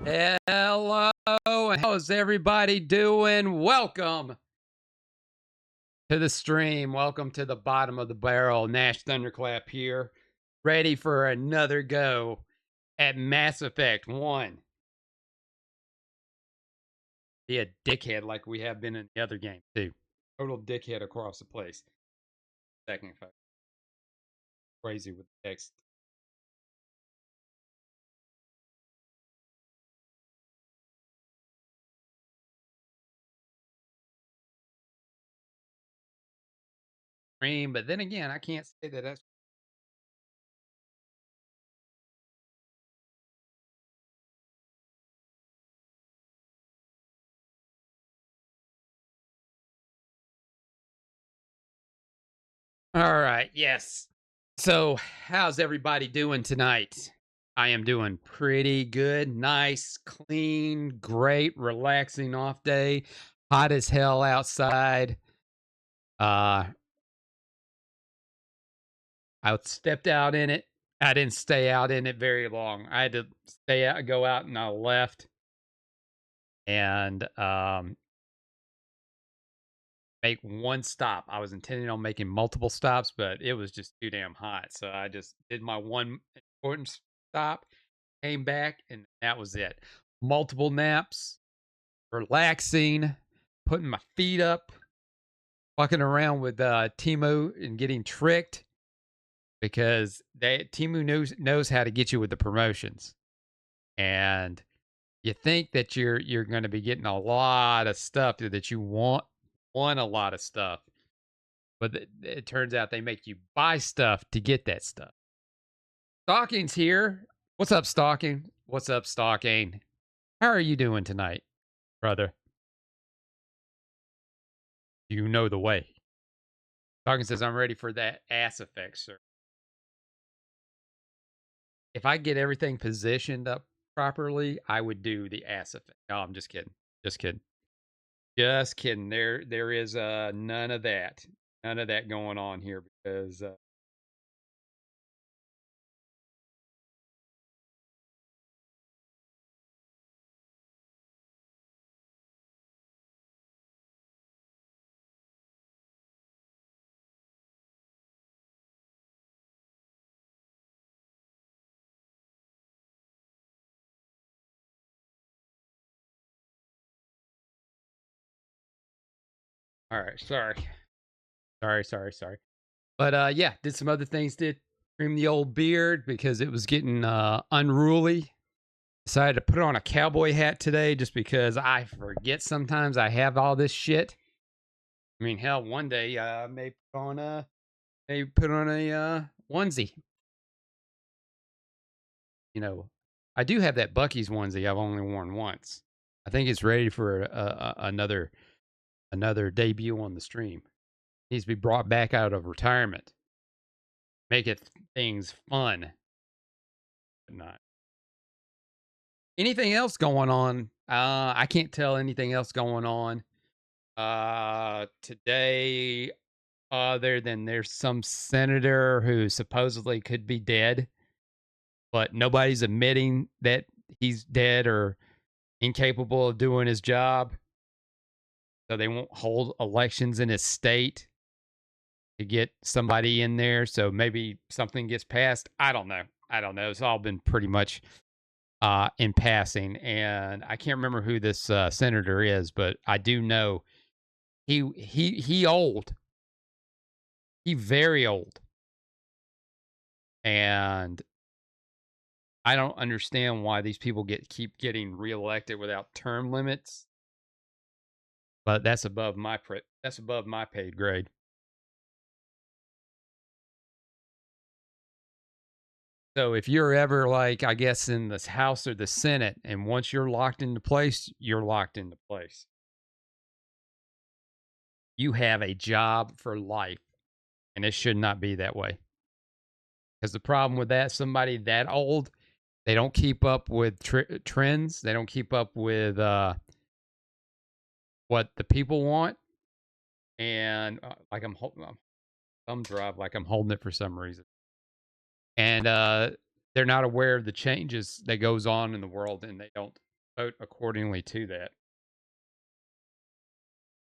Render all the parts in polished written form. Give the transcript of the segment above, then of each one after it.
Hello, how's everybody doing? Welcome to the stream. Welcome to the bottom of the barrel. Nash Thunderclap here, ready for another go at Mass Effect 1. Be a dickhead like we have been in the other game, too. Total dickhead across the place. Second, if I crazy with text. But then again, I can't say that that's all right. Yes. So, how's everybody doing tonight? I am doing pretty good. Nice, clean, great, relaxing off day. Hot as hell outside. Uh I stepped out in it. I didn't stay out in it very long. I had to stay out, go out, and I left and make one stop. I was intending on making multiple stops, but it was just too damn hot. So I just did my one important stop, came back, and that was it. Multiple naps, relaxing, putting my feet up, fucking around with Timu and getting tricked because Timu knows how to get you with the promotions, and you think that you're going to be getting a lot of stuff that you want a lot of stuff, but it turns out they make you buy stuff to get that stuff. Stalking's here. What's up, Stalking? What's up, Stalking? How are you doing tonight, brother? You know the way. Stalking says, I'm ready for that ass effect, sir. If I get everything positioned up properly, I would do the ass effect. No, I'm just kidding. Just kidding. Just kidding. There is none of that. None of that going on here because all right, sorry. Sorry. But yeah, did some other things, did trim the old beard because it was getting unruly. Decided to put on a cowboy hat today just because I forget sometimes I have all this shit. I mean, hell, one day I may put on a onesie. You know, I do have that Bucky's onesie I've only worn once. I think it's ready for another debut on the stream. Needs to be brought back out of retirement. Make it things fun. But not. Anything else going on? I can't tell anything else going on today other than there's some senator who supposedly could be dead, but nobody's admitting that he's dead or incapable of doing his job. So they won't hold elections in his state to get somebody in there. So maybe something gets passed. I don't know. It's all been pretty much in passing, and I can't remember who this senator is, but I do know he old. He very old, and I don't understand why these people keep getting reelected without term limits. But that's above my paid grade. So if you're ever like, I guess, in the House or the Senate, and once you're locked into place, you're locked into place. You have a job for life, and it should not be that way. Because the problem with that, somebody that old, they don't keep up with trends. They don't keep up with what the people want. And like I'm holding thumb drive, like I'm holding it for some reason. And they're not aware of the changes that goes on in the world, and they don't vote accordingly to that.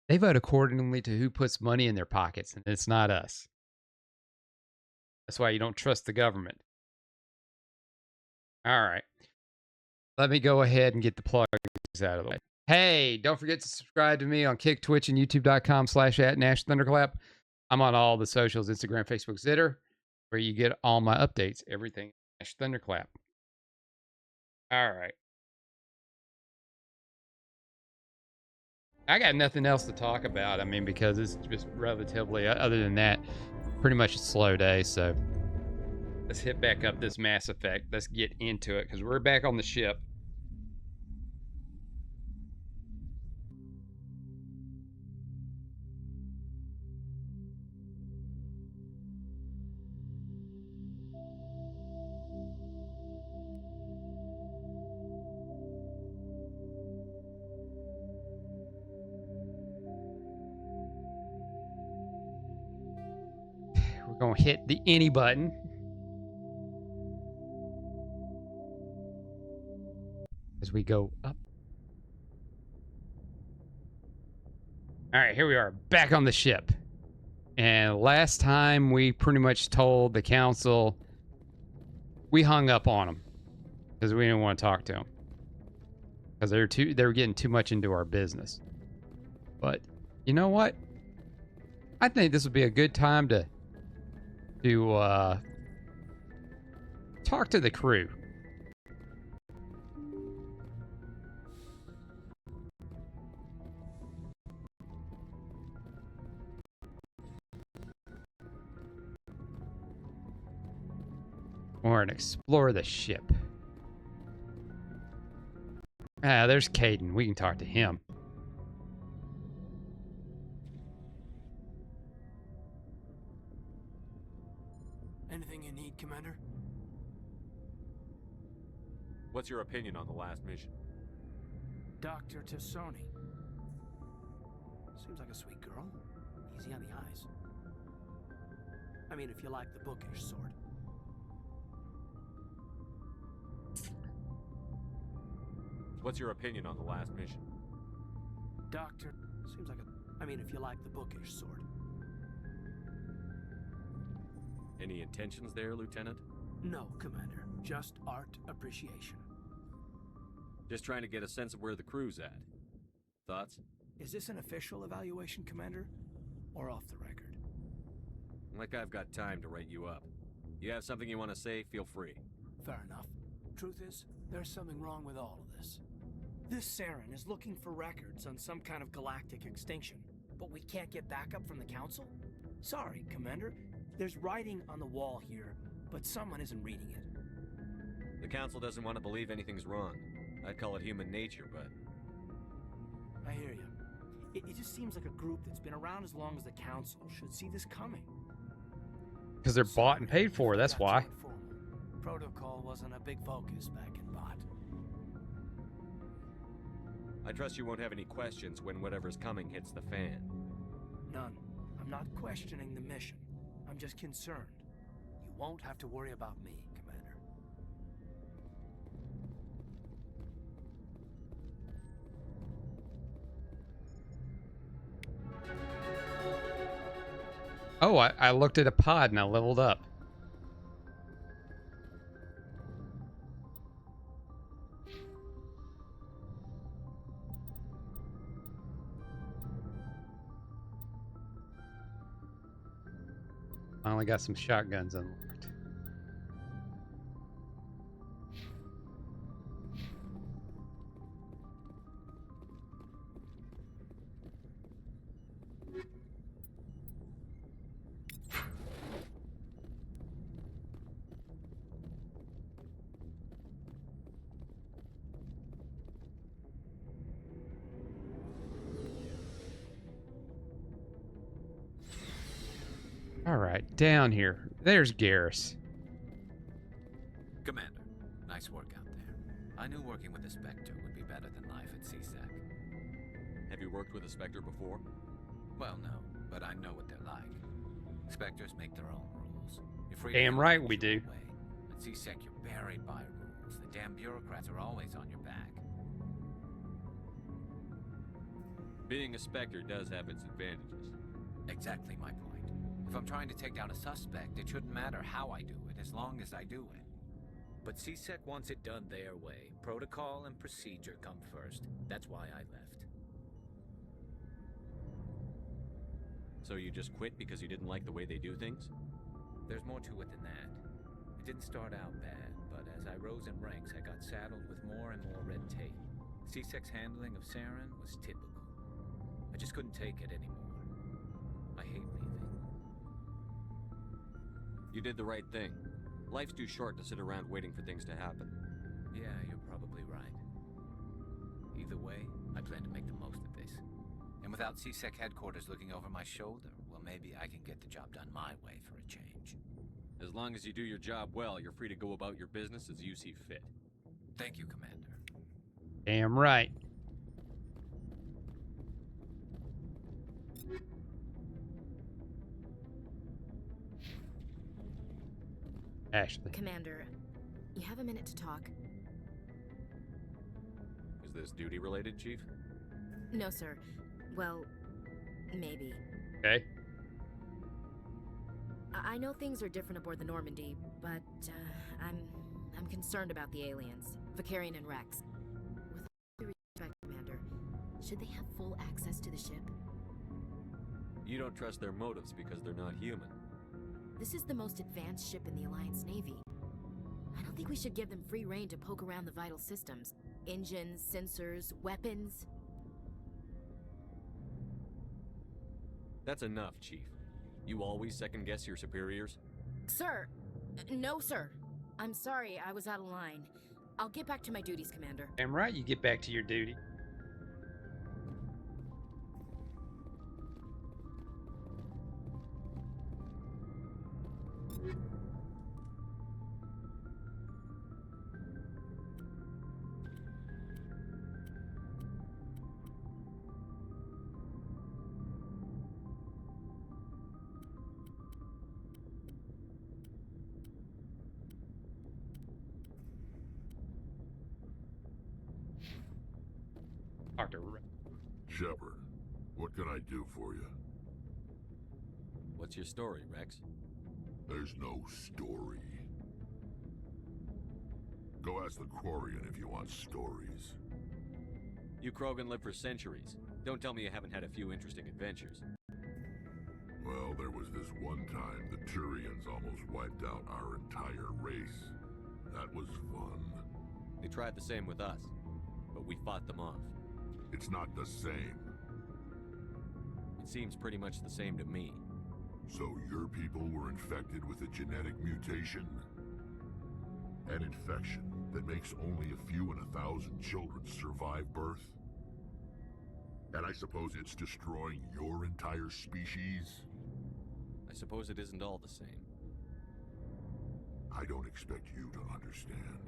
They vote accordingly to who puts money in their pockets, and it's not us. That's why you don't trust the government. All right. Let me go ahead and get the plugs out of the way. Hey, don't forget to subscribe to me on Kick, Twitch, and YouTube.com/@NashThunderclap. I'm on all the socials, Instagram, Facebook, Zitter, where you get all my updates, everything Nash Thunderclap. All right. I got nothing else to talk about. I mean, because it's just relatively, other than that, pretty much a slow day. So let's hit back up this Mass Effect. Let's get into it because we're back on the ship. We're going to hit the any button. As we go up. All right, here we are, back on the ship. And last time we pretty much told the council, we hung up on them because we didn't want to talk to them because they were getting too much into our business. But you know what? I think this would be a good time to talk to the crew. Or and explore the ship. Ah, there's Caden. We can talk to him. Anything you need, Commander? What's your opinion on the last mission? Dr. Tassoni. Seems like a sweet girl. Easy on the eyes. I mean, if you like the bookish sort. What's your opinion on the last mission? Doctor. Seems like a... I mean, if you like the bookish sort. Any intentions there, Lieutenant? No, Commander. Just art appreciation. Just trying to get a sense of where the crew's at. Thoughts? Is this an official evaluation, Commander? Or off the record? Like I've got time to write you up. You have something you want to say, feel free. Fair enough. Truth is, there's something wrong with all of this. This Saren is looking for records on some kind of galactic extinction, but we can't get backup from the Council? Sorry, Commander. There's writing on the wall here, but someone isn't reading it. The Council doesn't want to believe anything's wrong. I'd call it human nature, but... I hear you. It just seems like a group that's been around as long as the Council should see this coming. Because they're bought and paid for, that's why. Protocol wasn't a big focus back in Bot. I trust you won't have any questions when whatever's coming hits the fan. None. I'm not questioning the mission. I'm just concerned. You won't have to worry about me, Commander. Oh, I looked at a pod and I leveled up. Finally got some shotguns unlocked. All right, down here. There's Garrus. Commander, nice work out there. I knew working with the Spectre would be better than life at CSEC. Have you worked with a Spectre before? Well, no, but I know what they're like. Spectres make their own rules. You're free Damn to right go we your do. way. At CSEC, you're buried by rules. The damn bureaucrats are always on your back. Being a Spectre does have its advantages. Exactly my point. If I'm trying to take down a suspect, it shouldn't matter how I do it, as long as I do it. But CSEC wants it done their way. Protocol and procedure come first. That's why I left. So you just quit because you didn't like the way they do things? There's more to it than that. It didn't start out bad, but as I rose in ranks, I got saddled with more and more red tape. CSEC's handling of Saren was typical. I just couldn't take it anymore. I hate leaving. You did the right thing. Life's too short to sit around waiting for things to happen. Yeah, you're probably right. Either way, I plan to make the most of this. And without CSEC headquarters looking over my shoulder, well, maybe I can get the job done my way for a change. As long as you do your job well, you're free to go about your business as you see fit. Thank you, Commander. Damn right. Ashley. Commander, you have a minute to talk? Is this duty related, Chief? No, sir. Well, maybe. Okay. I know things are different aboard the Normandy, but I'm concerned about the aliens, Vicarian and Rex. With all due respect, Commander, should they have full access to the ship? You don't trust their motives because they're not human. This is the most advanced ship in the Alliance Navy. I don't think we should give them free rein to poke around the vital systems. Engines, sensors, weapons. That's enough, Chief. You always second-guess your superiors? Sir! No, sir. I'm sorry, I was out of line. I'll get back to my duties, Commander. Damn right you get back to your duty. Dr. Shepard, what can I do for you? What's your story, Rex? There's no story. Go ask the Quarian if you want stories. You Krogan live for centuries. Don't tell me you haven't had a few interesting adventures. Well, there was this one time the Turians almost wiped out our entire race. That was fun. They tried the same with us, but we fought them off. It's not the same. It seems pretty much the same to me. So your people were infected with a genetic mutation? An infection that makes only a few in 1,000 children survive birth? And I suppose it's destroying your entire species? I suppose it isn't all the same. I don't expect you to understand,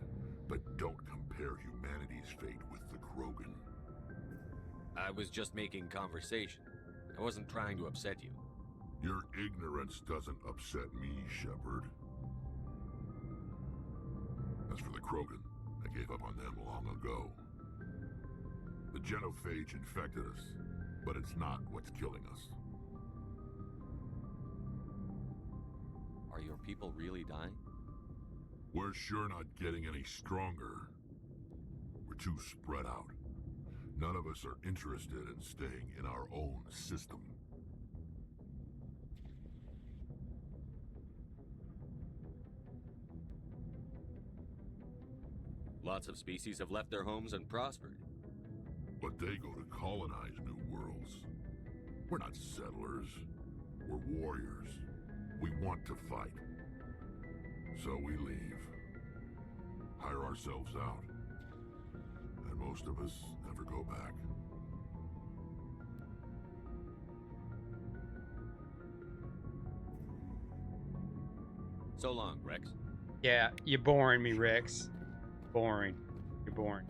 but don't compare humanity's fate with the Krogan. I was just making conversation. I wasn't trying to upset you. Your ignorance doesn't upset me, Shepard. As for the Krogan, I gave up on them long ago. The genophage infected us, but it's not what's killing us. Are your people really dying? We're sure not getting any stronger. We're too spread out. None of us are interested in staying in our own system. Lots of species have left their homes and prospered. But they go to colonize new worlds. We're not settlers. We're warriors. We want to fight. So we leave. Hire ourselves out. And most of us never go back. So long, Rex. Yeah, you're boring me, Rex. Boring. You're boring.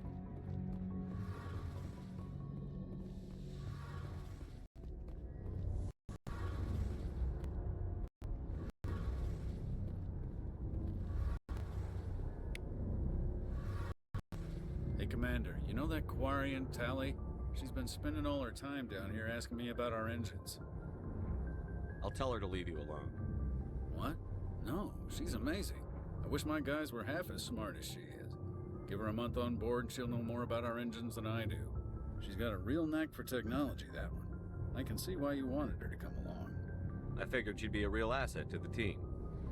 Hey, Commander, you know that Quarian Tally? She's been spending all her time down here asking me about our engines. I'll tell her to leave you alone. What? No, she's amazing. I wish my guys were half as smart as she is. Give her a month on board and she'll know more about our engines than I do. She's got a real knack for technology, that one. I can see why you wanted her to come along. I figured she'd be a real asset to the team.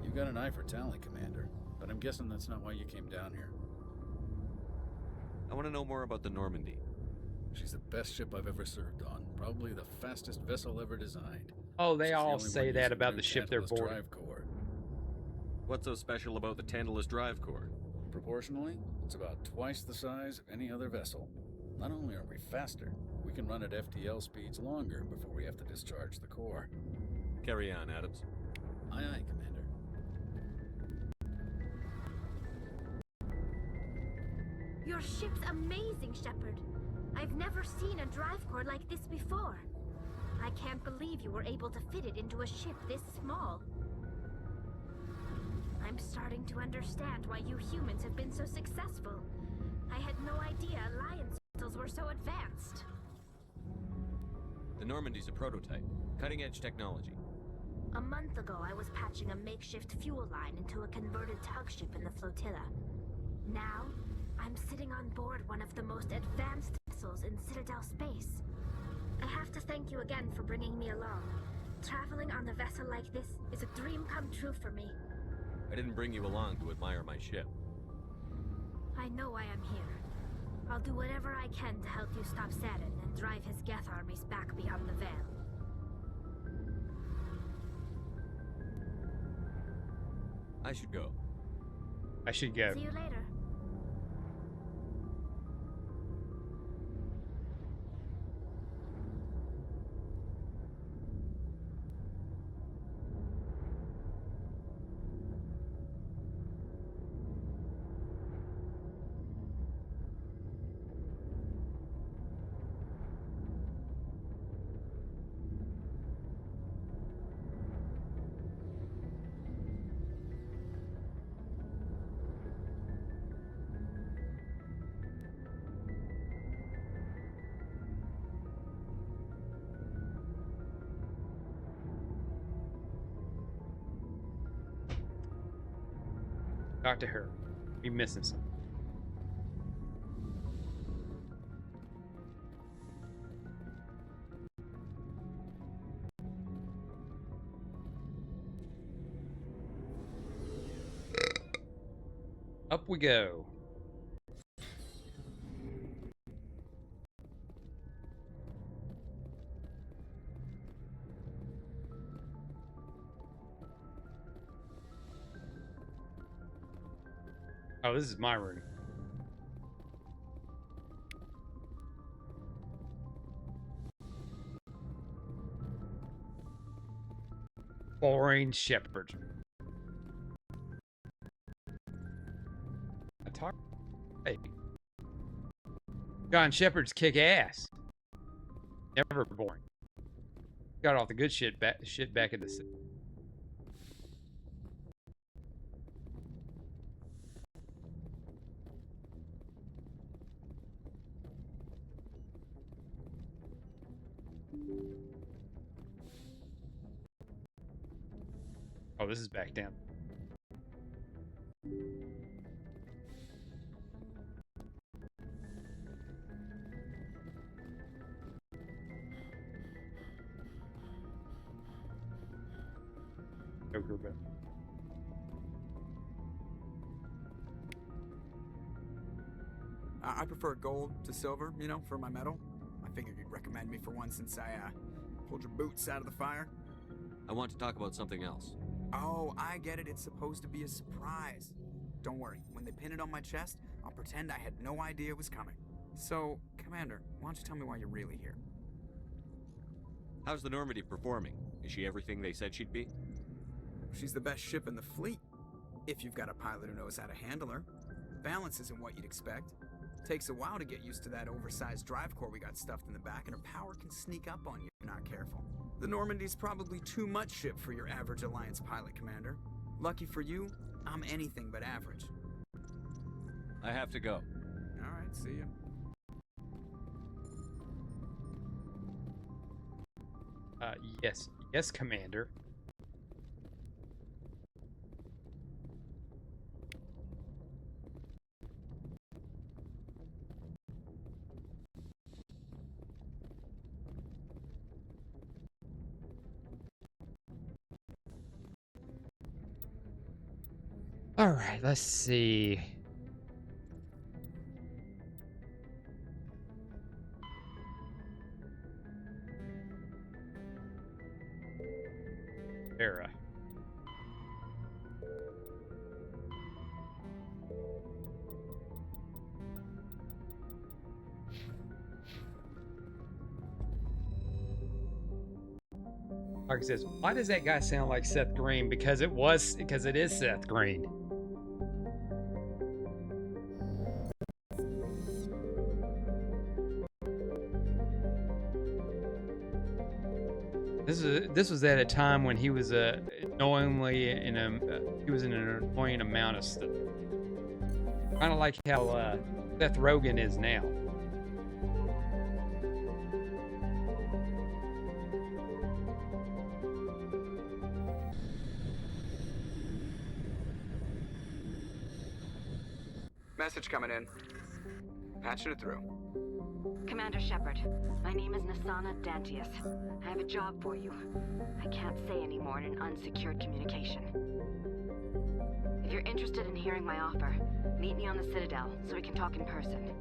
You've got an eye for talent, Commander, but I'm guessing that's not why you came down here. I want to know more about the Normandy. She's the best ship I've ever served on. Probably the fastest vessel ever designed. Oh, they She's the all only say one that using about new the ship they're tantalus boarding. drive core. What's so special about the Tantalus drive core? Proportionally, it's about twice the size of any other vessel. Not only are we faster, we can run at FTL speeds longer before we have to discharge the core. Carry on, Adams. Aye, aye, Commander. Your ship's amazing, Shepard. I've never seen a drive core like this before. I can't believe you were able to fit it into a ship this small. I'm starting to understand why you humans have been so successful. I had no idea Alliance vessels were so advanced. The Normandy's a prototype. Cutting-edge technology. A month ago, I was patching a makeshift fuel line into a converted tug ship in the flotilla. Now, I'm sitting on board one of the most advanced vessels in Citadel space. I have to thank you again for bringing me along. Traveling on a vessel like this is a dream come true for me. I didn't bring you along to admire my ship. I know why I'm here. I'll do whatever I can to help you stop Saturn and drive his Geth armies back beyond the Veil. I should go. I should go. See you later. Talk to her. Be missing something. Up we go. Oh, this is my room. Boring Shepard. I talk. Hey. John Shepard's kick ass. Never boring. Got all the good shit back in the city. Oh, this is back down. Joker, but I prefer gold to silver, you know, for my medal. I figured you'd recommend me for one since I pulled your boots out of the fire. I want to talk about something else. Oh, I get it. It's supposed to be a surprise. Don't worry. When they pin it on my chest, I'll pretend I had no idea it was coming. So, Commander, why don't you tell me why you're really here? How's the Normandy performing? Is she everything they said she'd be? She's the best ship in the fleet. If you've got a pilot who knows how to handle her. Balance isn't what you'd expect. Takes a while to get used to that oversized drive core we got stuffed in the back, and her power can sneak up on you if you're not careful. The Normandy's probably too much ship for your average Alliance pilot, Commander. Lucky for you, I'm anything but average. I have to go. Alright, see ya. Yes. Yes, Commander. All right, let's see. Vera. Parker says, "Why does that guy sound like Seth Green?" Because it is Seth Green. This was at a time when he was annoyingly in a he was in an annoying amount of stuff. Kind of like how Seth Rogen is now. Message coming in. Patching it through. Commander Shepard, my name is Nasana Dantius. I have a job for you. I can't say any more in an unsecured communication. If you're interested in hearing my offer, meet me on the Citadel so we can talk in person.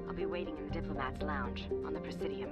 I'll be waiting in the Diplomat's Lounge on the Presidium.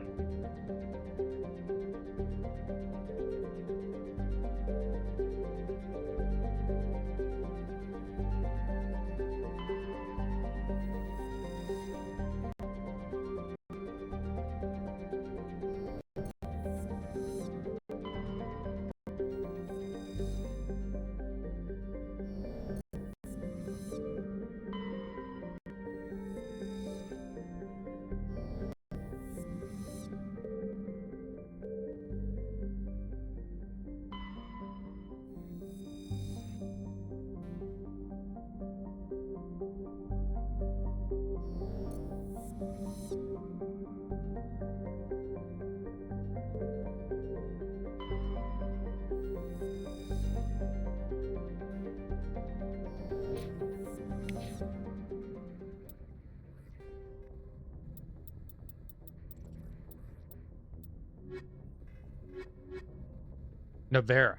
No, Vera.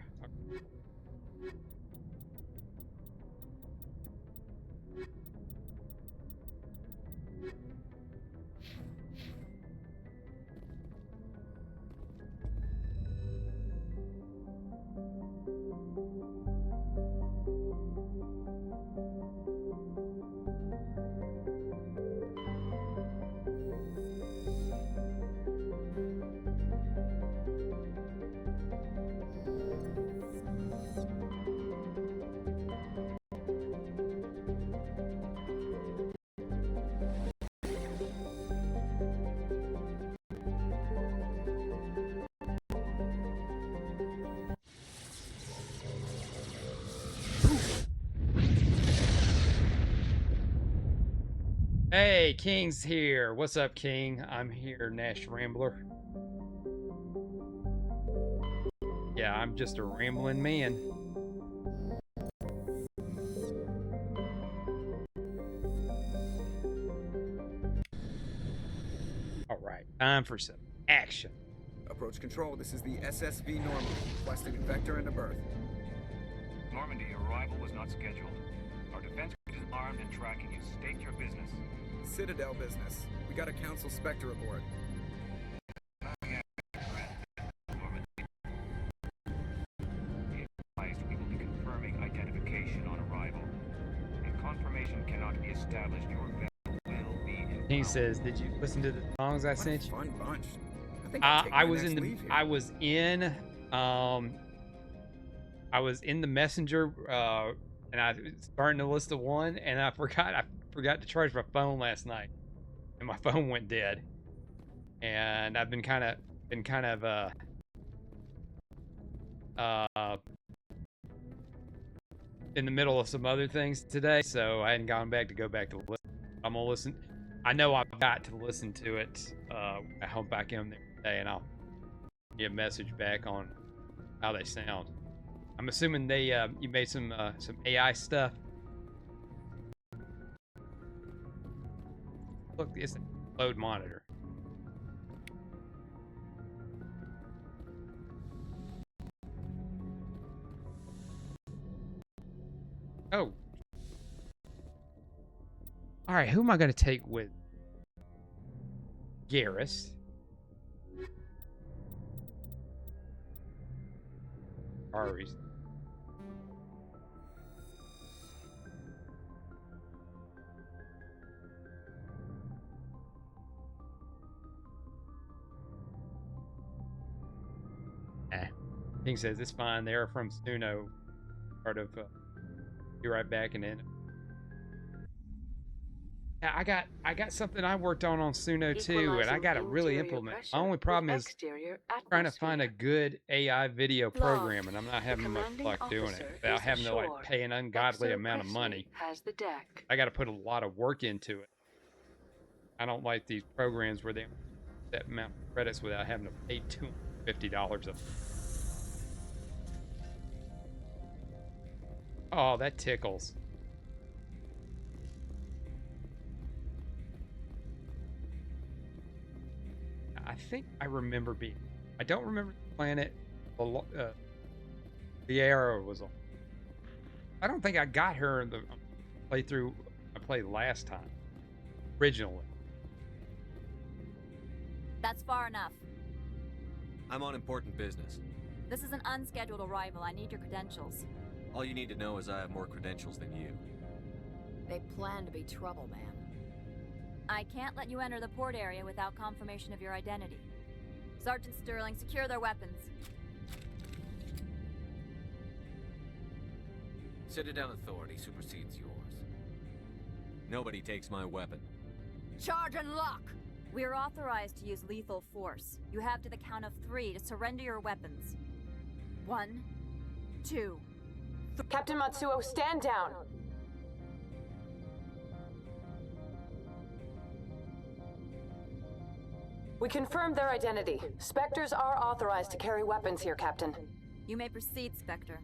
Hey, King's here. What's up, King? I'm here, Nash Rambler. Yeah, I'm just a rambling man. All right, time for some action. Approach control. This is the SSV Normandy, requesting a vector and a berth. Normandy, your arrival was not scheduled. Our defense is armed and tracking you. State your business. Citadel business. We got a Council Spectre aboard. We will be confirming identification on arrival. If confirmation cannot be established, your vessel will be impounded. King says, "Did you listen to the songs I sent you?" Fun bunch. I think I'll take my next leave here. I was in the messenger and I was starting to list of one, and I forgot to charge my phone last night, and my phone went dead. And I've been kind of in the middle of some other things today, so I hadn't gone back to listen. I'm gonna listen. I know I've got to listen to it. I hope back in there today, and I'll me a message back on how they sound. I'm assuming they you made some AI stuff. Look, it's a load monitor. Oh. All right, who am I going to take with Garrus? Ari's. King says it's fine. They're from Suno, part of. Be right back, and then. Yeah, I got something I worked on Suno too, and I got to really implement. My only problem is trying to find a good AI video program, and I'm not having much luck doing it without having to like pay an ungodly amount of money. I got to put a lot of work into it. I don't like these programs where they that amount of credits without having to pay $250 a. Oh, that tickles. I think I remember being. I don't remember the planet. The arrow was on. I don't think I got her in the playthrough I played last time. Originally. That's far enough. I'm on important business. This is an unscheduled arrival. I need your credentials. All you need to know is I have more credentials than you. They plan to be trouble, man. I can't let you enter the port area without confirmation of your identity. Sergeant Sterling, secure their weapons. Citadel authority supersedes yours. Nobody takes my weapon. Charge and lock! We're authorized to use lethal force. You have to the count of 3 to surrender your weapons. 1, 2... Captain Matsuo, stand down! We confirmed their identity. Spectres are authorized to carry weapons here, Captain. You may proceed, Spectre.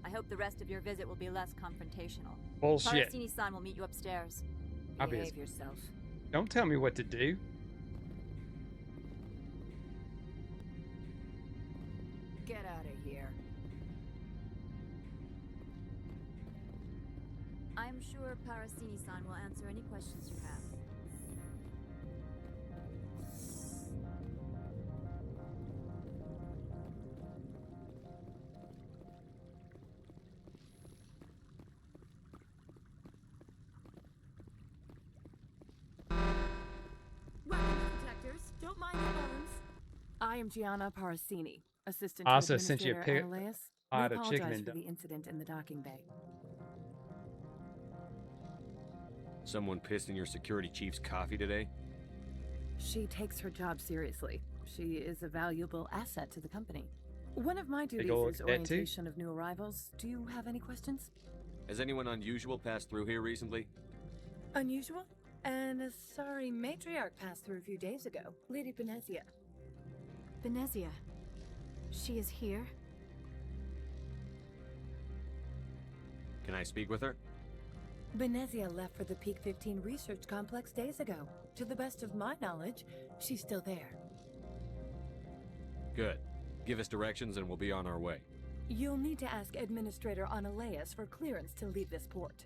I hope the rest of your visit will be less confrontational. Bullshit. Parasini-san will meet you upstairs. Obvious. Behave yourself. Don't tell me what to do. Get out of here. I'm sure Parasini-san will answer any questions you have. Don't mind the alarms. I am Gianna Parasini, assistant Also to sent you a Administrator pic- Ananias. pot We of chicken apologize and for the incident in the docking bay. Someone pissed in your security chief's coffee today? She takes her job seriously. She is a valuable asset to the company. One of my duties look is at that too. orientation of new arrivals. Do you have any questions? Has anyone unusual passed through here recently? Unusual? And a sorry matriarch passed through a few days ago. Lady Benezia. Benezia? She is here? Can I speak with her? Benezia left for the Peak 15 research complex days ago. To the best of my knowledge, she's still there. Good. Give us directions and we'll be on our way. You'll need to ask Administrator Ananias for clearance to leave this port.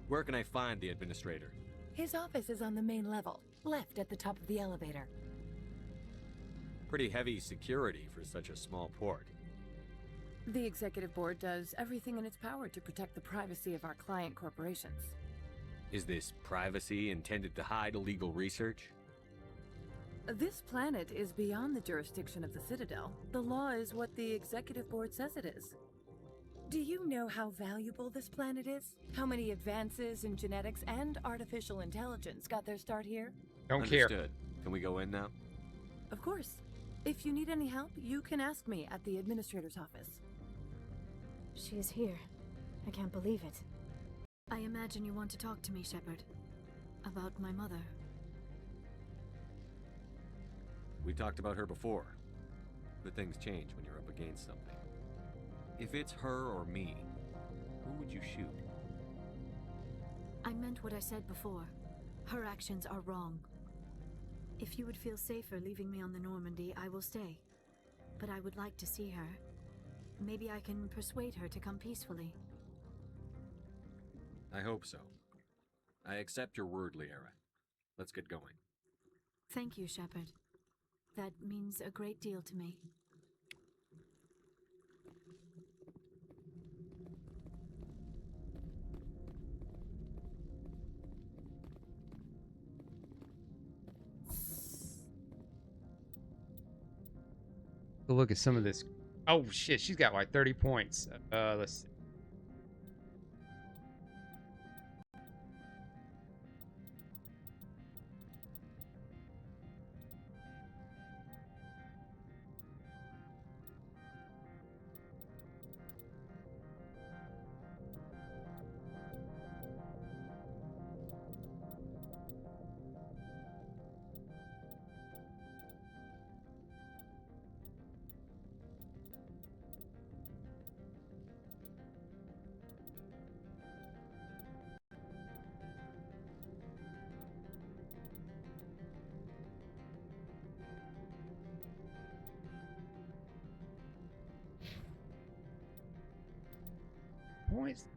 Where can I find the administrator? His office is on the main level, left at the top of the elevator. Pretty heavy security for such a small port. The Executive Board does everything in its power to protect the privacy of our client corporations. Is this privacy intended to hide illegal research? This planet is beyond the jurisdiction of the Citadel. The law is what the Executive Board says it is. Do you know how valuable this planet is? How many advances in genetics and artificial intelligence got their start here? Don't Understood. care. Can we go in now? Of course. If you need any help, you can ask me at the Administrator's office. She is here. I can't believe it. I imagine you want to talk to me, Shepard. About my mother. We talked about her before. But things change when you're up against something. If it's her or me, who would you shoot? I meant what I said before. Her actions are wrong. If you would feel safer leaving me on the Normandy, I will stay. But I would like to see her. Maybe I can persuade her to come peacefully. I hope so. I accept your word, Liara. Let's get going. Thank you, Shepard. That means a great deal to me. Look at some of this. Oh shit, she's got like 30 points. Let's see. Points.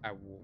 I will.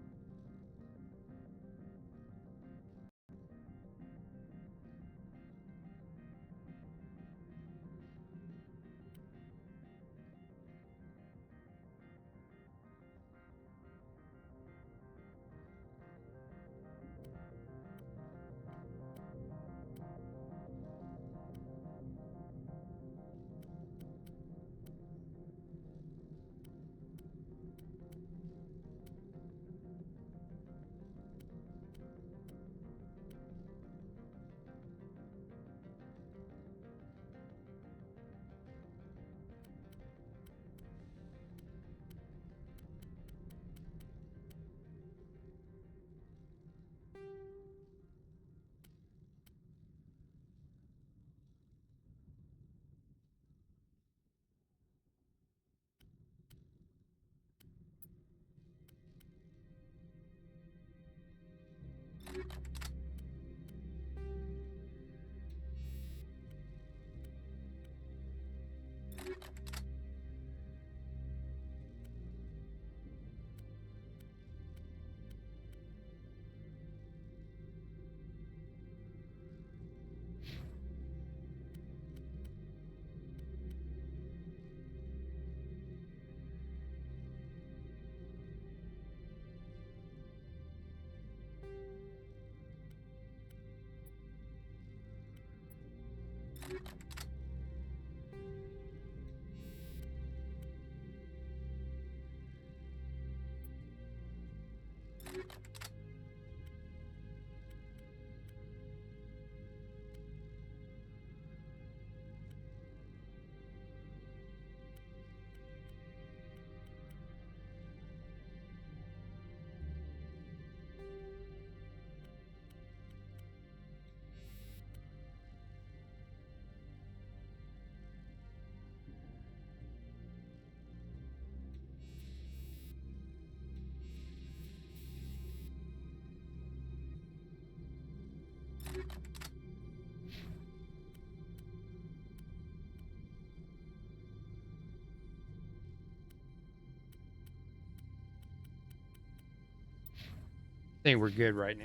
I think we're good right now.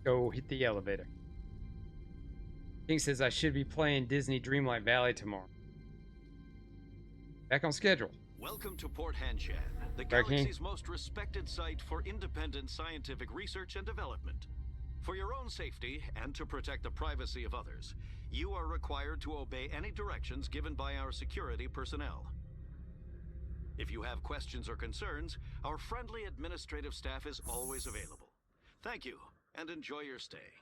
Go hit the elevator. King says I should be playing Disney Dreamlight Valley tomorrow. Back on schedule. Welcome to Port Hanshan, the Sorry, King. galaxy's most respected site for independent scientific research and development. For your own safety and to protect the privacy of others, you are required to obey any directions given by our security personnel. If you have questions or concerns, our friendly administrative staff is always available. Thank you, and enjoy your stay.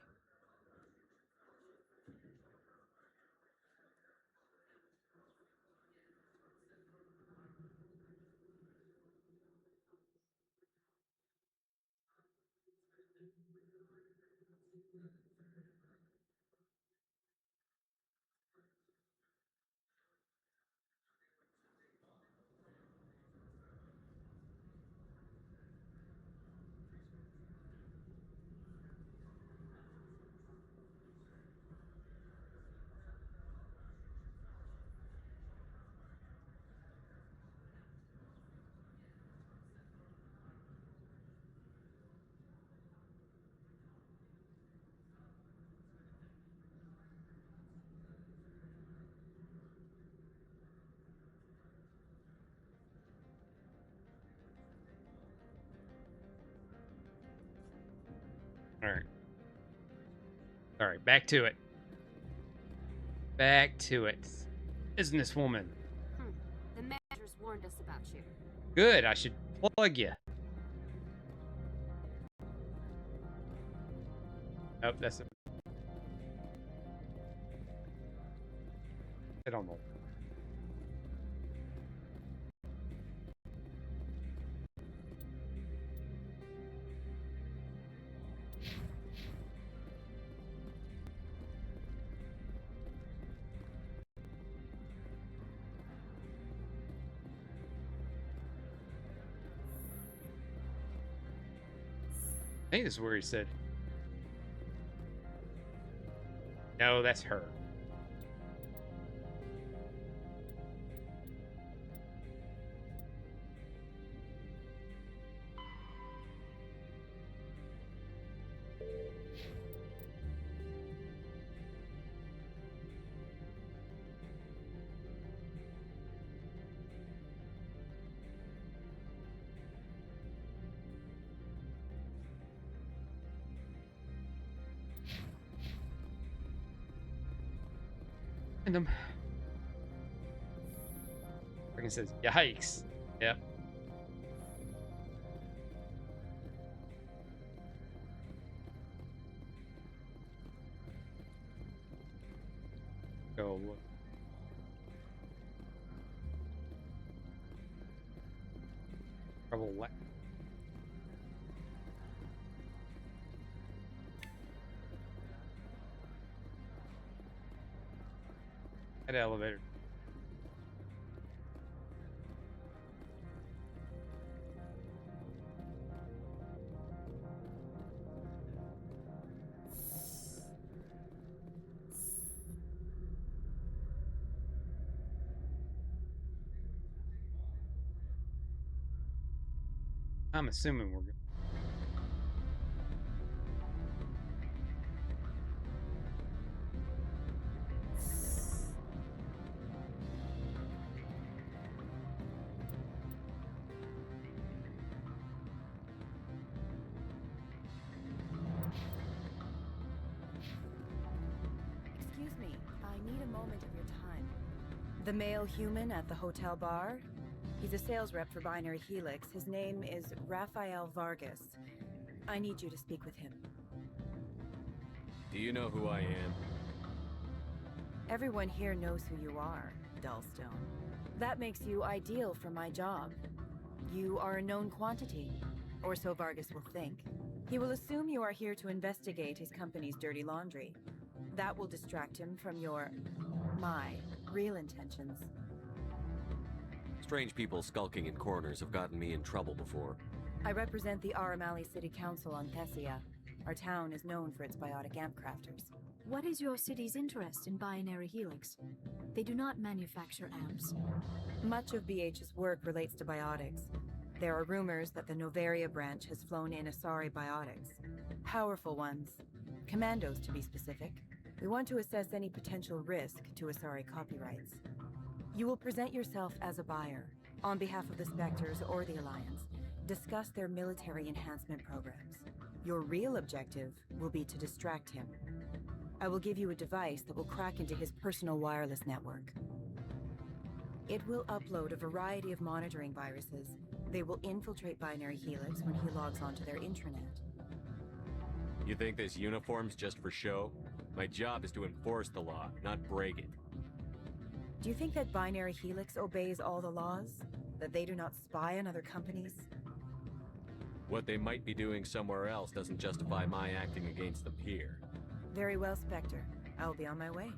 All right. All right, back to it. Back to it. Businesswoman. The manager's warned us about you. Good. I should plug you. Nope, that's it. I don't know. I think this is where he said. No, that's her. And freaking says, yikes. Yep. Go look. Trouble what? That elevator. I'm assuming we're good. Excuse me, I need a moment of your time. The male human at the hotel bar? He's a sales rep for Binary Helix. His name is Rafael Vargas. I need you to speak with him. Do you know who I am? Everyone here knows who you are, Dullstone. That makes you ideal for my job. You are a known quantity, or so Vargas will think. He will assume you are here to investigate his company's dirty laundry. That will distract him from my real intentions. Strange people skulking in corners have gotten me in trouble before. I represent the Aramali City Council on Thessia. Our town is known for its biotic amp crafters. What is your city's interest in Binary Helix? They do not manufacture amps. Much of BH's work relates to biotics. There are rumors that the Novaria branch has flown in Asari biotics. Powerful ones. Commandos, to be specific. We want to assess any potential risk to Asari copyrights. You will present yourself as a buyer, on behalf of the Spectres or the Alliance. Discuss their military enhancement programs. Your real objective will be to distract him. I will give you a device that will crack into his personal wireless network. It will upload a variety of monitoring viruses. They will infiltrate Binary Helix when he logs onto their intranet. You think this uniform's just for show? My job is to enforce the law, not break it. Do you think that Binary Helix obeys all the laws? That they do not spy on other companies? What they might be doing somewhere else doesn't justify my acting against them here. Very well, Spectre. I'll be on my way.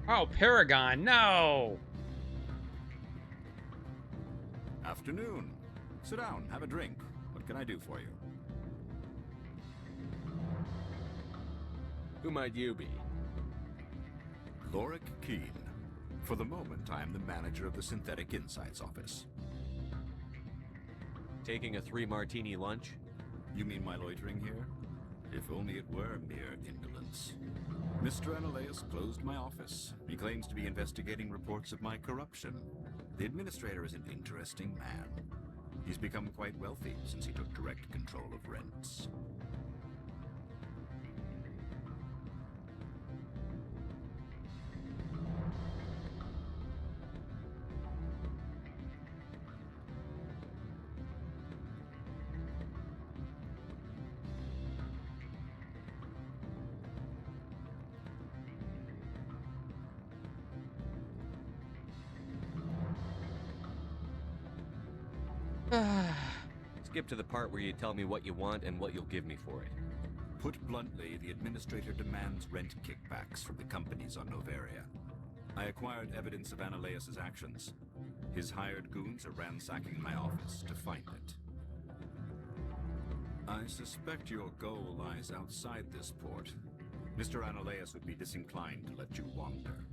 Oh, Paragon, no! Afternoon. Sit down, have a drink. What can I do for you? Who might you be? Lorik Keene. For the moment, I am the manager of the Synthetic Insights Office. Taking a 3-martini lunch? You mean my loitering here? If only it were mere indolence. Mr. Analeus closed my office. He claims to be investigating reports of my corruption. The administrator is an interesting man. He's become quite wealthy since he took direct control of rents. Skip to the part where you tell me what you want and what you'll give me for it. Put bluntly, the administrator demands rent kickbacks from the companies on Noveria. I acquired evidence of Analeus's actions. His hired goons are ransacking my office to find it. I suspect your goal lies outside this port. Mr. Analeus would be disinclined to let you wander.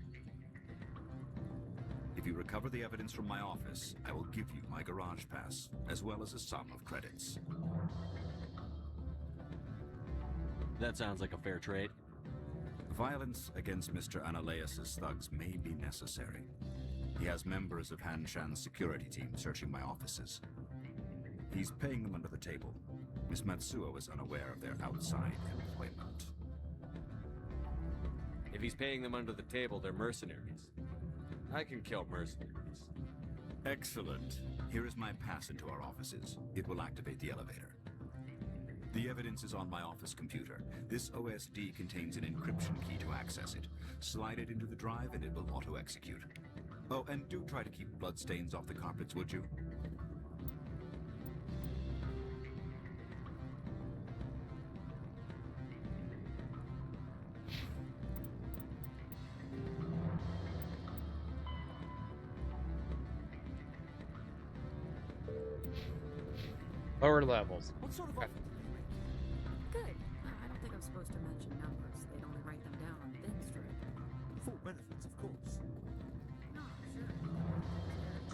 If you recover the evidence from my office, I will give you my garage pass, as well as a sum of credits. That sounds like a fair trade. Violence against Mr. Analeus's thugs may be necessary. He has members of Han Shan's security team searching my offices. He's paying them under the table. Miss Matsuo is unaware of their outside employment. If he's paying them under the table, they're mercenaries. I can kill mercenaries. Excellent. Here is my pass into our offices. It will activate the elevator. The evidence is on my office computer. This OSD contains an encryption key to access it. Slide it into the drive and it will auto-execute. Oh, and do try to keep bloodstains off the carpets, would you? Lower levels. What sort of Okay. Good. I don't think I'm supposed to mention numbers. They'd only write them down on thin strip. Full benefits, of course. No, sure.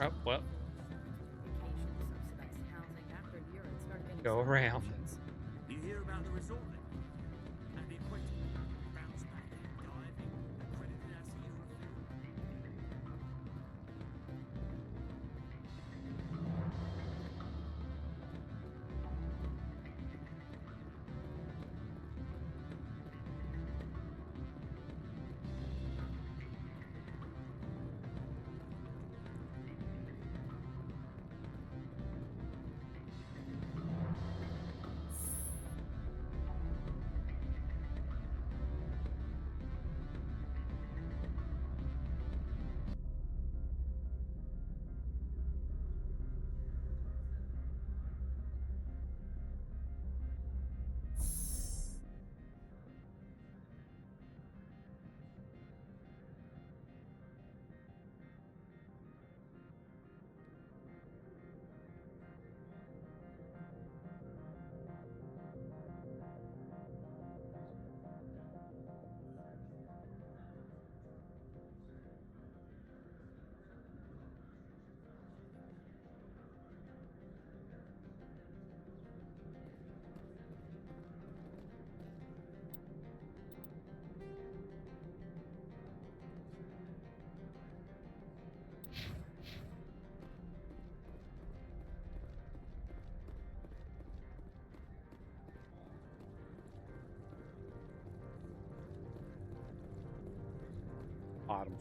Oh, well, Vacation, subsidized housing. After a year, I'd start getting go some around. options. You hear about the resort then? And the equator, bounce back, diving, accredited as a hero field. Bottom.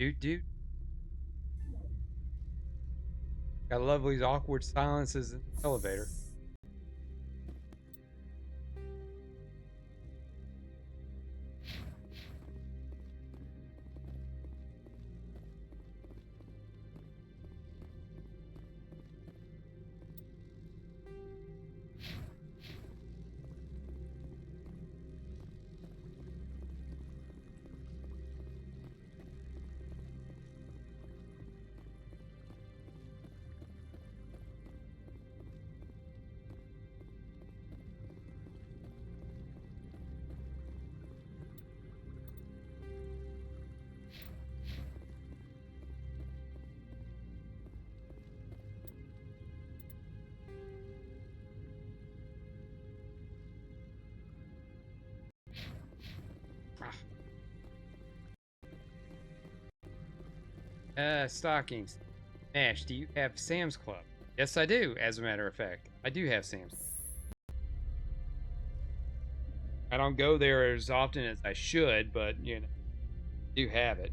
Dude. Gotta love these awkward silences in the elevator. Stockings. Nash, do you have Sam's Club? Yes, I do, as a matter of fact. I do have Sam's. I don't go there as often as I should, but, you know, I do have it.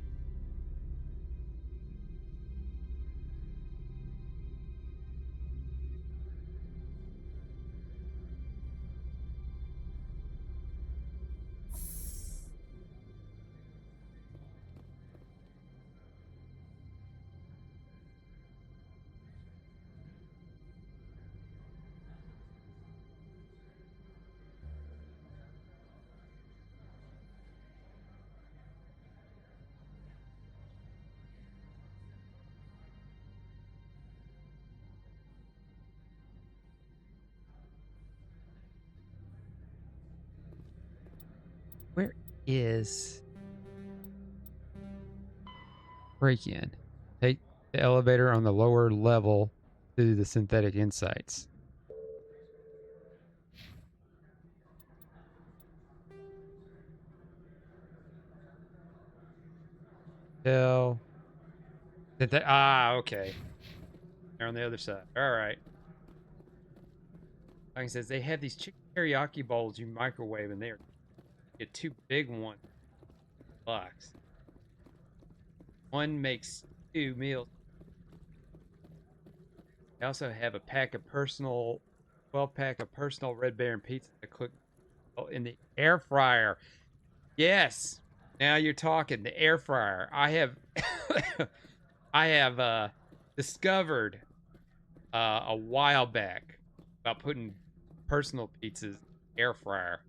Where is break-in? Take the elevator on the lower level to the synthetic insights. Tell that okay. They're on the other side. All right. Like I says, they have these chicken teriyaki bowls you microwave, and they're get two big ones. Box. One makes 2 meals. They also have a pack of personal, 12-pack of personal Red Baron pizza to cook in the air fryer. Yes. Now you're talking. The air fryer. I have discovered a while back about putting personal pizzas in the air fryer,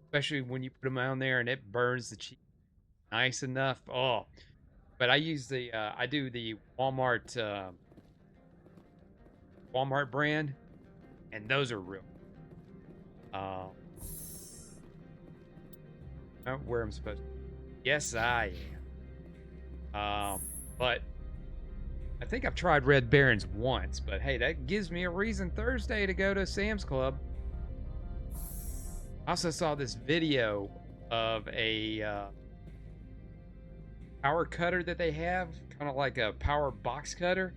especially when you put them on there and it burns the cheese nice enough. Oh, but I use the I do the Walmart brand, and those are real. Where I'm supposed to. Yes, I am. But I think I've tried Red Barons once, but hey, that gives me a reason Thursday to go to Sam's Club. I also saw this video of a power cutter that they have, kind of like a power box cutter,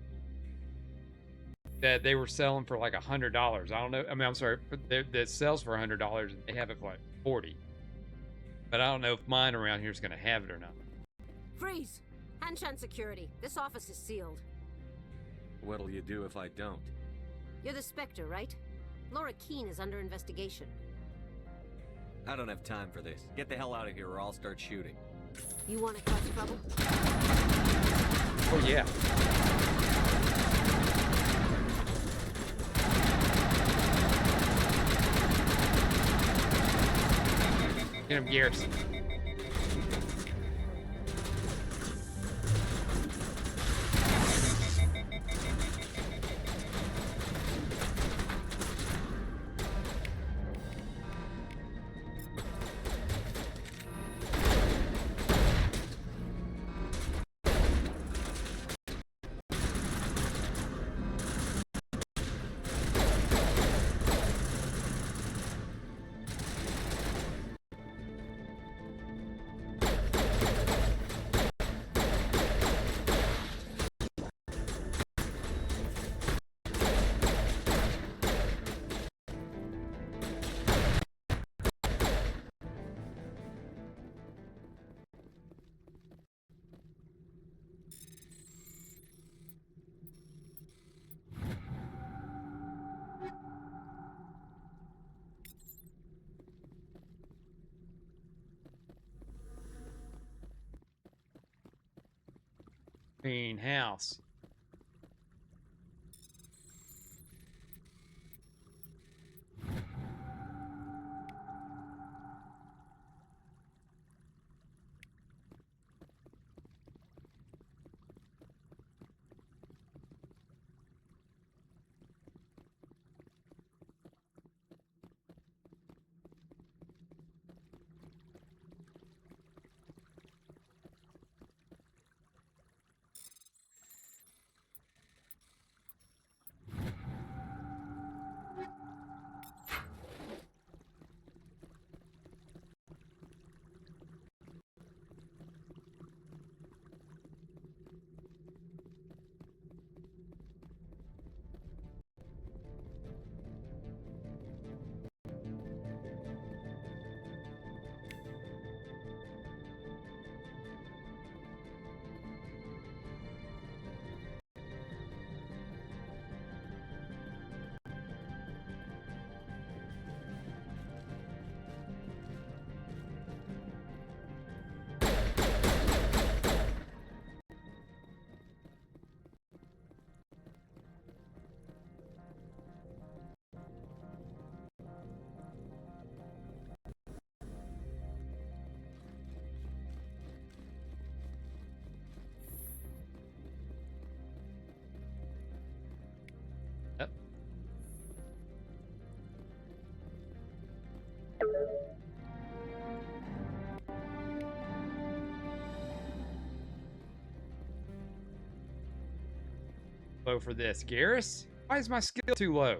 that they were selling for like $100. I don't know. I mean, I'm sorry, that sells for $100, and they have it for like $40. But I don't know if mine around here is going to have it or not. Freeze! Hanshan security. This office is sealed. What'll you do if I don't? You're the Spectre, right? Laura Keene is under investigation. I don't have time for this. Get the hell out of here or I'll start shooting. You want to cause trouble? Oh, yeah. Get him, Gears. Greenhouse. Yep. Low for this. Garrus? Why is my skill too low?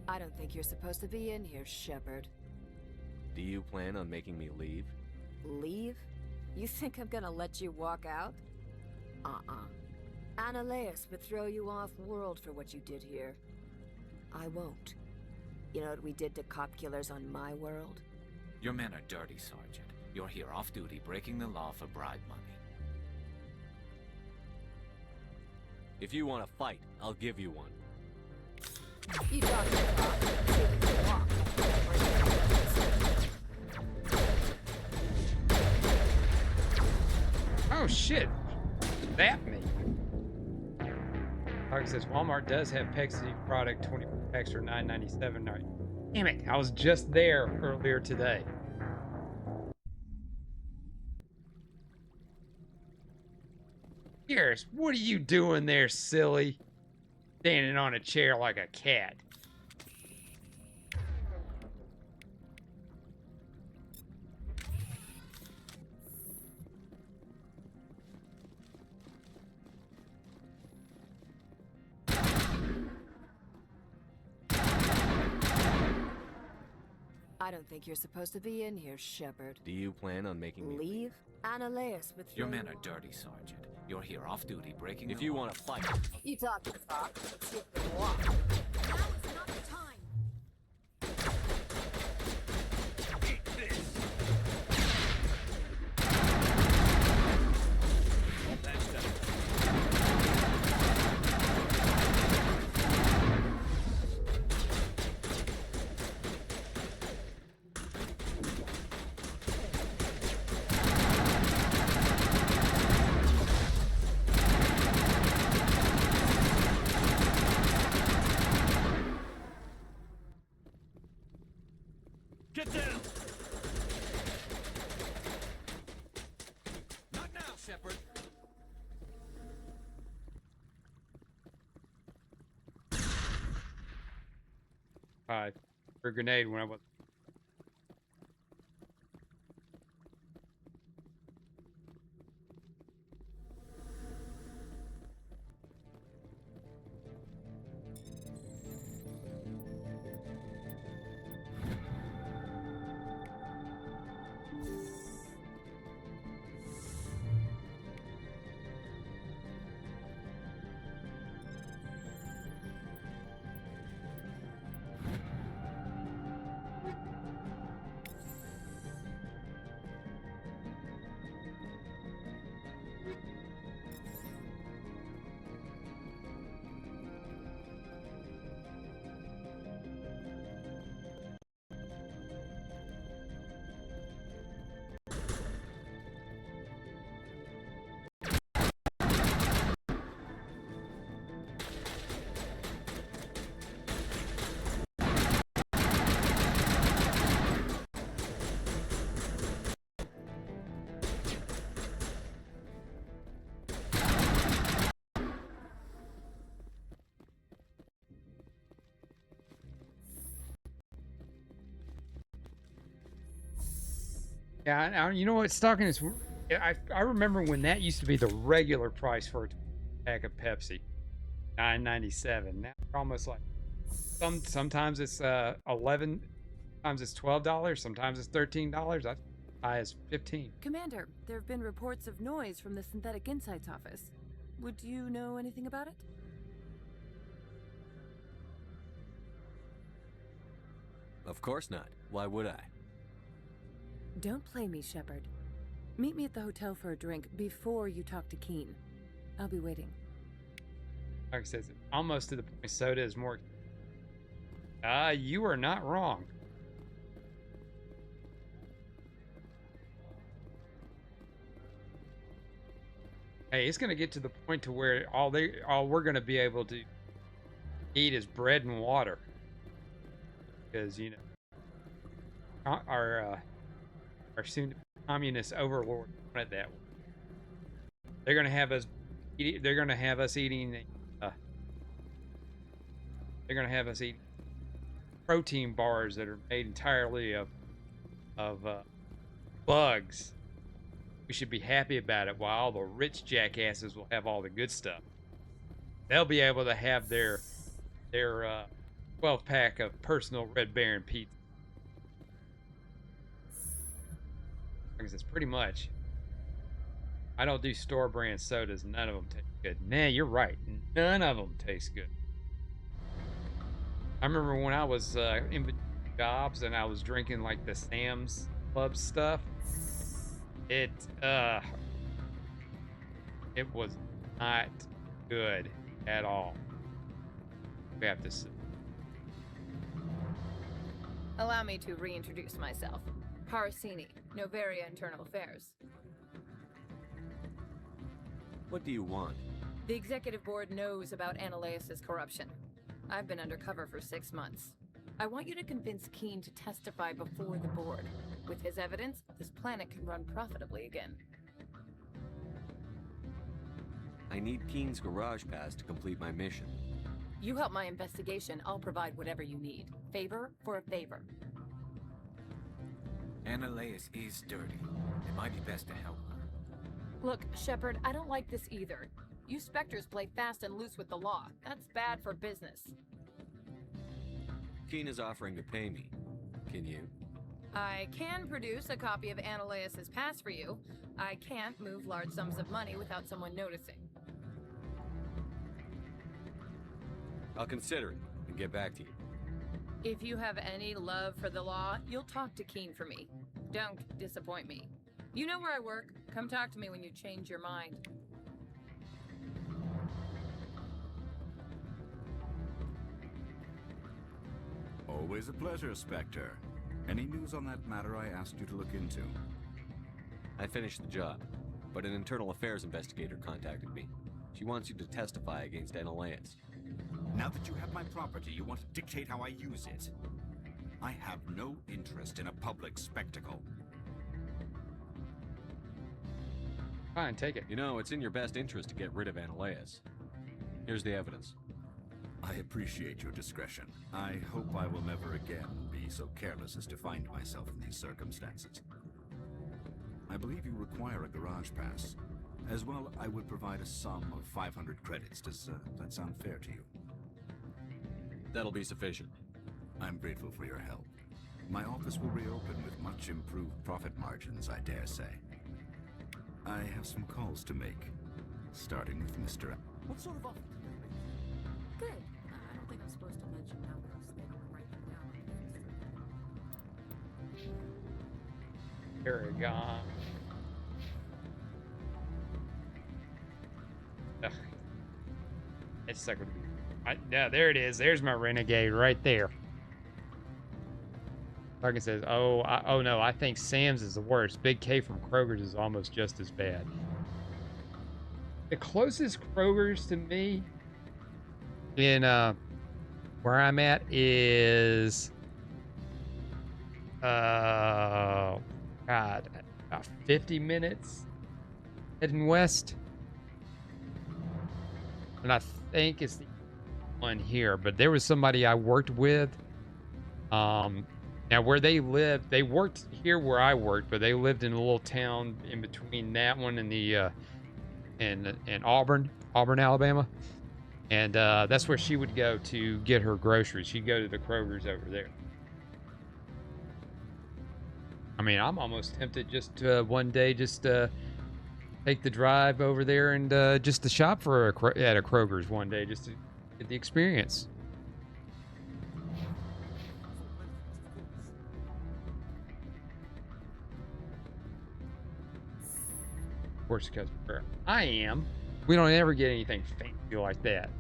I don't think you're supposed to be in here, Shepard. Do you plan on making me leave? Leave? You think I'm gonna let you walk out? Ananias would throw you off-world for what you did here. I won't. You know what we did to cop killers on my world? Your men are dirty, Sergeant. You're here off-duty, breaking the law for bribe money. If you want to fight, I'll give you one. You talk to talk. Oh shit! That me. Like I says, Walmart does have Pepsi product 20 packs for $9.97. All right. Damn it! I was just there earlier today. Garrus, what are you doing there, silly? Standing on a chair like a cat. I don't think you're supposed to be in here, Shepard. Do you plan on making me leave? Ananias would throw Your men you are dirty, Sergeant. You're here off-duty, breaking If the you law. want to fight... You talk to talk. Let's see if you can walk. Now is not the time. Get down! Not now, Shepard. For a grenade when I was. Yeah, you know what? Stocking is. Yeah, I remember when that used to be the regular price for a pack of Pepsi, 9.97. Now they're almost like sometimes it's 11, sometimes it's $12, sometimes it's $13. That's high as 15. Commander, there have been reports of noise from the Synthetic Insights office. Would you know anything about it? Of course not. Why would I? Don't play me, Shepard. Meet me at the hotel for a drink before you talk to Keen. I'll be waiting. Like I said, almost to the point soda is more. You are not wrong. Hey, it's gonna get to the point to where all we're gonna be able to eat is bread and water, because you know our soon communist overlord wanted that way. They're gonna have us. They're gonna have us eating. They're gonna have us eat protein bars that are made entirely of bugs. We should be happy about it, while all the rich jackasses will have all the good stuff. They'll be able to have their 12-pack of personal Red Baron pizza. Because it's pretty much. I don't do store brand sodas. None of them taste good. Nah, you're right. None of them taste good. I remember when I was in jobs and I was drinking like the Sam's Club stuff. It was not good at all. We have to see. Allow me to reintroduce myself. Parasini, Novaria Internal Affairs. What do you want? The executive board knows about Ananias's corruption. I've been undercover for 6 months. I want you to convince Keen to testify before the board. With his evidence, this planet can run profitably again. I need Keen's garage pass to complete my mission. You help my investigation, I'll provide whatever you need. Favor for a favor. Ananias is dirty. It might be best to help her. Look, Shepard, I don't like this either. You Spectres play fast and loose with the law. That's bad for business. Keen is offering to pay me. Can you? I can produce a copy of Ananias's pass for you. I can't move large sums of money without someone noticing. I'll consider it and get back to you. If you have any love for the law, you'll talk to Keen for me. Don't disappoint me. You know where I work. Come talk to me when you change your mind. Always a pleasure, Spectre. Any news on that matter I asked you to look into? I finished the job, but an internal affairs investigator contacted me. She wants you to testify against Ananias. Now that you have my property, you want to dictate how I use it. I have no interest in a public spectacle. Fine, take it. You know, it's in your best interest to get rid of Ananias. Here's the evidence. I appreciate your discretion. I hope I will never again be so careless as to find myself in these circumstances. I believe you require a garage pass. As well, I would provide a sum of 500 credits. Does that sound fair to you? That'll be sufficient. I'm grateful for your help. My office will reopen with much improved profit margins, I dare say. I have some calls to make, starting with Mr. What sort of offer? Good. I don't think I'm supposed to mention numbers. They don't write them down. Paragon. Ugh. It's sucker to be. Yeah, there it is. There's my renegade right there. Tarkin says, oh no, I think Sam's is the worst. Big K from Kroger's is almost just as bad. The closest Kroger's to me in where I'm at is God, about 50 minutes heading west. And I think it's the one here, but there was somebody I worked with down Now, where they lived, they worked here where I worked, but they lived in a little town in between that one and the and Auburn, Alabama. And that's where she would go to get her groceries. She'd go to the Kroger's over there. I mean, I'm almost tempted just to one day just take the drive over there and just to shop for at a Kroger's one day just to get the experience. Of course, because where I am, we don't ever get anything fancy like that.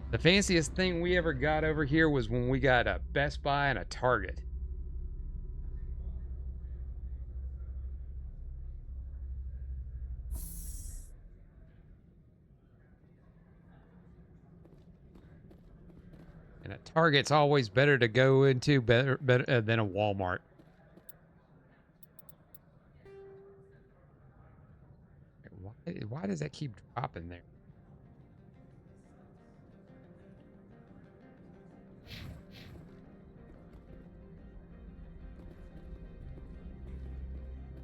The fanciest thing we ever got over here was when we got a Best Buy and a Target. And a Target's always better to go into better than a Walmart. Why does that keep dropping there?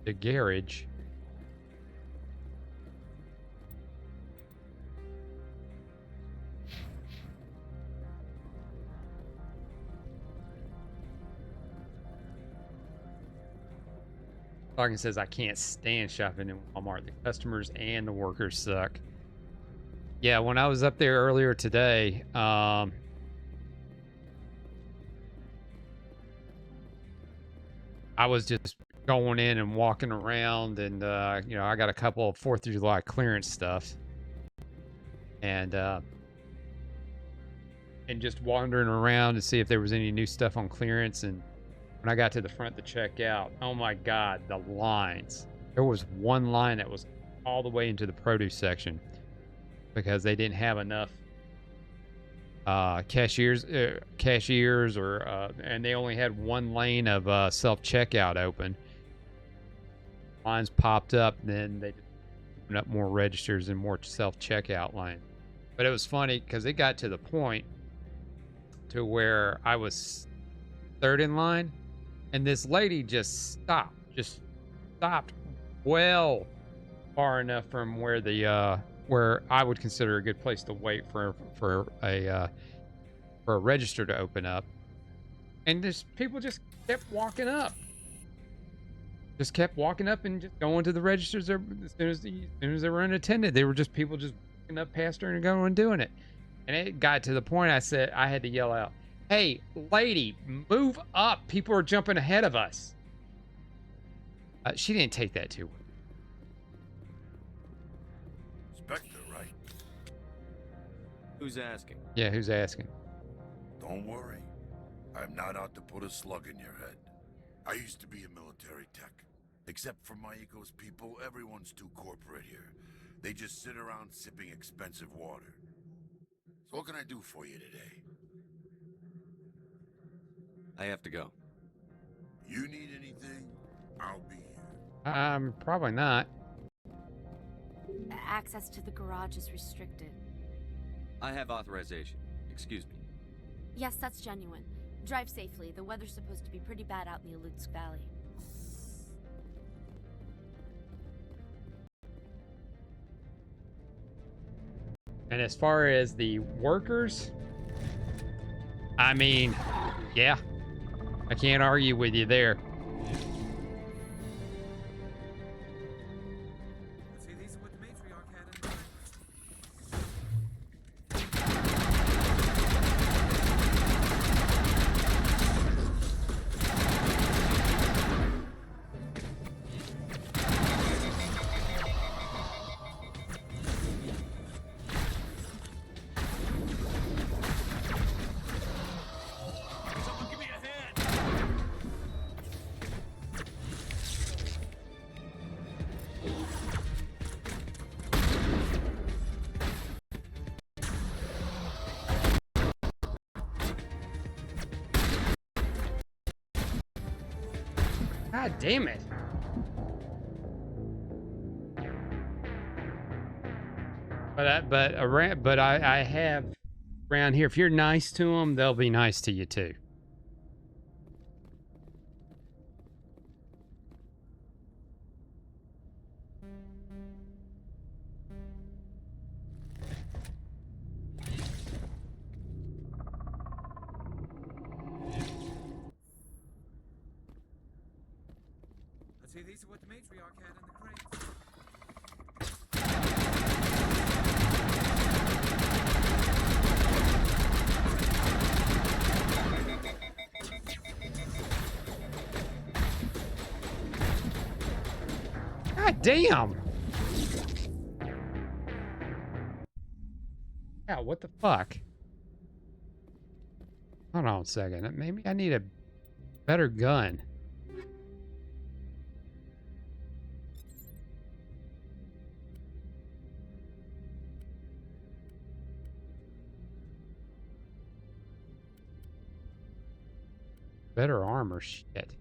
The garage. Talking says I can't stand shopping in Walmart. The customers and the workers suck. Yeah, when I was up there earlier today, I was just going in and walking around, and you know, I got a couple of 4th of July clearance stuff, and just wandering around to see if there was any new stuff on clearance. And when I got to the front to check out, oh my God, the lines. There was one line that was all the way into the produce section because they didn't have enough cashiers, and they only had one lane of self-checkout open. Lines popped up, then they opened up more registers and more self-checkout lanes. But it was funny because it got to the point to where I was 3rd in line, and this lady just stopped well far enough from where the where I would consider a good place to wait for a register to open up, and this people just kept walking up, and just going to the registers as soon as they were unattended. They were just people just walking up past her and going and doing it, and it got to the point I had to yell out, "Hey, lady, move up! People are jumping ahead of us." She didn't take that too well. Spectre, right? Who's asking? Yeah, who's asking? Don't worry. I'm not out to put a slug in your head. I used to be a military tech. Except for my eco's people, everyone's too corporate here. They just sit around sipping expensive water. So what can I do for you today? I have to go. You need anything? I'll be here. Probably not. Access to the garage is restricted. I have authorization. Excuse me. Yes, that's genuine. Drive safely. The weather's supposed to be pretty bad out in the Alutsk Valley. And as far as the workers, I mean, yeah, I can't argue with you there. God damn it. But I have around here, if you're nice to them, they'll be nice to you too. See, these are what the matriarch had in the crates. God damn! Yeah, what the fuck? Hold on a second. Maybe I need a better gun. Better armor, shit.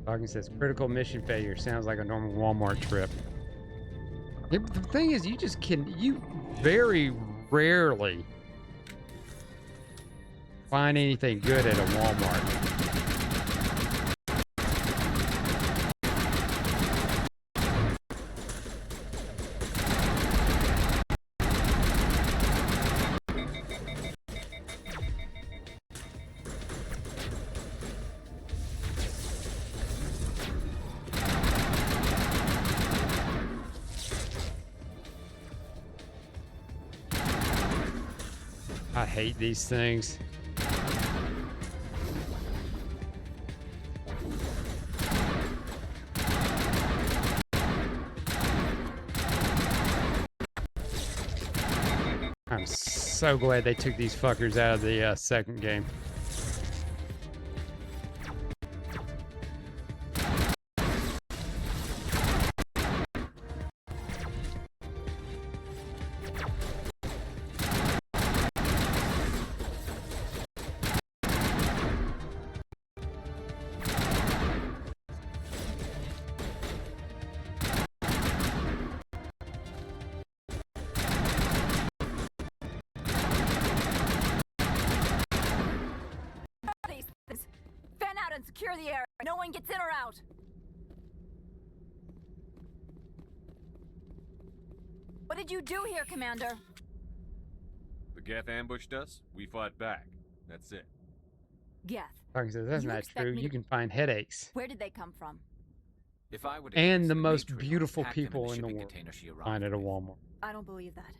Talking says critical mission failure. Sounds like a normal Walmart trip. Yeah, but the thing is, you very rarely find anything good at a Walmart. I hate these things. I'm so glad they took these fuckers out of the second game. Fan out and secure the area. No one gets in or out. What did you do here, Commander? The Geth ambushed us. We fought back. That's it. Geth. Talking says that's You not expect true. me You to- can find headaches. Where did they come from? If I would And the most beautiful people in the world find at a Walmart. I don't believe that.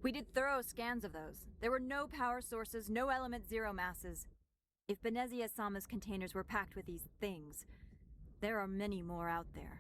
We did thorough scans of those. There were no power sources, no element zero masses. If Benezia Sama's containers were packed with these things, there are many more out there.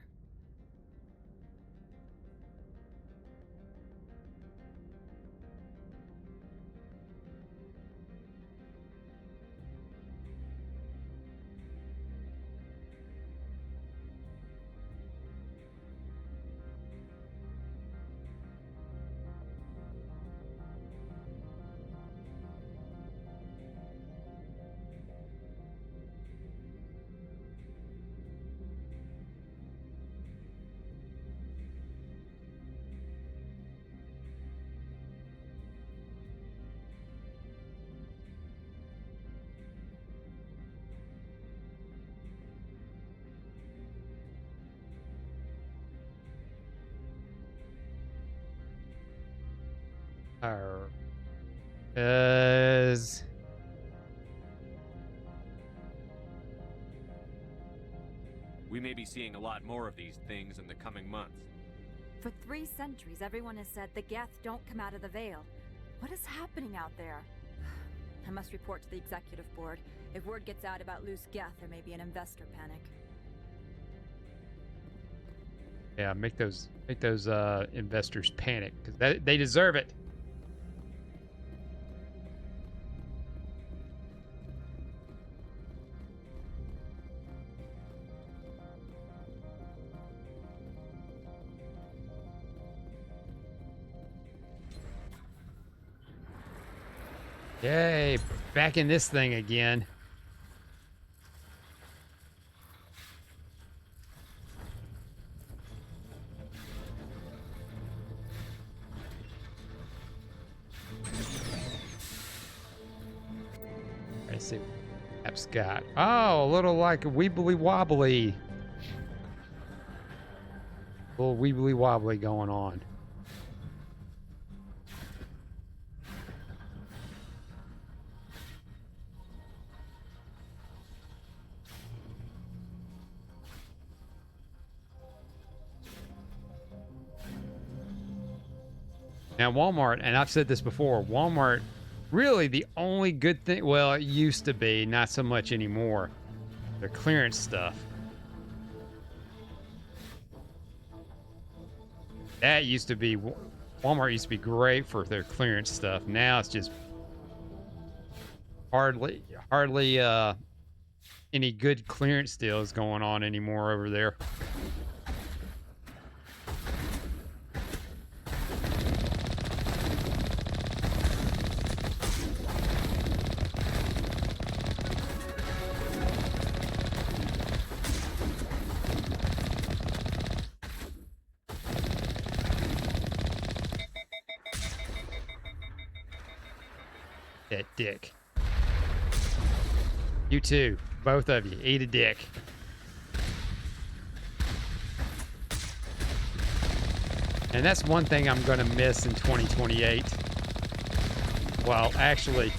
Is We may be seeing a lot more of these things in the coming months. For 3 centuries, everyone has said the Geth don't come out of the Veil. What is happening out there? I must report to the executive board. If word gets out about loose Geth, there may be an investor panic. yeah, make those investors panic because they deserve it. Yay, back in this thing again. Let's see what app's got. Oh, a little like a weebly wobbly. A little weebly wobbly going on. Now, Walmart, and I've said this before, Walmart, really the only good thing, well, it used to be, not so much anymore, the clearance stuff. That used to be, Walmart used to be great for their clearance stuff. Now it's just hardly any good clearance deals going on anymore over there. That dick. You too. Both of you. Eat a dick. And that's one thing I'm going to miss in 2028. Well, actually,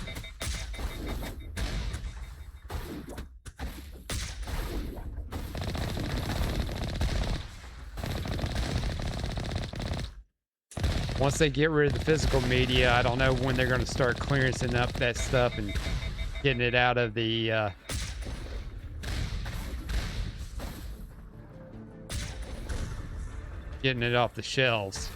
once they get rid of the physical media, I don't know when they're going to start clearancing up that stuff and getting it out of the getting it off the shelves.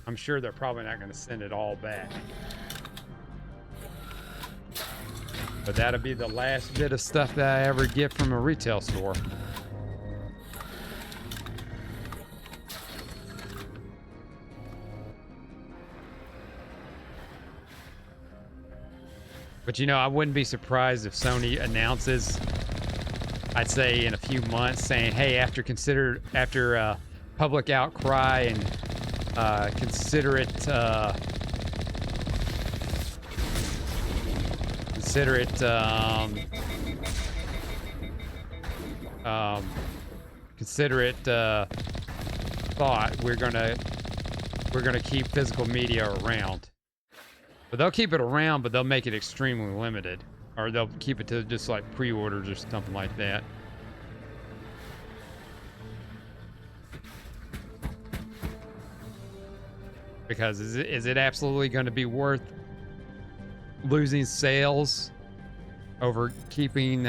I'm sure they're probably not going to send it all back. But that'll be the last bit of stuff that I ever get from a retail store. But you know, I wouldn't be surprised if Sony announces, I'd say in a few months, saying, hey, after public outcry and considerate thought, we're gonna keep physical media around. But they'll keep it around, but they'll make it extremely limited, or they'll keep it to just like pre-orders or something like that. Because is it absolutely going to be worth losing sales over keeping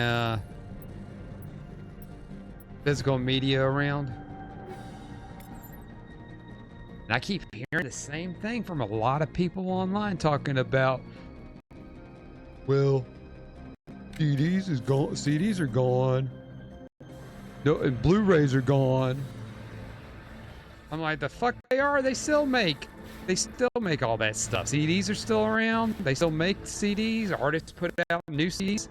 physical media around? And I keep hearing the same thing from a lot of people online talking about, well, CDs are gone. No, and Blu-rays are gone. I'm like, the fuck they are? They still make all that stuff. CDs are still around. They still make CDs. Artists put out new CDs.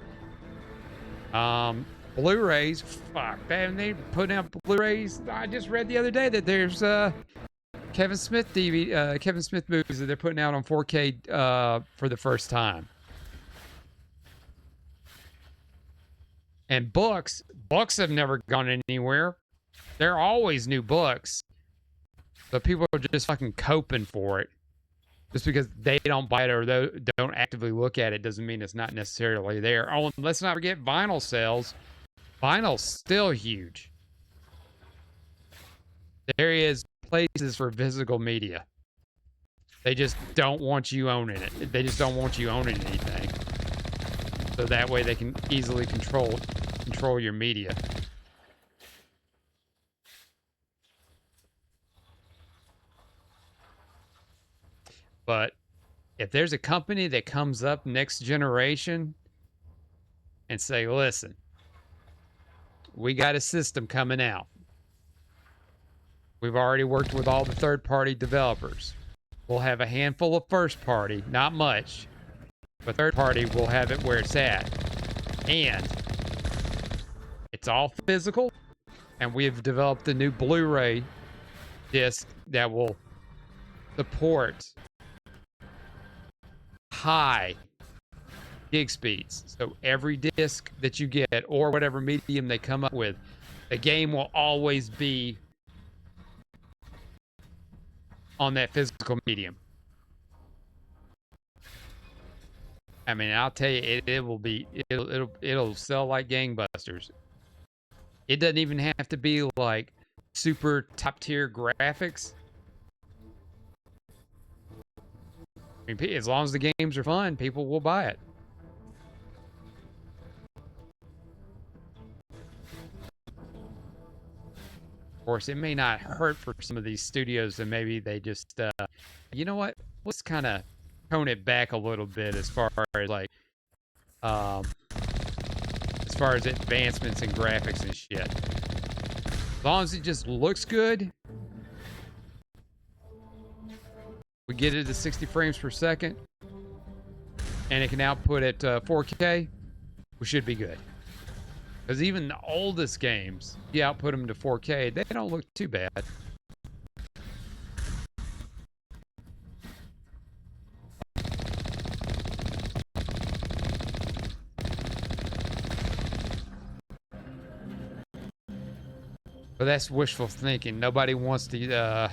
Blu-rays, fuck, man, they put out Blu-rays. I just read the other day that there's Kevin Smith movies that they're putting out on 4K for the first time. And books have never gone anywhere. There are always new books. But people are just fucking coping for it. Just because they don't buy it or don't actively look at it doesn't mean it's not necessarily there. Oh, and let's not forget vinyl sales. Vinyl's still huge. There is places for physical media. They just don't want you owning it. They just don't want you owning anything. So that way they can easily control your media. But if there's a company that comes up next generation and say, listen, we got a system coming out. We've already worked with all the third-party developers. We'll have a handful of first-party, not much, but third-party will have it where it's at. And it's all physical, and we've developed a new Blu-ray disc that will support high gig speeds. So every disc that you get, or whatever medium they come up with, the game will always be on that physical medium. I mean, I'll tell you, it'll sell like gangbusters. It doesn't even have to be like super top tier graphics. I mean, as long as the games are fun, people will buy it. Of course, it may not hurt for some of these studios, and maybe they just, you know what? Let's kind of tone it back a little bit as far as like, as far as advancements in graphics and shit. As long as it just looks good, we get it to 60 frames per second, and it can output at 4K, we should be good. Because even the oldest games, you output them to 4K, they don't look too bad. But that's wishful thinking. Nobody wants to.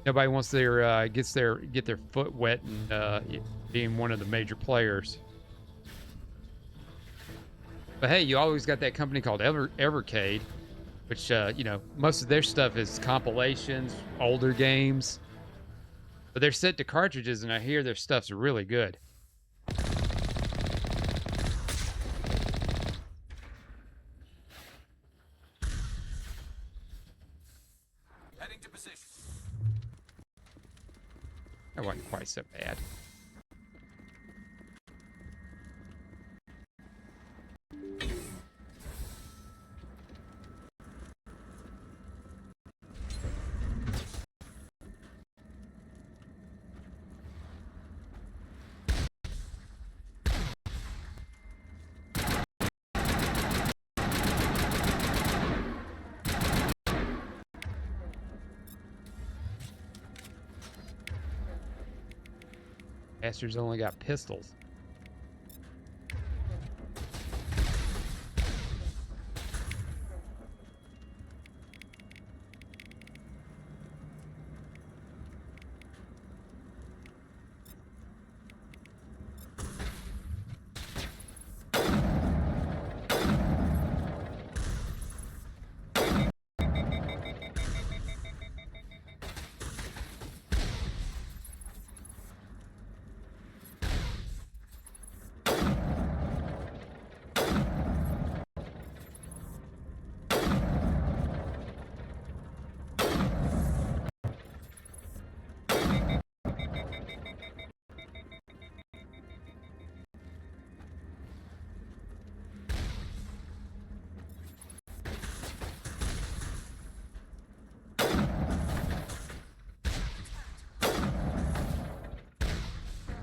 Nobody wants their get their foot wet and being one of the major players. But hey, you always got that company called Evercade, which you know, most of their stuff is compilations, older games. But they're set to cartridges, and I hear their stuff's really good. Heading to position. That wasn't quite so bad. Bastards only got pistols.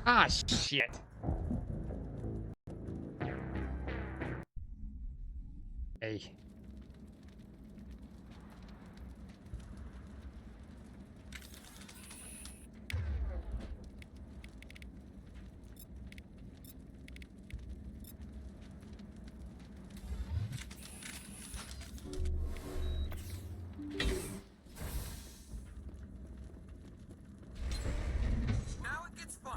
Ah, shit. Hey. Now it gets fun.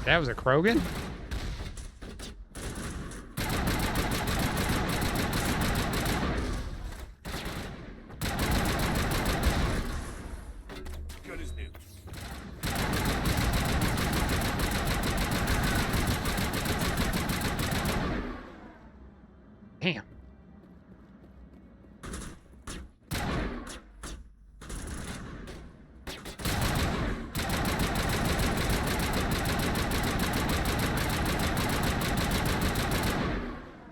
That was a Krogan? Good as new. Damn.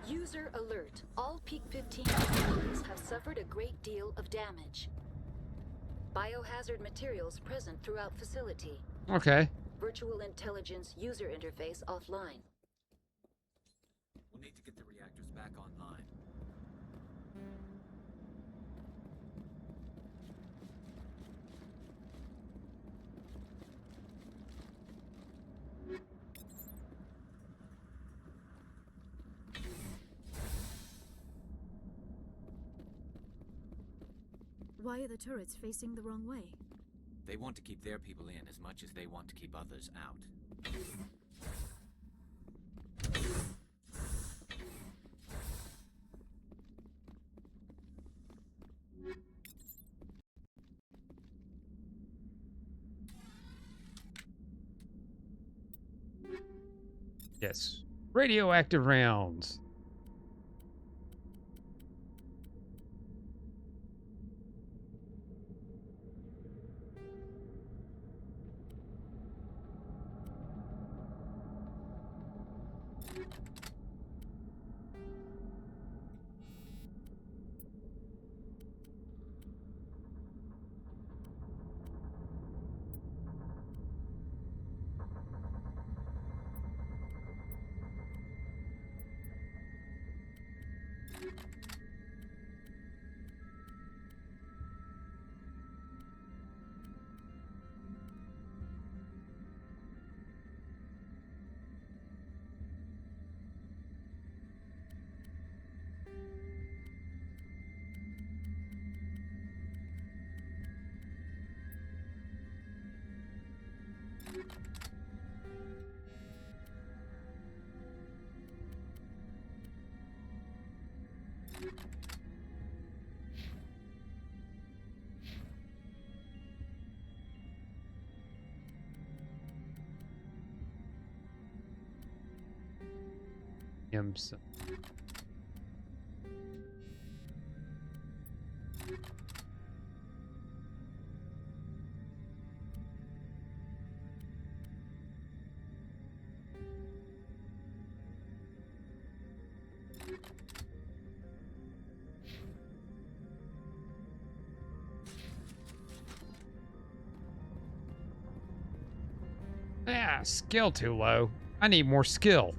User alert. All Peak 15 facilities have suffered a great deal of damage. Biohazard materials present throughout facility. Okay. Virtual intelligence user interface offline. We'll need to get the reactors back online. Why are the turrets facing the wrong way? They want to keep their people in as much as they want to keep others out. Yes. Radioactive rounds. So. Yeah, skill too low. I need more skill.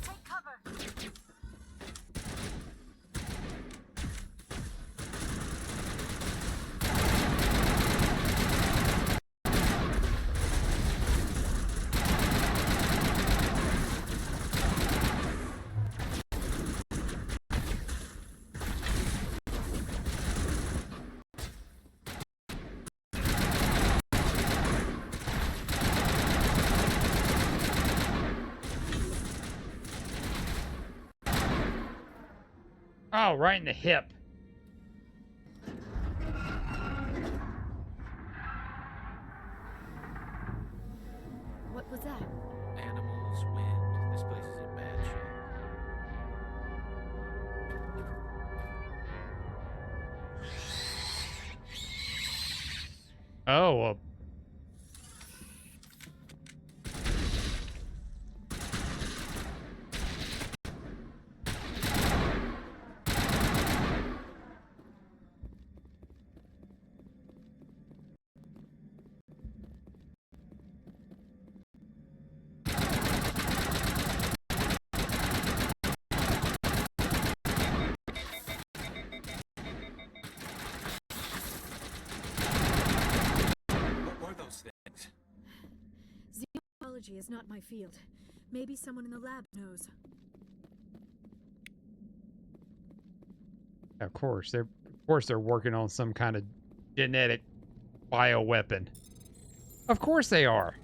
Take cover. Oh, right in the hip. What was that? Animals, wind. This place is in bad shape. Oh, well. Technology is not my field. Maybe someone in the lab knows. Of course, they're working on some kind of genetic bioweapon. Of course they are.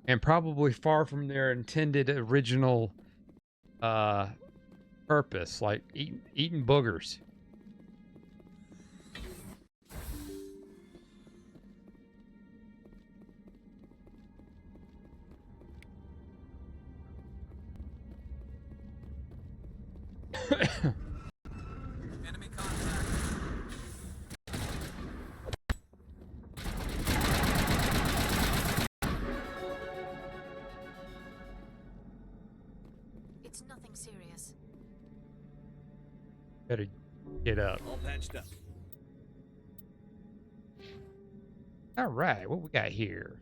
And probably far from their intended original purpose, like eating boogers. Enemy contact. It's nothing serious. Better get up. All patched up. All right, what we got here?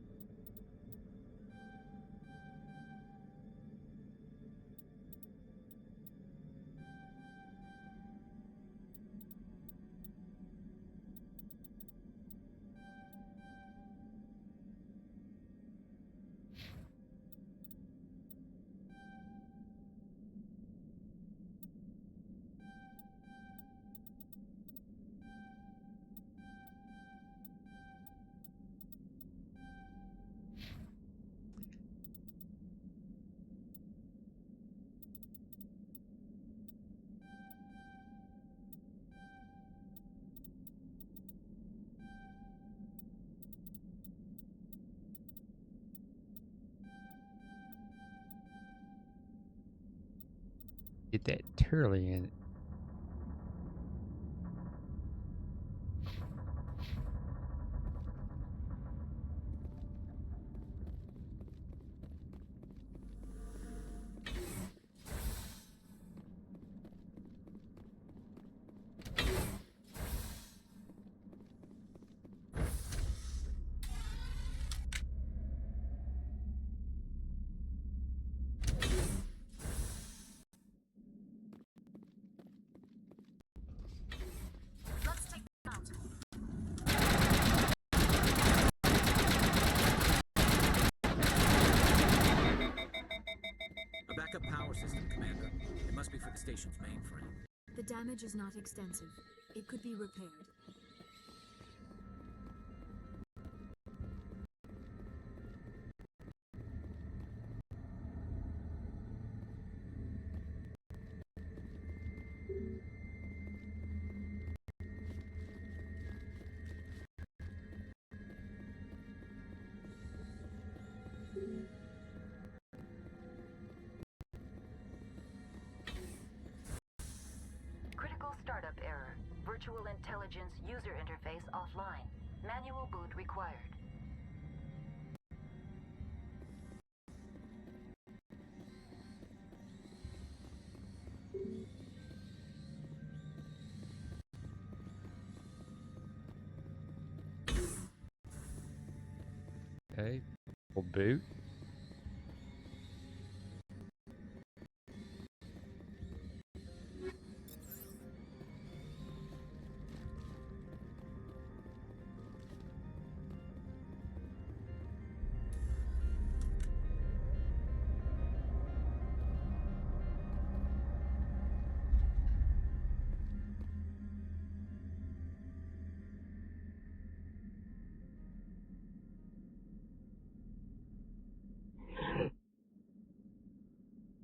Get that turley in. Let's take them out. A backup power system, Commander. It must be for the station's mainframe. The damage is not extensive. It could be repaired. Critical startup error. Virtual intelligence user interface offline. Manual boot required. Okay, we'll boot.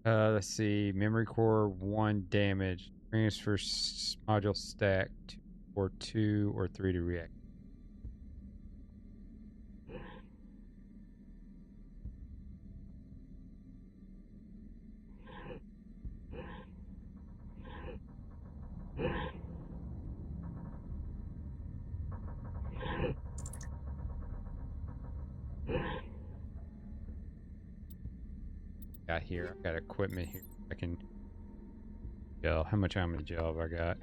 Let's see. Memory core 1 damage. Transfer module stack to, or 2 or 3 to react. Got here. I got equipment here. I can gel. How much time in the job I got?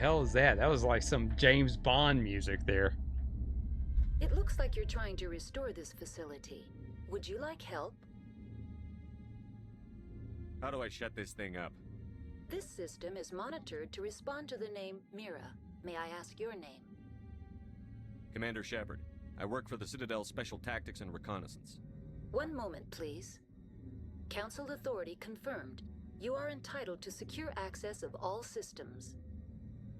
hell is that? That was like some James Bond music there. It looks like you're trying to restore this facility. Would you like help? How do I shut this thing up? This system is monitored to respond to the name Mira. May I ask your name? Commander Shepard. I work for the Citadel Special Tactics and Reconnaissance. One moment, please. Council authority confirmed. You are entitled to secure access of all systems.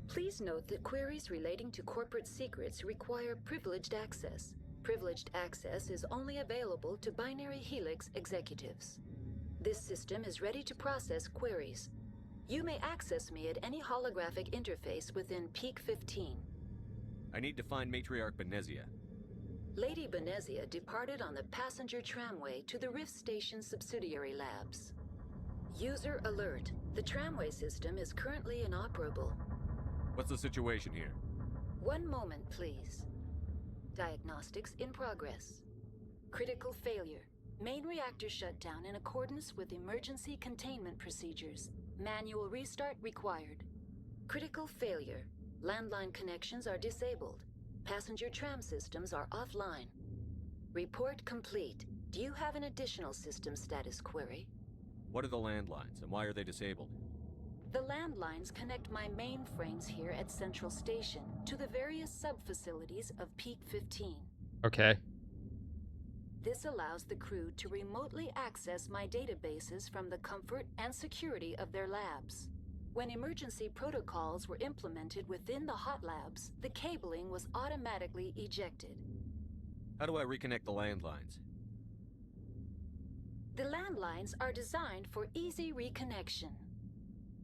Please note that queries relating to corporate secrets require privileged access. Privileged access is only available to Binary Helix executives. This system is ready to process queries. You may access me at any holographic interface within Peak 15. I need to find Matriarch Benezia. Lady Benezia departed on the passenger tramway to the Rift Station subsidiary labs. User alert. The tramway system is currently inoperable. What's the situation here? One moment, please. Diagnostics in progress. Critical failure. Main reactor shut down in accordance with emergency containment procedures. Manual restart required. Critical failure. Landline connections are disabled. Passenger tram systems are offline. Report complete. Do you have an additional system status query? What are the landlines, and why are they disabled? The landlines connect my mainframes here at Central Station to the various sub-facilities of Peak 15. Okay. This allows the crew to remotely access my databases from the comfort and security of their labs. When emergency protocols were implemented within the hot labs, the cabling was automatically ejected. How do I reconnect the landlines? The landlines are designed for easy reconnection.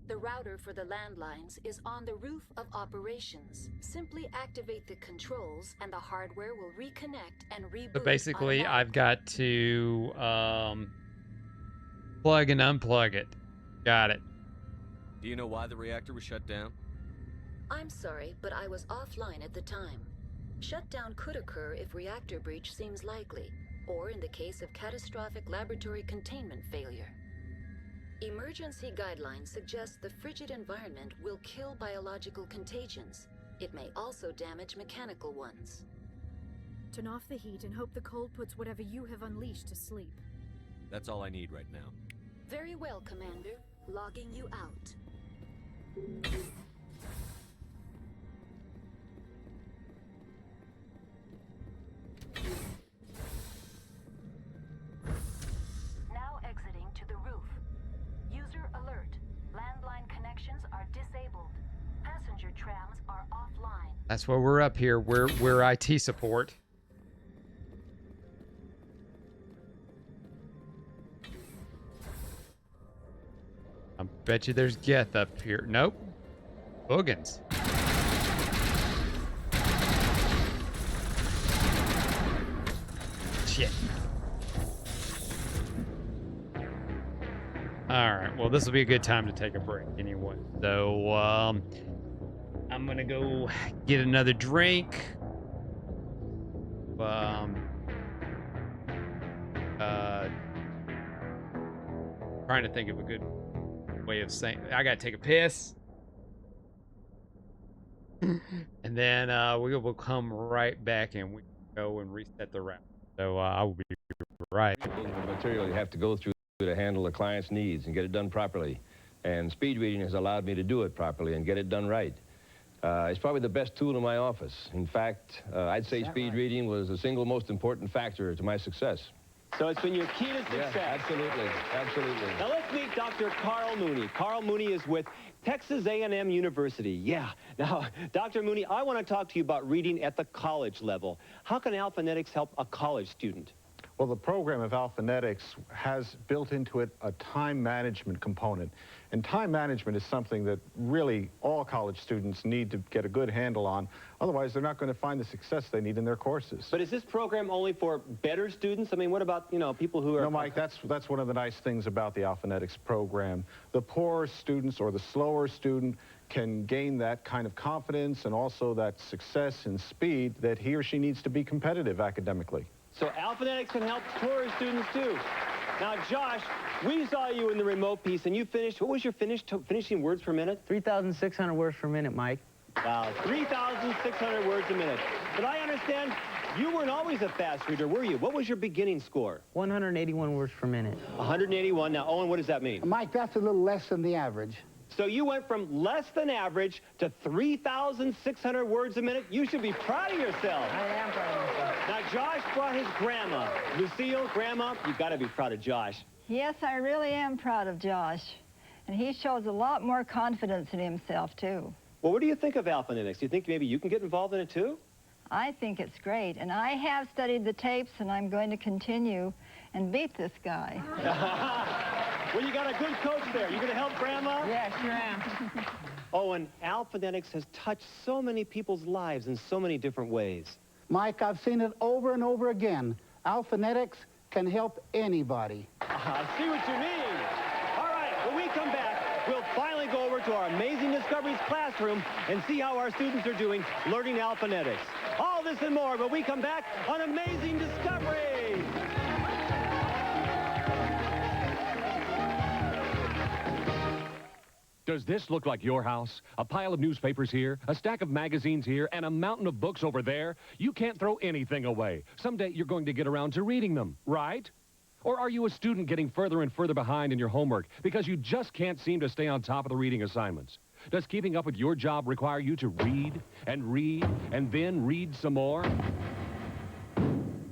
The router for the landlines is on the roof of operations. Simply activate the controls and the hardware will reconnect and reboot. So basically, I've got to plug and unplug it. Got it. Do you know why the reactor was shut down? I'm sorry, but I was offline at the time. Shutdown could occur if reactor breach seems likely, or in the case of catastrophic laboratory containment failure. Emergency guidelines suggest the frigid environment will kill biological contagions. It may also damage mechanical ones. Turn off the heat and hope the cold puts whatever you have unleashed to sleep. That's all I need right now. Very well, Commander. Logging you out. Now exiting to the roof. User alert. Landline connections are disabled. Passenger trams are offline. That's why we're up here. We're IT support. I bet you there's Geth up here. Nope. Boogans. Shit. Alright, well, this will be a good time to take a break anyway. So, I'm gonna go get another drink. Trying to think of a good way of saying I gotta take a piss. And then we will come right back and we go and reset the route. So I will be right. The material you have to go through to handle the client's needs and get it done properly. And speed reading has allowed me to do it properly and get it done right. It's probably the best tool in my office. In fact, I'd say speed reading was the single most important factor to my success. So it's been your key to success. Yeah, absolutely, absolutely. Now let's meet Dr. Carl Mooney. Carl Mooney is with Texas A&M University. Yeah. Now, Dr. Mooney, I want to talk to you about reading at the college level. How can Alphanetics help a college student? Well, the program of Alphanetics has built into it a time management component. And time management is something that really all college students need to get a good handle on. Otherwise, they're not going to find the success they need in their courses. But is this program only for better students? I mean, what about, you know, people who are... No, Mike, that's one of the nice things about the Alphanetics program. The poorer students or the slower student can gain that kind of confidence and also that success and speed that he or she needs to be competitive academically. So Alphanetics can help poorer students too. Now, Josh, we saw you in the remote piece, and you finished, what was your finishing words per minute? 3,600 words per minute, Mike. Wow, 3,600 words a minute. But I understand you weren't always a fast reader, were you? What was your beginning score? 181 words per minute. 181. Now, Owen, what does that mean? Mike, that's a little less than the average. So you went from less than average to 3,600 words a minute. You should be proud of yourself. I am proud of myself. Now, Josh brought his grandma. Lucille, Grandma, you've got to be proud of Josh. Yes, I really am proud of Josh. And he shows a lot more confidence in himself, too. Well, what do you think of alphanetics? Do you think maybe you can get involved in it, too? I think it's great. And I have studied the tapes, and I'm going to continue and beat this guy. Well, you got a good coach there. You going to help Grandma? Yes, sure am. Owen, alphanetics has touched so many people's lives in so many different ways. Mike, I've seen it over and over again. Alphanetics can help anybody. I see what you mean. All right, when we come back, we'll finally go over to our Amazing Discoveries classroom and see how our students are doing learning alphanetics. All this and more when we come back on Amazing Discoveries. Does this look like your house? A pile of newspapers here, a stack of magazines here, and a mountain of books over there? You can't throw anything away. Someday you're going to get around to reading them, right? Or are you a student getting further and further behind in your homework because you just can't seem to stay on top of the reading assignments? Does keeping up with your job require you to read and then read some more?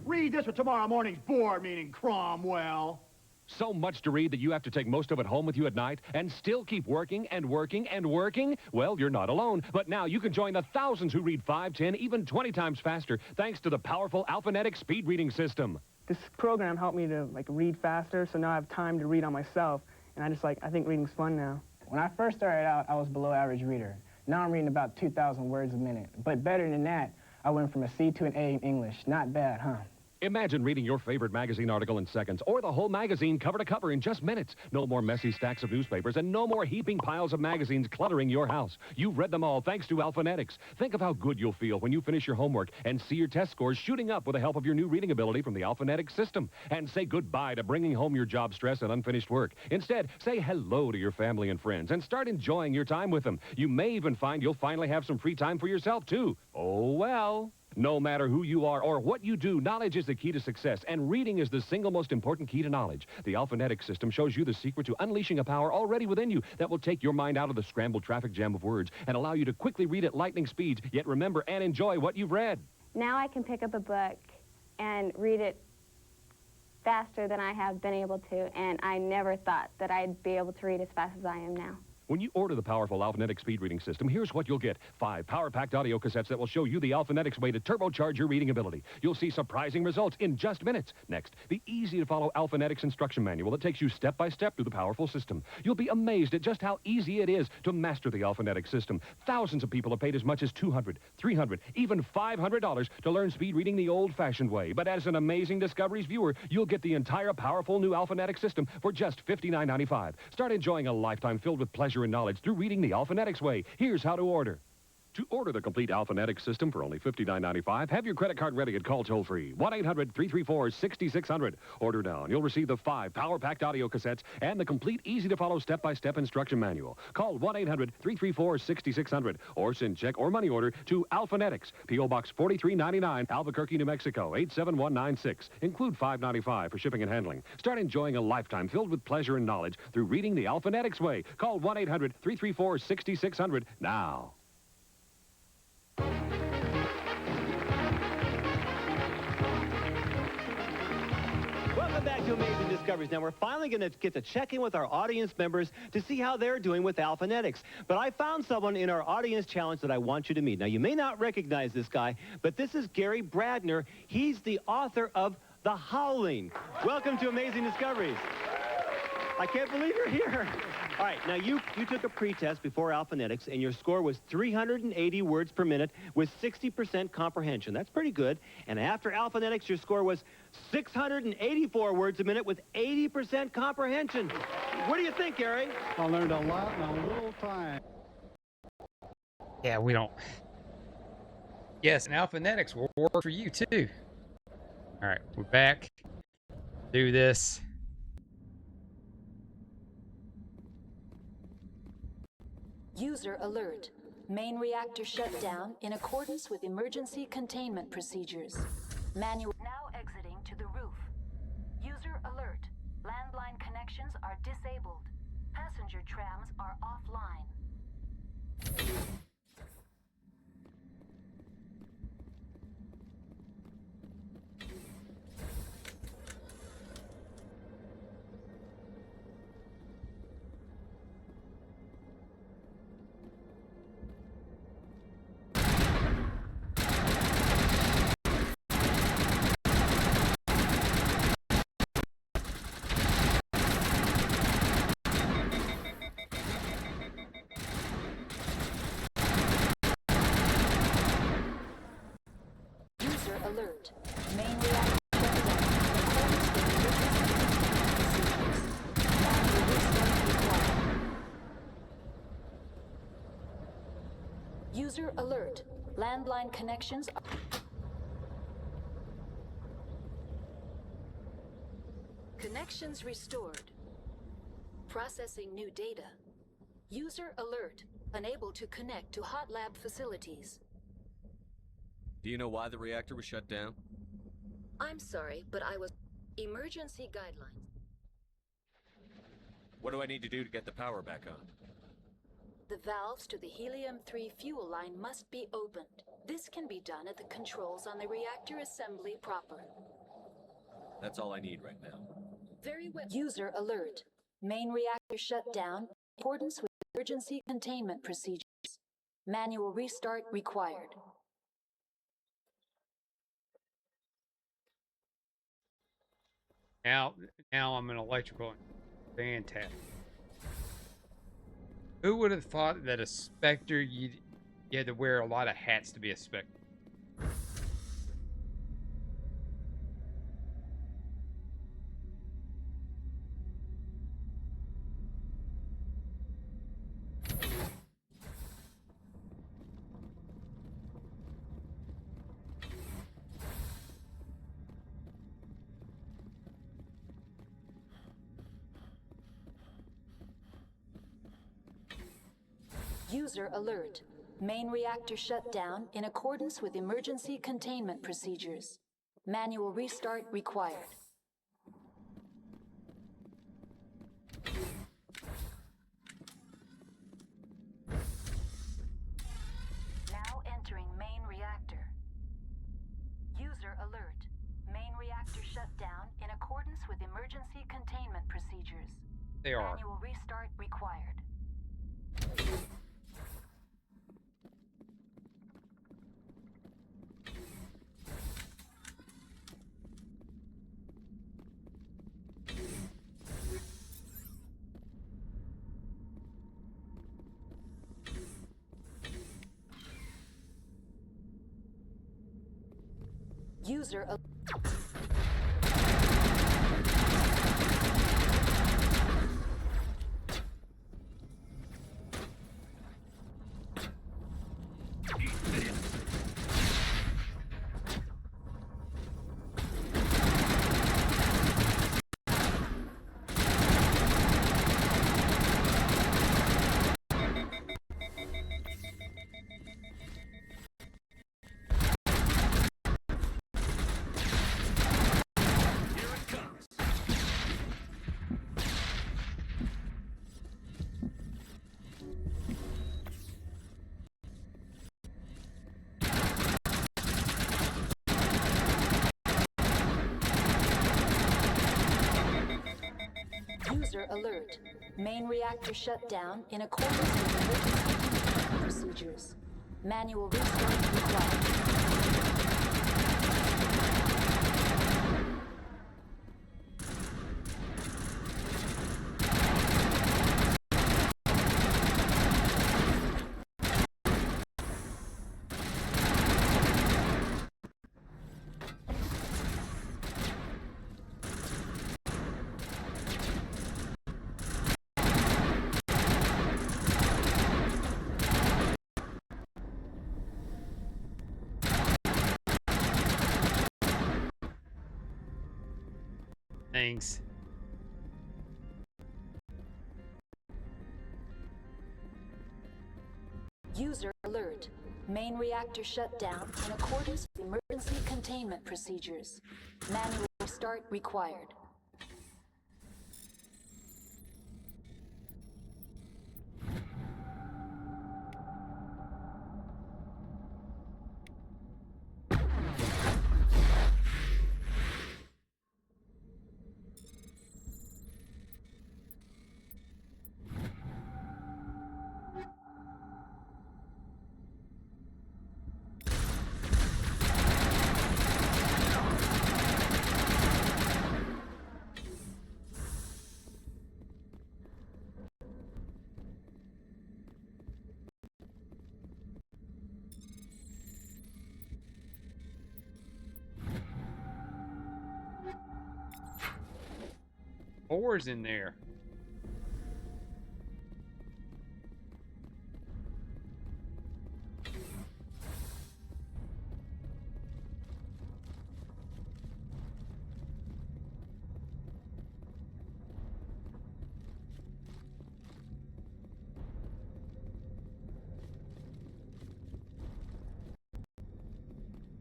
Read this for tomorrow morning's board meeting, Cromwell. So much to read that you have to take most of it home with you at night and still keep working and working and working? Well, you're not alone. But now you can join the thousands who read 5, 10, even 20 times faster thanks to the powerful alphanetic speed reading system. This program helped me to read faster, so now I have time to read on myself. And I think reading's fun now. When I first started out, I was below average reader. Now I'm reading about 2,000 words a minute. But better than that, I went from a C to an A in English. Not bad, huh? Imagine reading your favorite magazine article in seconds, or the whole magazine cover to cover in just minutes. No more messy stacks of newspapers, and no more heaping piles of magazines cluttering your house. You've read them all thanks to alphanetics. Think of how good you'll feel when you finish your homework and see your test scores shooting up with the help of your new reading ability from the alphanetic system. And say goodbye to bringing home your job stress and unfinished work. Instead, say hello to your family and friends and start enjoying your time with them. You may even find you'll finally have some free time for yourself, too. Oh, well. No matter who you are or what you do, knowledge is the key to success, and reading is the single most important key to knowledge. The alphanetic system shows you the secret to unleashing a power already within you that will take your mind out of the scrambled traffic jam of words and allow you to quickly read at lightning speeds, yet remember and enjoy what you've read. Now I can pick up a book and read it faster than I have been able to, and I never thought that I'd be able to read as fast as I am now. When you order the powerful alphanetic speed reading system, here's what you'll get. 5 power-packed audio cassettes that will show you the alphanetics way to turbocharge your reading ability. You'll see surprising results in just minutes. Next, the easy-to-follow alphanetics instruction manual that takes you step-by-step through the powerful system. You'll be amazed at just how easy it is to master the alphanetic system. Thousands of people have paid as much as $200, $300, even $500 to learn speed reading the old-fashioned way. But as an Amazing Discoveries viewer, you'll get the entire powerful new alphanetic system for just $59.95. Start enjoying a lifetime filled with pleasure and knowledge through reading the alphanetics way. Here's how to order. To order the complete alphanetic system for only $59.95, have your credit card ready and call toll-free. 1-800-334-6600. Order now, and you'll receive the 5 power-packed audio cassettes and the complete, easy-to-follow step-by-step instruction manual. Call 1-800-334-6600 or send check or money order to Alphanetics, P.O. Box 4399, Albuquerque, New Mexico, 87196. Include $5.95 for shipping and handling. Start enjoying a lifetime filled with pleasure and knowledge through reading the alphanetics way. Call 1-800-334-6600 now. Welcome back to Amazing Discoveries. Now, we're finally going to get to check in with our audience members to see how they're doing with alphanetics. But I found someone in our audience challenge that I want you to meet. Now, you may not recognize this guy, but this is Gary Bradner. He's the author of The Howling. Welcome to Amazing Discoveries. I can't believe you're here. All right, now you took a pretest before alphanetics, and your score was 380 words per minute with 60% comprehension. That's pretty good. And after alphanetics, your score was 684 words a minute with 80% comprehension. What do you think, Gary? I learned a lot in a little time. Yeah, we don't. Yes, and alphanetics will work for you, too. All right, we're back. Do this. User alert. Main reactor shut down in accordance with emergency containment procedures. Manual now exiting to the roof. User alert. Landline connections are disabled. Passenger trams are offline. User alert. Main reactor shut down in accordance with emergency containment procedures. Manual restart required. User alert. Landline connections are... Connections restored. Processing new data. User alert. Unable to connect to hot lab facilities. Do you know why the reactor was shut down? I'm sorry, but I was... Emergency guidelines. What do I need to do to get the power back on? The valves to the helium-3 fuel line must be opened. This can be done at the controls on the reactor assembly proper. That's all I need right now. Very well. User alert. Main reactor shut down in accordance with emergency containment procedures. Manual restart required. Now I'm an electrical. Fantastic. Who would have thought that a Spectre, you had to wear a lot of hats to be a Spectre? User alert. Main reactor shut down in accordance with emergency containment procedures. Manual restart required. Now entering main reactor. User alert. Main reactor shut down in accordance with emergency containment procedures. They are. Manual restart required. User User alert. Main reactor shut down in accordance with emergency procedures. Manual restart required. Thanks. Main reactor shut down in accordance with emergency containment procedures. Manual restart required. Oars in there.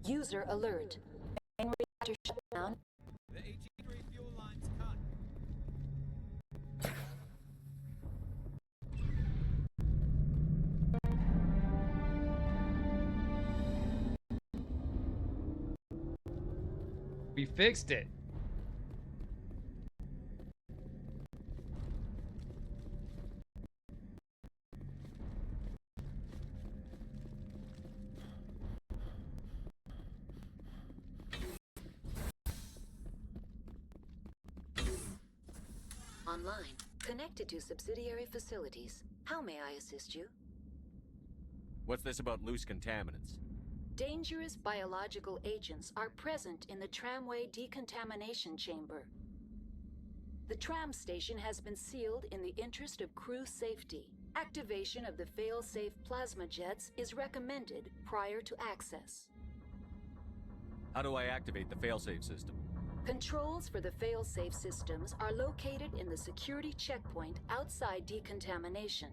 User alert. Main reactor shut down. The HE3 fuel line's cut. We fixed it. Online. Connected to subsidiary facilities. How may I assist you? What's this about loose contaminants? Dangerous biological agents are present in the tramway decontamination chamber. The tram station has been sealed in the interest of crew safety. Activation of the fail-safe plasma jets is recommended prior to access. How do I activate the failsafe system? Controls for the fail-safe systems are located in the security checkpoint outside decontamination.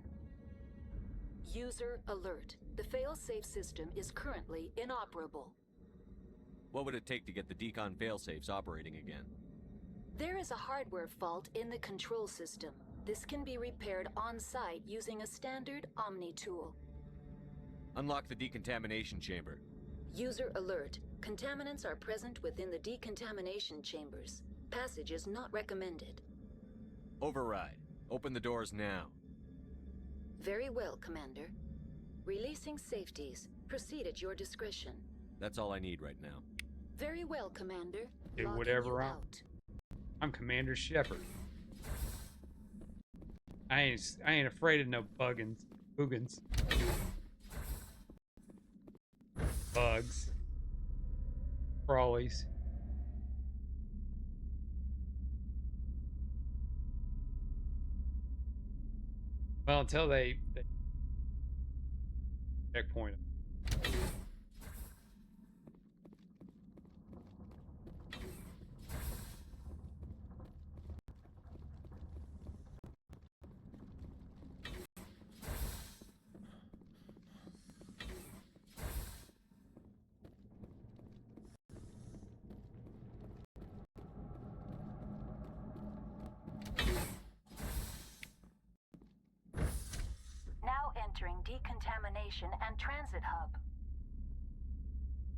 User alert. The fail-safe system is currently inoperable. What would it take to get the decon failsafes operating again? There is a hardware fault in the control system. This can be repaired on-site using a standard Omni tool. Unlock the decontamination chamber. User alert. Contaminants are present within the decontamination chambers. Passage is not recommended. Override. Open the doors now. Very well, Commander. Releasing safeties. Proceed at your discretion. That's all I need right now. Very well, Commander. Do Logging whatever you out. I'm Commander Shepard. I ain't afraid of no buggins. Boogans. Bugs. Crawlies. Well, until they checkpoint. Now entering decontamination and transit hub.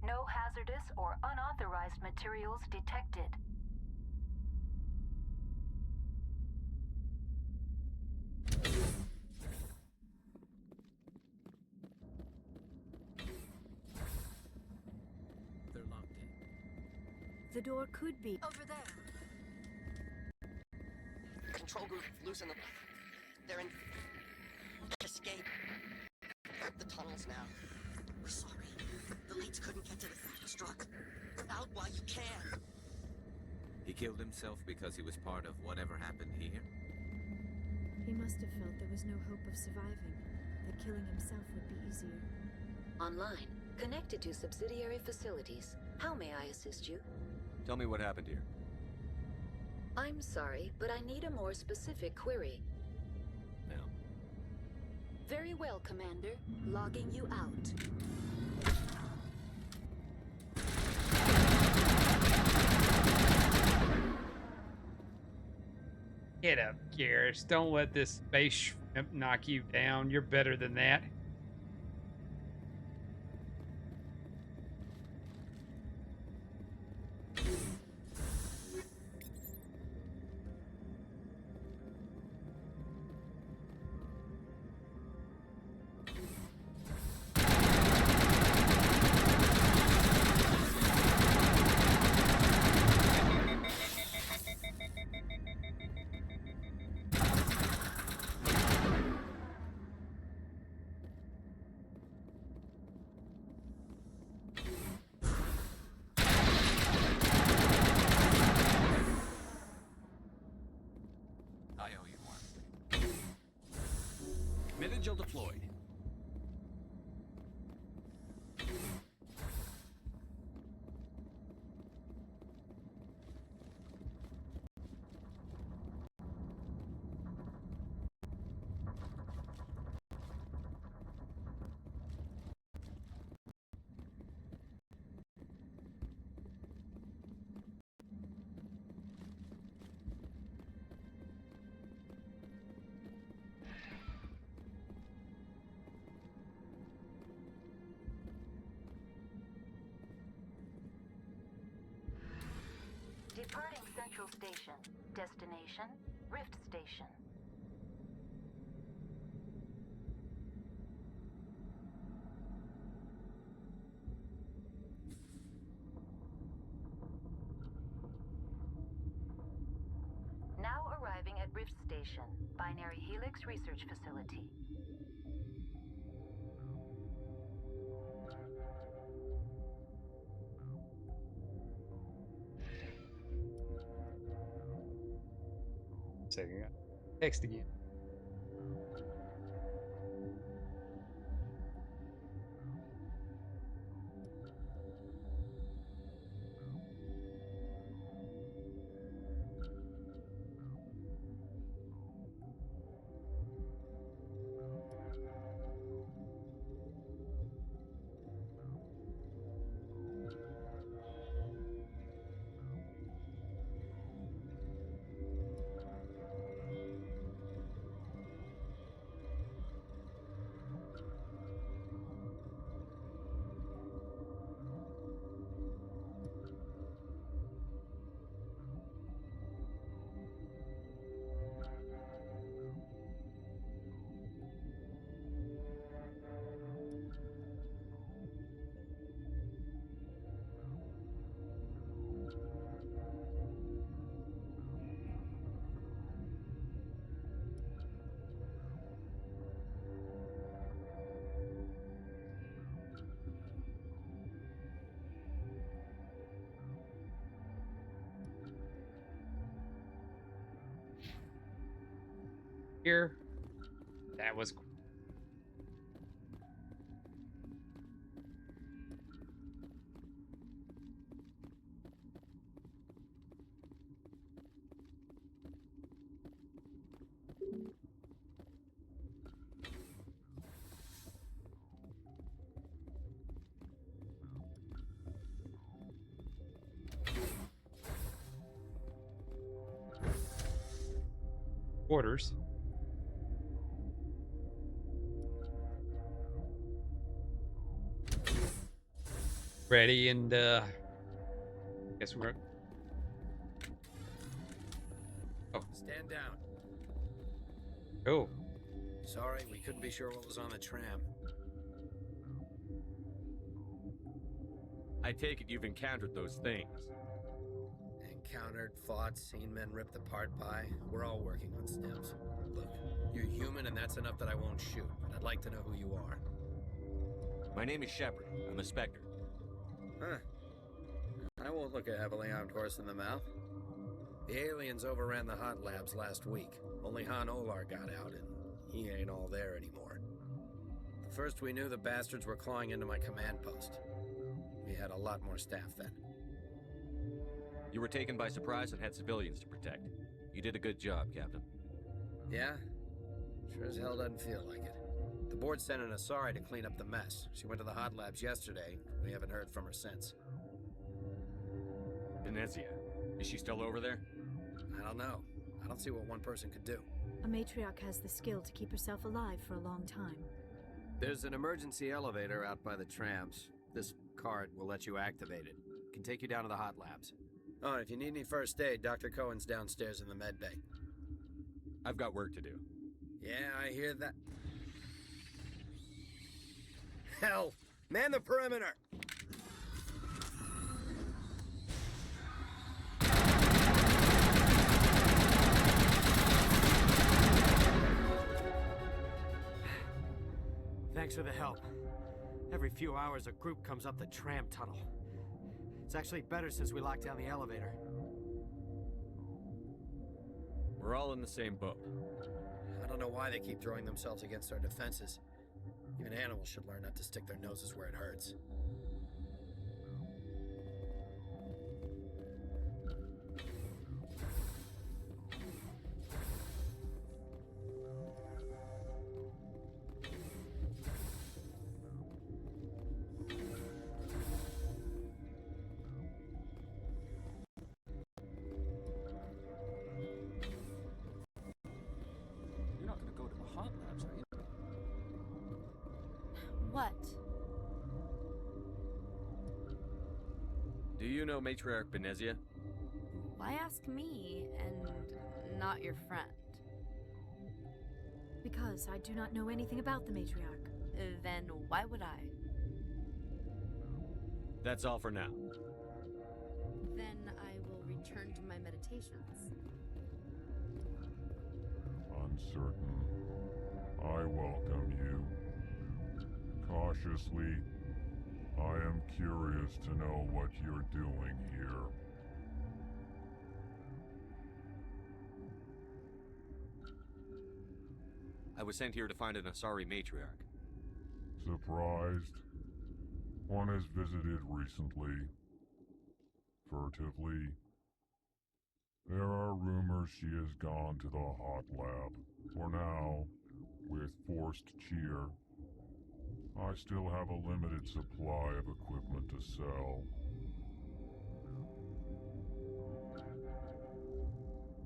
No hazardous or unauthorized materials detected. They're locked in. The door could be over there. Control group, loosen them. They're in escape. The tunnels now. We're sorry. The leads couldn't get to the fast truck. Out while you can. He killed himself because he was part of whatever happened here? He must have felt there was no hope of surviving, that killing himself would be easier. Online. Connected to subsidiary facilities. How may I assist you? Tell me what happened here. I'm sorry, but I need a more specific query. Now. Very well, Commander. Logging you out. Get up, Garrus. Don't let this space shrimp knock you down. You're better than that. I owe you one. Minigel deployed. Departing Central Station. Destination, Rift Station. Now arriving at Rift Station, Binary Helix Research Facility. Second. Text again. Here. That was quarters. Ready and guess we're Stand down. oh. Sorry, we couldn't be sure what was on the tram. I take it you've encountered those things. Encountered, fought, seen men ripped apart by. We're all working on stems. Look, you're human and that's enough that I won't shoot, but I'd like to know who you are. My name is Shepard. I'm a Spectre. Huh. I won't look a heavily armed horse in the mouth. The aliens overran the hot labs last week. Only Han Olar got out, and he ain't all there anymore. The first we knew, the bastards were clawing into my command post. We had a lot more staff then. You were taken by surprise and had civilians to protect. You did a good job, Captain. Yeah? Sure as hell doesn't feel like it. The board sent an Asari to clean up the mess. She went to the hot labs yesterday. We haven't heard from her since. Venezia. Is she still over there? I don't know. I don't see what one person could do. A matriarch has the skill to keep herself alive for a long time. There's an emergency elevator out by the trams. This card will let you activate it. Can take you down to the hot labs. Oh, and if you need any first aid, Dr. Cohen's downstairs in the med bay. I've got work to do. Yeah, I hear that. Hell! Man the perimeter! Thanks for the help. Every few hours, a group comes up the tram tunnel. It's actually better since we locked down the elevator. We're all in the same boat. I don't know why they keep throwing themselves against our defenses. Even animals should learn not to stick their noses where it hurts. You're not gonna go to the hot labs, are you? What? Do you know Matriarch Venezia? Why ask me and not your friend? Because I do not know anything about the matriarch. Then why would I? That's all for now. Then I will return to my meditations. Uncertain. I welcome you. Cautiously, I am curious to know what you're doing here. I was sent here to find an Asari matriarch. Surprised? One has visited recently. Furtively. There are rumors she has gone to the hot lab. For now, with forced cheer, I still have a limited supply of equipment to sell.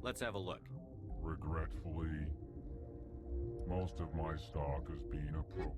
Let's have a look. Regretfully, most of my stock is being appropriated.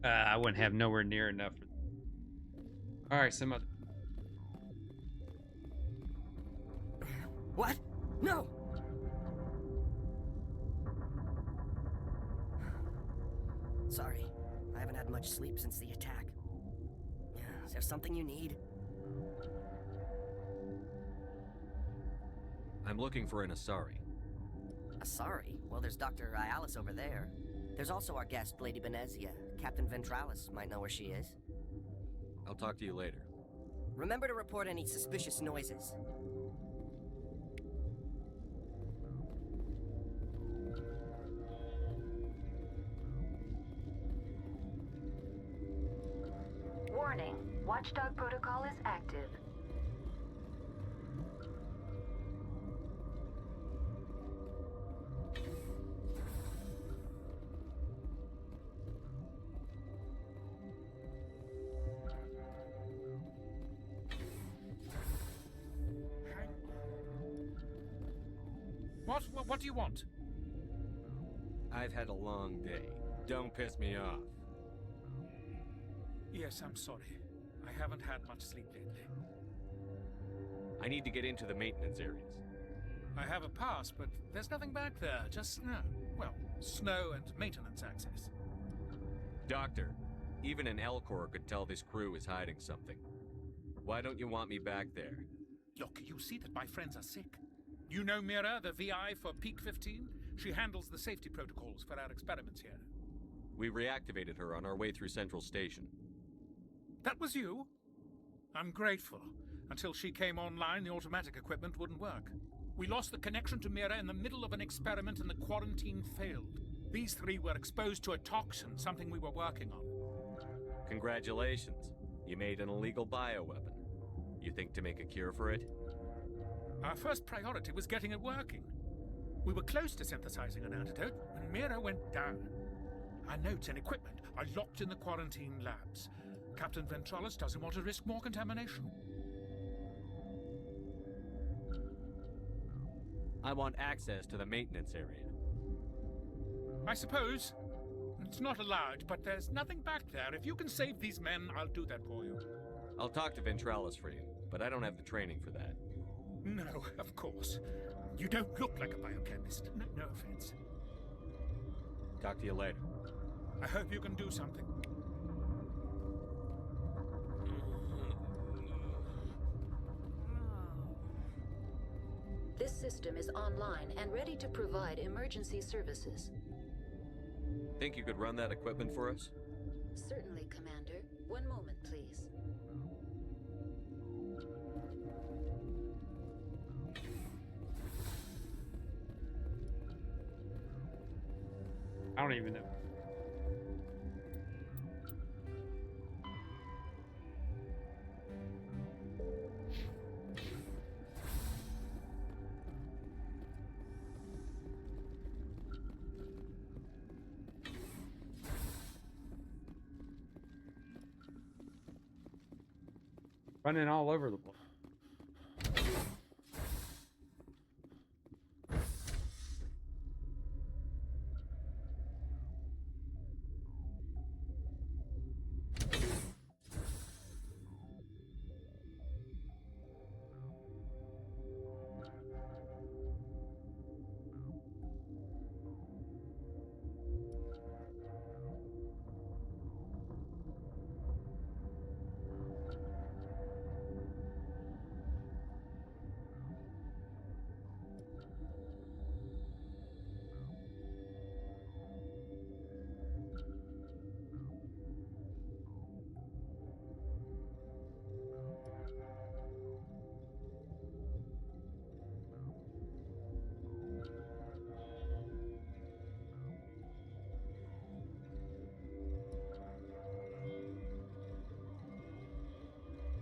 I wouldn't have nowhere near enough. All right, some other. What? No! Sorry, I haven't had much sleep since the attack. Is there something you need? I'm looking for an Asari. Asari? Well, there's Dr. Ayalis over there. There's also our guest, Lady Benezia. Captain Ventralis might know where she is. I'll talk to you later. Remember to report any suspicious noises. Watchdog protocol is active. What do you want? I've had a long day. Don't piss me off. Yes, I'm sorry. I haven't had much sleep lately. I need to get into the maintenance areas. I have a pass, but there's nothing back there, just snow. Well, snow and maintenance access. Doctor, even an L-Corps could tell this crew is hiding something. Why don't you want me back there? Look, you see that my friends are sick. You know Mira, the VI for Peak 15? She handles the safety protocols for our experiments here. We reactivated her on our way through Central Station. That was you? I'm grateful. Until she came online, the automatic equipment wouldn't work. We lost the connection to Mira in the middle of an experiment and the quarantine failed. These three were exposed to a toxin, something we were working on. Congratulations. You made an illegal bioweapon. You think to make a cure for it? Our first priority was getting it working. We were close to synthesizing an antidote when Mira went down. Our notes and equipment are locked in the quarantine labs. Captain Ventralis doesn't want to risk more contamination. I want access to the maintenance area. I suppose. It's not allowed, but there's nothing back there. If you can save these men, I'll do that for you. I'll talk to Ventralis for you, but I don't have the training for that. No, of course. You don't look like a biochemist. No offense. Talk to you later. I hope you can do something. This system is online and ready to provide emergency services. Think you could run that equipment for us? Certainly, Commander. One moment, please. I don't even know. Running all over the place.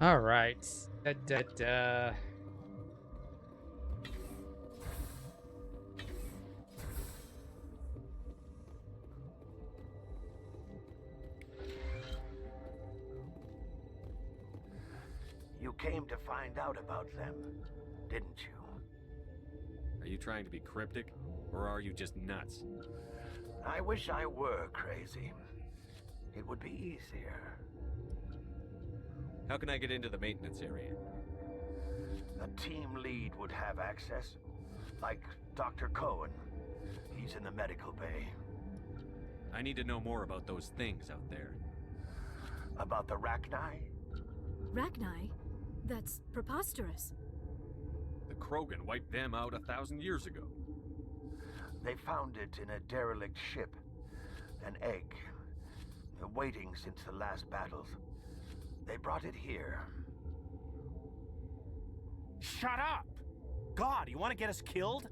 All right. You came to find out about them, didn't you? Are you trying to be cryptic, or are you just nuts? I wish I were crazy. It would be easier. How can I get into the maintenance area? A team lead would have access, like Dr. Cohen. He's in the medical bay. I need to know more about those things out there. About the Rachni? Rachni? That's preposterous. The Krogan wiped them out 1,000 years ago. They found it in a derelict ship. An egg. Waiting since the last battles. They brought it here. Shut up! God, you want to get us killed?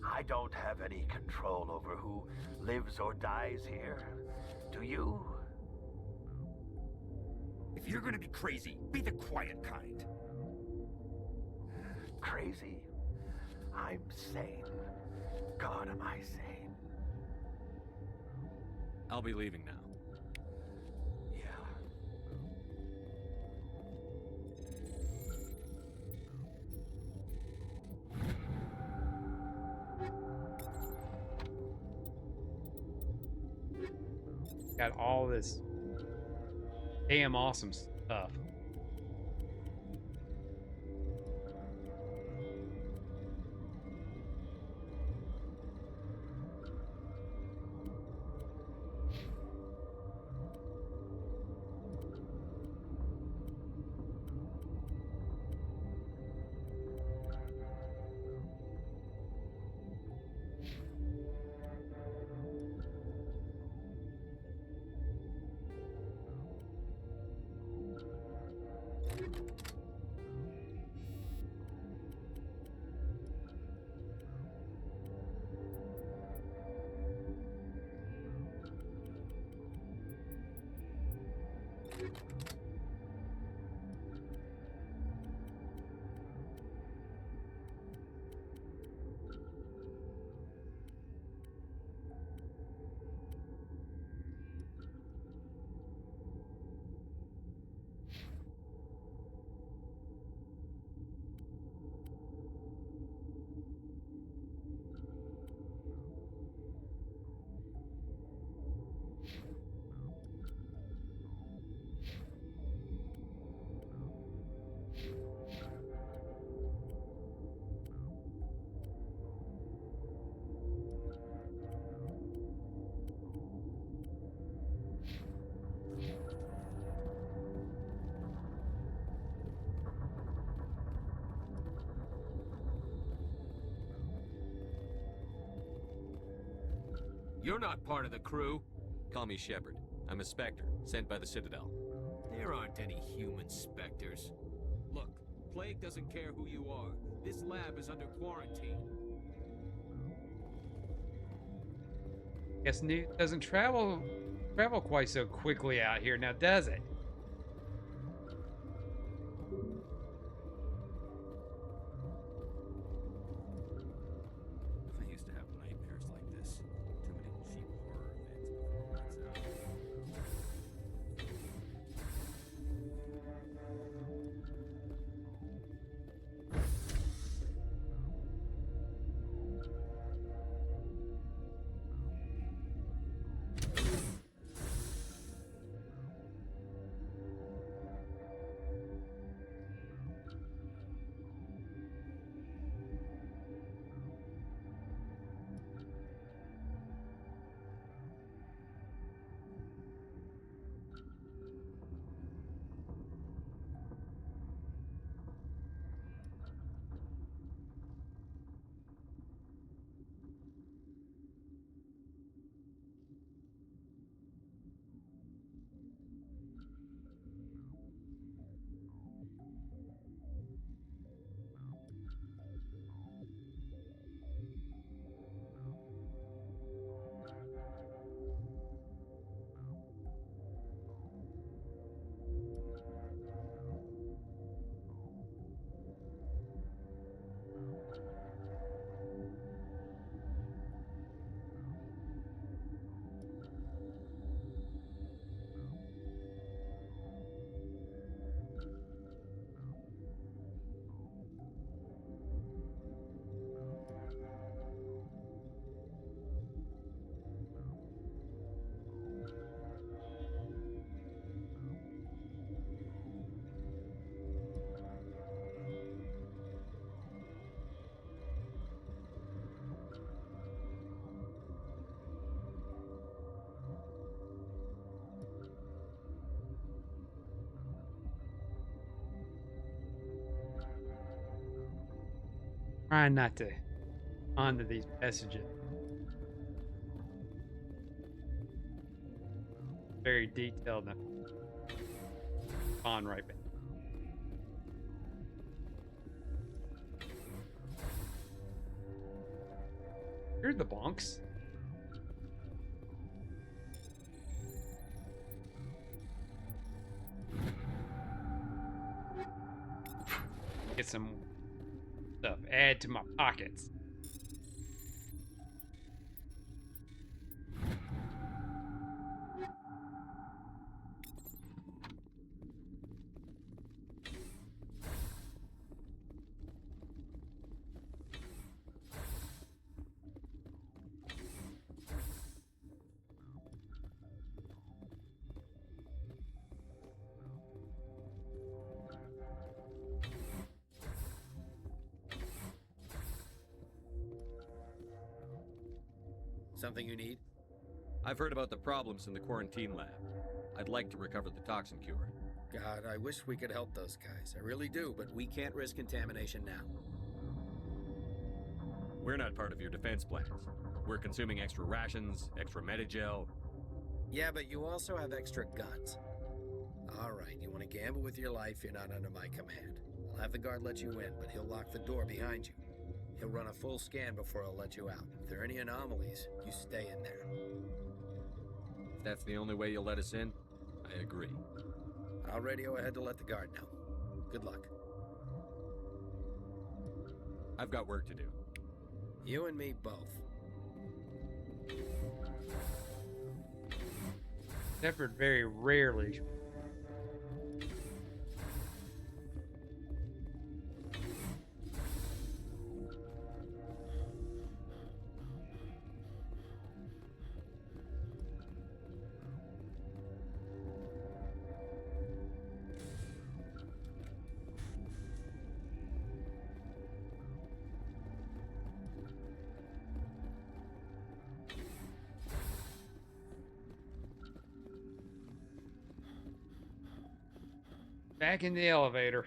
I don't have any control over who lives or dies here. Do you? If you're gonna be crazy, be the quiet kind. Crazy? I'm sane. God, am I sane? I'll be leaving now. Yeah. Got all this damn awesome stuff. You're not part of the crew. Call me Shepard. I'm a Spectre, sent by the Citadel. There aren't any human specters. Look, Plague doesn't care who you are. This lab is under quarantine. Guess Newt doesn't travel quite so quickly out here now, does it? I used to have nightmares like this. Too many cheap horror events before lights out. Trying not to onto these messages. Very detailed enough. On right back. You're the bonks. Get some stuff. Add to my pockets. Something you need? I've heard about the problems in the quarantine lab. I'd like to recover the toxin cure. God, I wish we could help those guys. I really do, but we can't risk contamination now. We're not part of your defense plans. We're consuming extra rations, extra Medigel. Yeah, but you also have extra guns. All right, you want to gamble with your life, you're not under my command. I'll have the guard let you in, but he'll lock the door behind you. He'll run a full scan before I'll let you out. If there are any anomalies, you stay in there. If that's the only way you'll let us in, I agree. I'll radio ahead to let the guard know. Good luck. I've got work to do. You and me both. Shepard very rarely. Back in the elevator.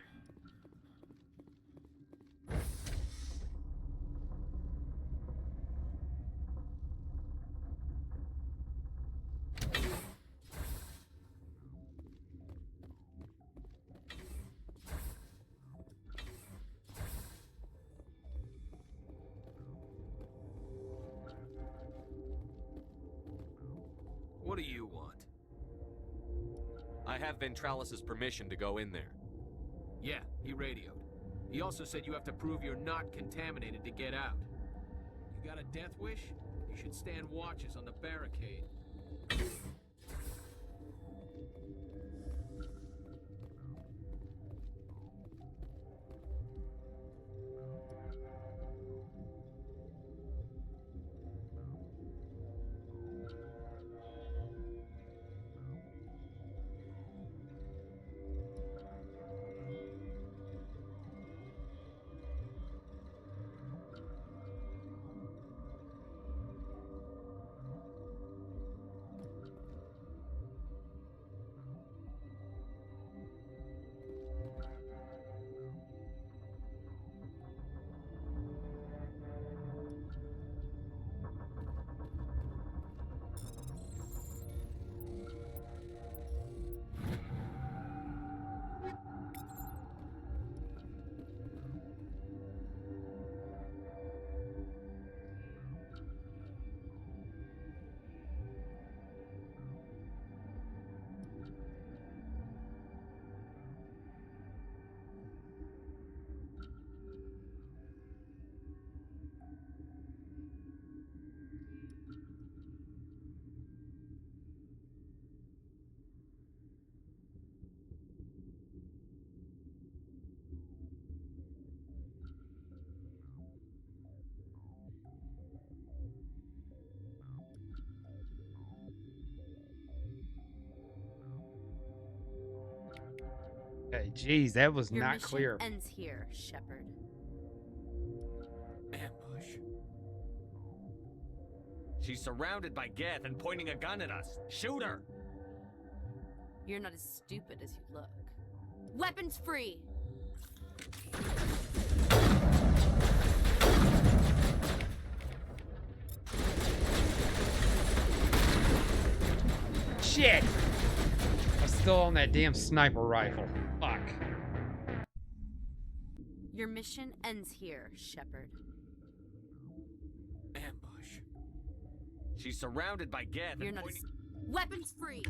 What do you want? I have Ventralis's permission to go in there. Yeah, he radioed. He also said you have to prove you're not contaminated to get out. You got a death wish? You should stand watches on the barricade. Hey, geez, that was Your not mission clear. ends here, Shepard. Ambush. She's surrounded by Geth and pointing a gun at us. Shoot her! You're not as stupid as you look. Weapons free! Shit! I'm still on that damn sniper rifle. Fuck. Your mission ends here, Shepard. Ambush. She's surrounded by Geth You're and not pointing... Weapons free!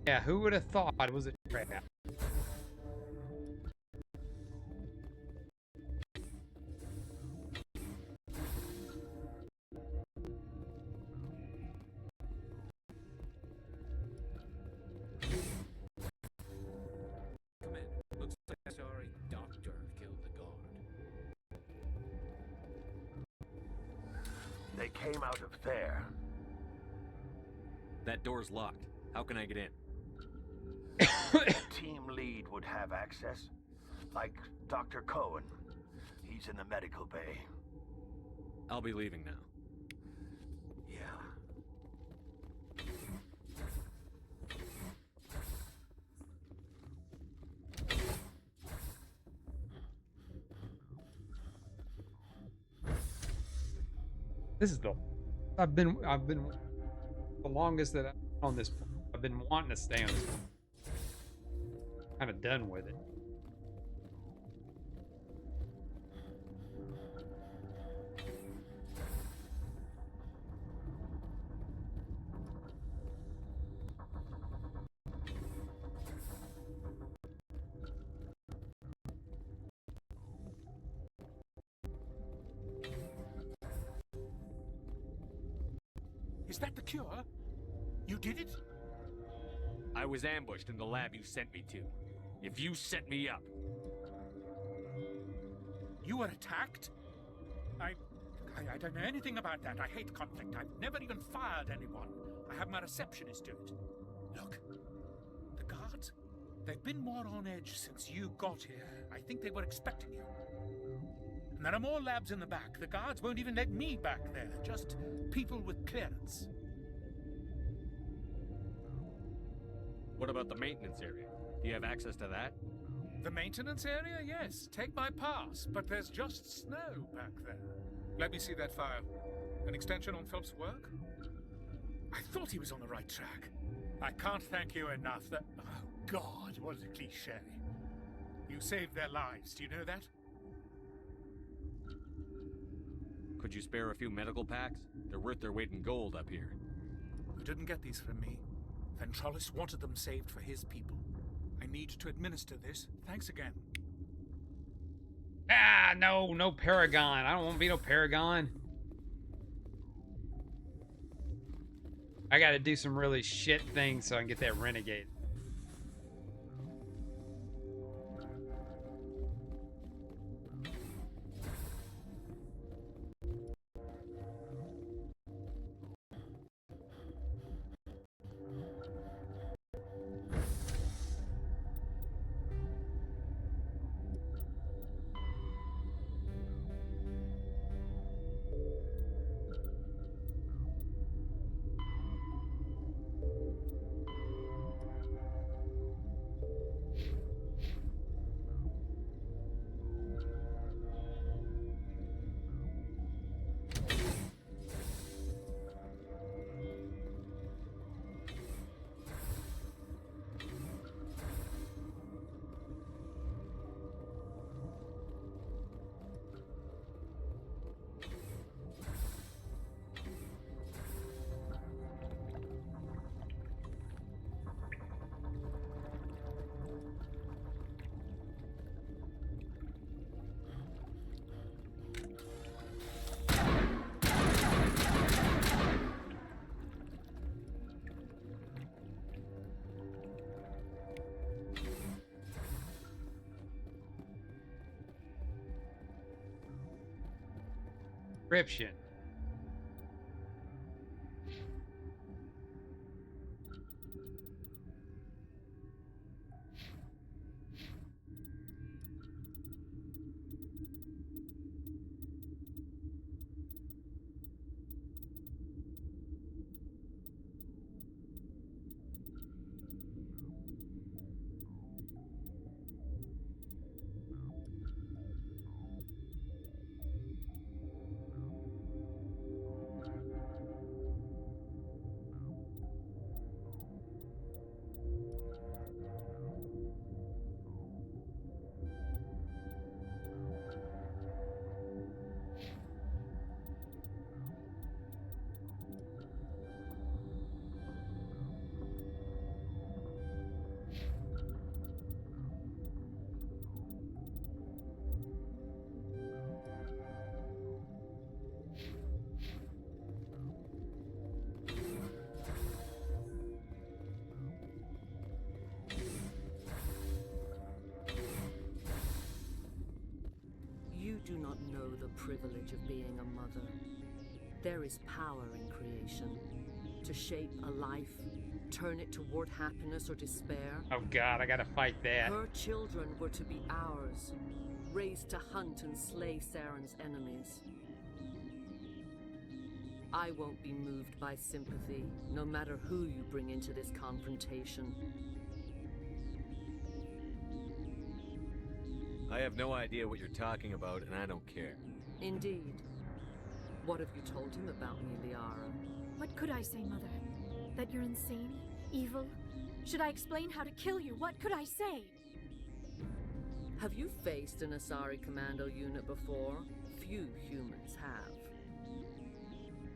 Yeah, who would have thought it was a trap? Come in. Looks like a sorry doctor killed the guard. They came out of there. That door's locked. How can I get in? Team lead would have access. Like Dr. Cohen. He's in the medical bay. I'll be leaving now. Yeah. This is the I've been the longest that I've been on this. I've been wanting to stay on this. Kind of done with it. Is that the cure? You did it? I was ambushed in the lab you sent me to. If you set me up... You were attacked? I don't know anything about that. I hate conflict. I've never even fired anyone. I have my receptionist do it. Look, the guards, they've been more on edge since you got here. I think they were expecting you. And there are more labs in the back. The guards won't even let me back there. Just people with clearance. What about the maintenance area? Do you have access to that? The maintenance area? Yes. Take my pass. But there's just snow back there. Let me see that file. An extension on Phelps' work? I thought he was on the right track. I can't thank you enough that... Oh, God, what a cliche. You saved their lives. Do you know that? Could you spare a few medical packs? They're worth their weight in gold up here. You didn't get these from me. Ventralis wanted them saved for his people. I need to administer this. Thanks again. Ah, no Paragon. I don't want to be no Paragon. I got to do some really shit things so I can get that Renegade. Description. do not know the privilege of being a mother. There is power in creation. To shape a life, turn it toward happiness or despair. Oh God, I gotta fight that. Her children were to be ours, raised to hunt and slay Saren's enemies. I won't be moved by sympathy, no matter who you bring into this confrontation. I have no idea what you're talking about, and I don't care. Indeed. What have you told him about me, Liara? What could I say, Mother? That you're insane? Evil? Should I explain how to kill you? What could I say? Have you faced an Asari commando unit before? Few humans have.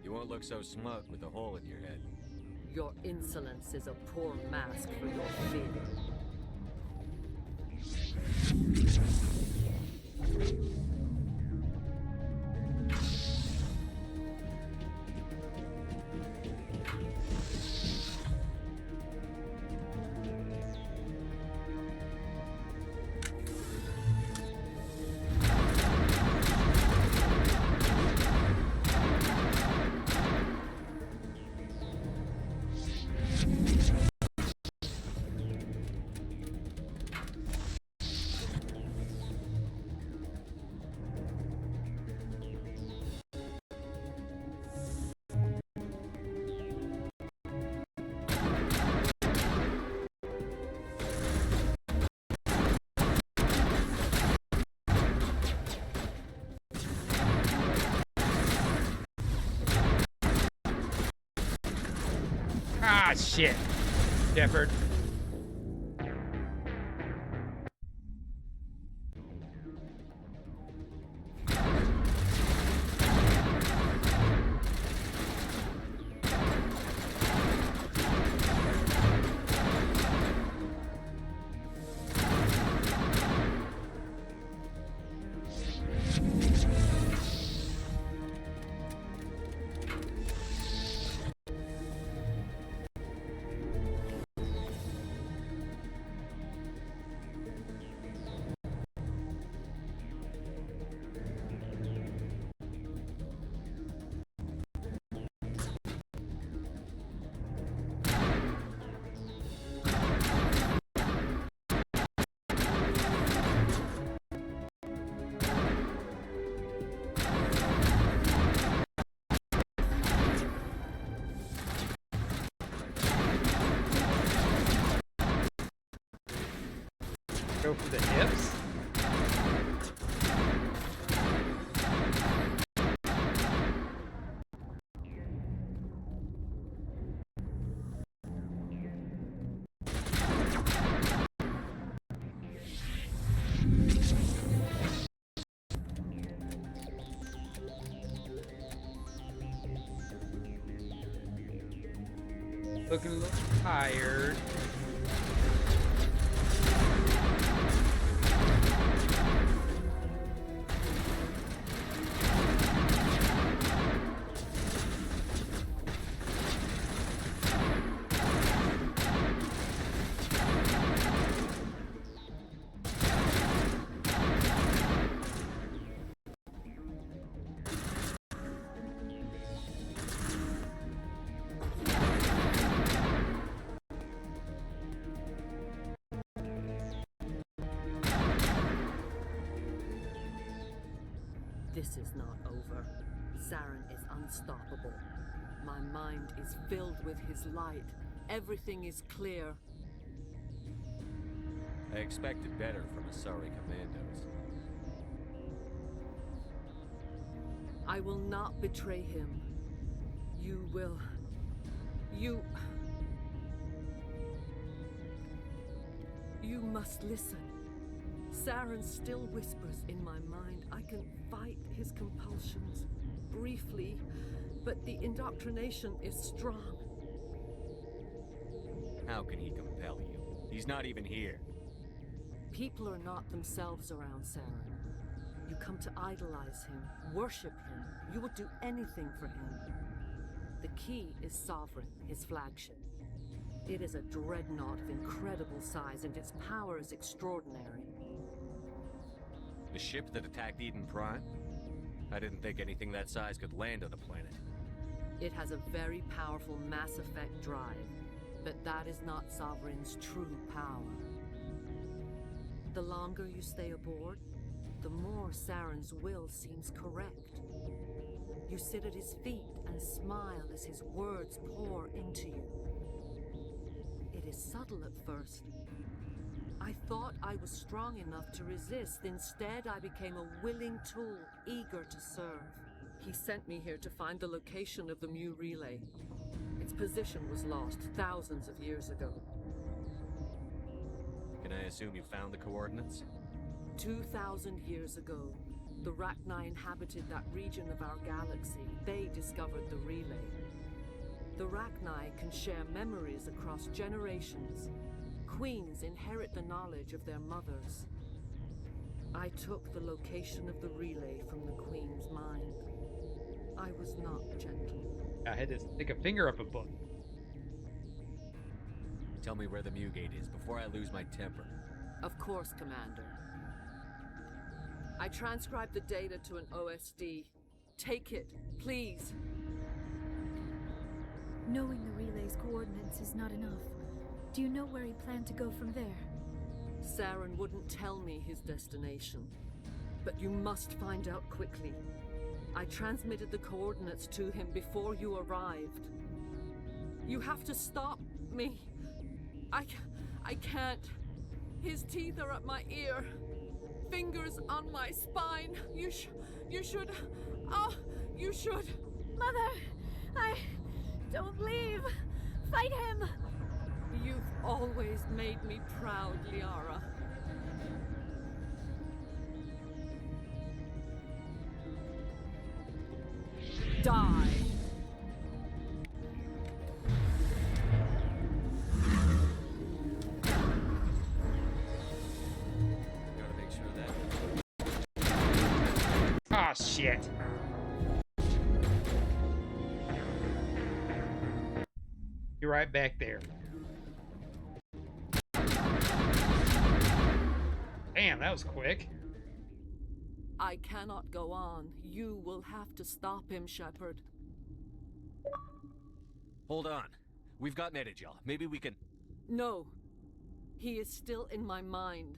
You won't look so smug with a hole in your head. Your insolence is a poor mask for your fear. Ah, shit. Shepard. Go for the hips. Looking a little tired. This is not over. Saren is unstoppable. My mind is filled with his light. Everything is clear. I expected better from Asari commandos. I will not betray him. You will... You must listen. Saren still whispers in my mind. I can fight his compulsions briefly, but the indoctrination is strong. How can he compel you? He's not even here. People are not themselves around Saren. You come to idolize him, worship him. You would do anything for him. The key is Sovereign, his flagship. It is a dreadnought of incredible size, and its power is extraordinary. The ship that attacked Eden Prime? I didn't think anything that size could land on a planet. It has a very powerful mass effect drive, but that is not Sovereign's true power. The longer you stay aboard, the more Saren's will seems correct. You sit at his feet and smile as his words pour into you. It is subtle at first. I thought I was strong enough to resist. Instead, I became a willing tool, eager to serve. He sent me here to find the location of the Mu relay. Its position was lost thousands of years ago. Can I assume you found the coordinates? 2,000 years ago, the Rachni inhabited that region of our galaxy. They discovered the relay. The Rachni can share memories across generations. Queens inherit the knowledge of their mothers. I took the location of the relay from the Queen's mind. I was not gentle. I had to stick a finger up a book. Tell me where the Mu gate is before I lose my temper. Of course, Commander. I transcribed the data to an OSD. Take it, please. Knowing the relay's coordinates is not enough. Do you know where he planned to go from there? Saren wouldn't tell me his destination. But you must find out quickly. I transmitted the coordinates to him before you arrived. You have to stop me. I can't. His teeth are at my ear. Fingers on my spine. You should. Oh, you should. Mother, don't leave. Fight him. You've always made me proud, Liara. Die. Gotta make sure that... Ah, shit. You're right back there. Damn, that was quick. I cannot go on. You will have to stop him, Shepard. Hold on. We've got Metagel. Maybe we can... No. He is still in my mind.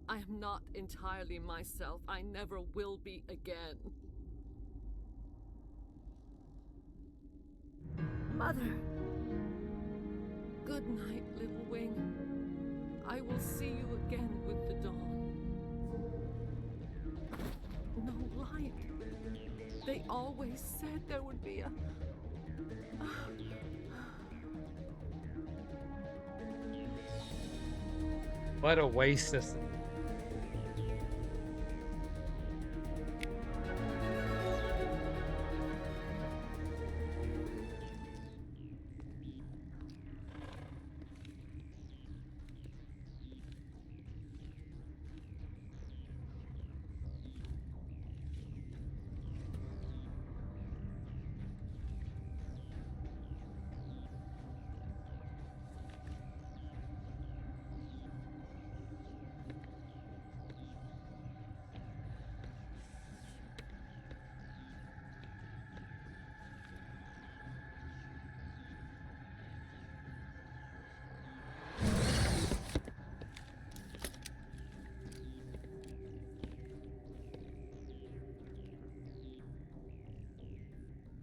I am not entirely myself. I never will be again. Mother. Good night, little wing. I will see you again with the dawn. No light. They always said there would be a... What a waste system.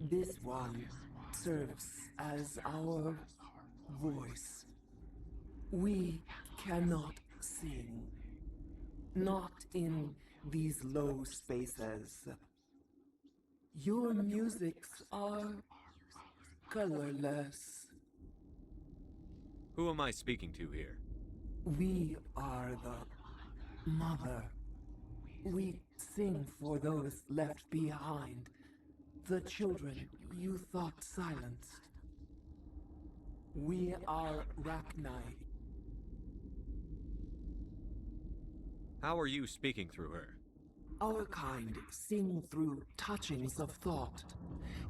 This one serves as our voice. We cannot sing. Not in these low spaces. Your musics are colorless. Who am I speaking to here? We are the mother. We sing for those left behind. The children you thought silenced. We are Rachni. How are you speaking through her? Our kind sing through touchings of thought.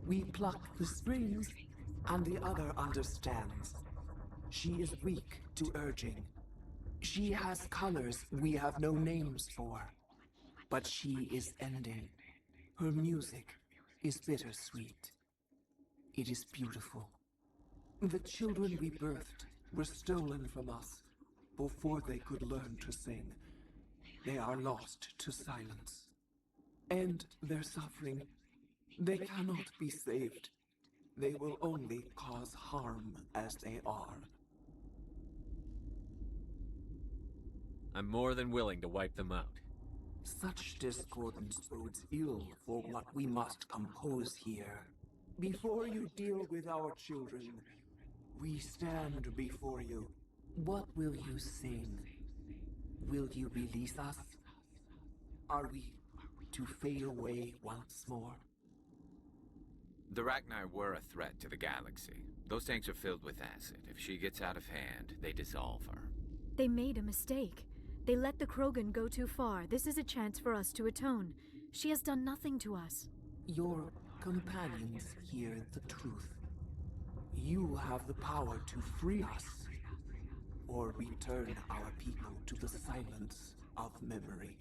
We pluck the strings, and the other understands. She is weak to urging. She has colors we have no names for. but she is ending. Her music is bittersweet. It is beautiful. The children we birthed were stolen from us before they could learn to sing. They are lost to silence. And their suffering, they cannot be saved. They will only cause harm as they are. I'm more than willing to wipe them out. Such discordance bodes ill for what we must compose here. Before you deal with our children, we stand before you. What will you sing? Will you release us? Are we to fade away once more? The Rachni were a threat to the galaxy. Those tanks are filled with acid. If she gets out of hand, they dissolve her. They made a mistake. They let the Krogan go too far. This is a chance for us to atone. She has done nothing to us. Your companions hear the truth. You have the power to free us, or return our people to the silence of memory.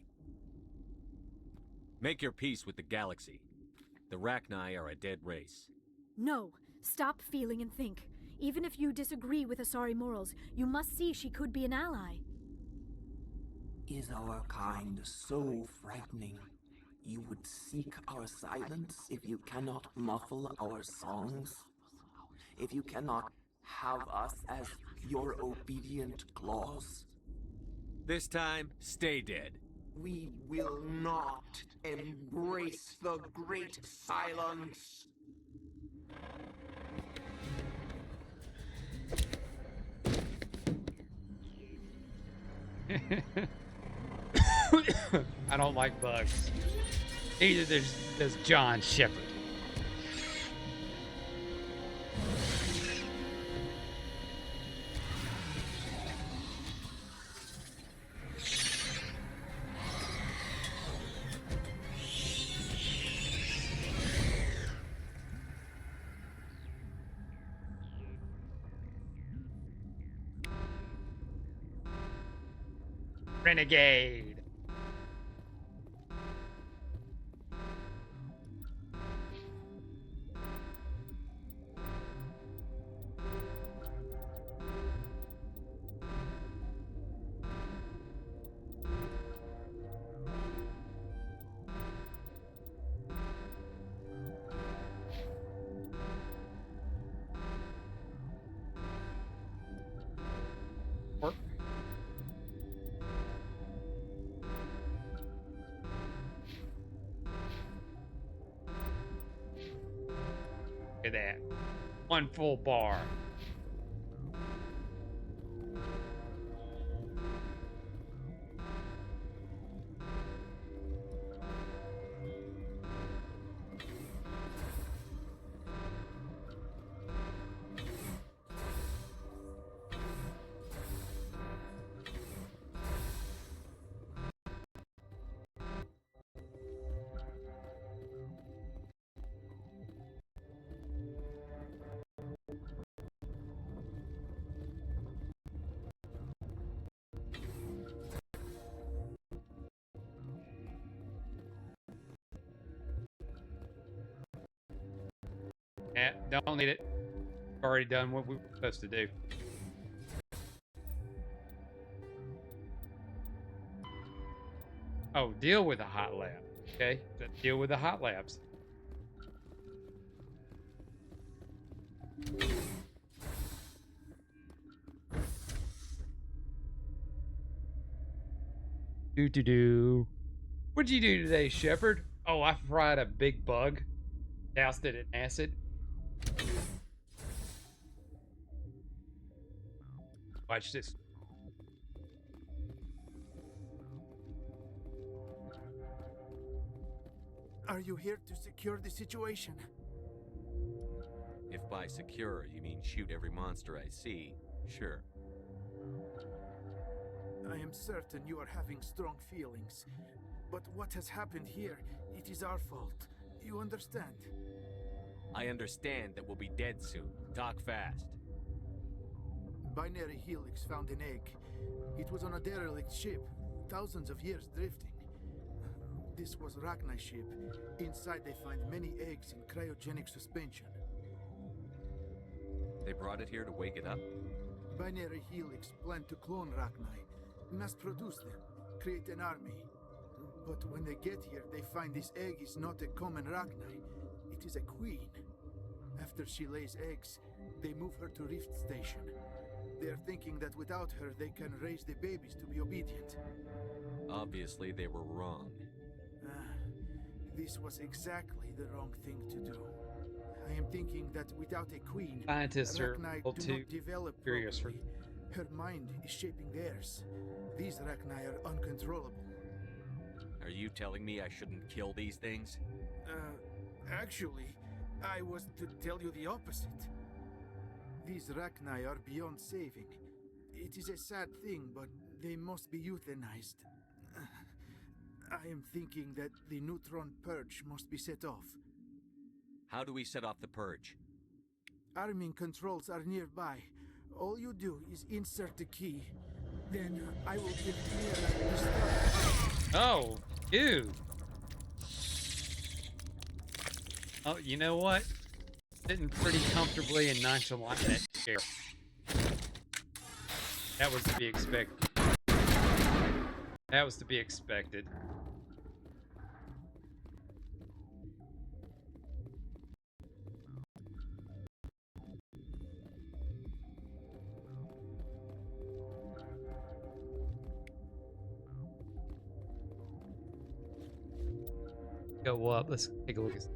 Make your peace with the galaxy. The Rachni are a dead race. No, stop feeling and think. Even if you disagree with Asari morals, you must see she could be an ally. Is our kind so frightening? You would seek our silence if you cannot muffle our songs? If you cannot have us as your obedient claws? This time, stay dead. We will not embrace the great silence. I don't like bugs. Neither does John Shepard. Renegade. Look at that. One full bar. Yeah, don't need it. Already done what we were supposed to do. Oh, deal with the hot lab. Okay, let's deal with the hot labs. Do. What'd you do today, Shepard? Oh, I fried a big bug. Doused it in acid. Watch this. Are you here to secure the situation? If by secure you mean shoot every monster I see, sure. I am certain you are having strong feelings. But what has happened here, it is our fault. You understand? I understand that we'll be dead soon. Talk fast. Binary Helix found an egg. It was on a derelict ship, thousands of years drifting. This was Rachni's ship. Inside they find many eggs in cryogenic suspension. They brought it here to wake it up? Binary Helix planned to clone Rachni, mass produce them, create an army. But when they get here, they find this egg is not a common Rachni. It is a queen. After she lays eggs, they move her to Rift Station. They are thinking that without her, they can raise the babies to be obedient. Obviously, they were wrong. This was exactly the wrong thing to do. I am thinking that without a queen, Scientists are Rachni a little do too not develop curious for. properly. Her mind is shaping theirs. These Rachni are uncontrollable. Are you telling me I shouldn't kill these things? Actually, I was to tell you the opposite. These Rachni are beyond saving. It is a sad thing, but they must be euthanized. I am thinking that the neutron purge must be set off. How do we set off the purge? Arming controls are nearby. All you do is insert the key. Then I will give Mira the start. Oh, dude. Oh, you know what? Sitting pretty comfortably and nonchalant in that chair. That was to be expected. That was to be expected. Go up. Let's take a look at.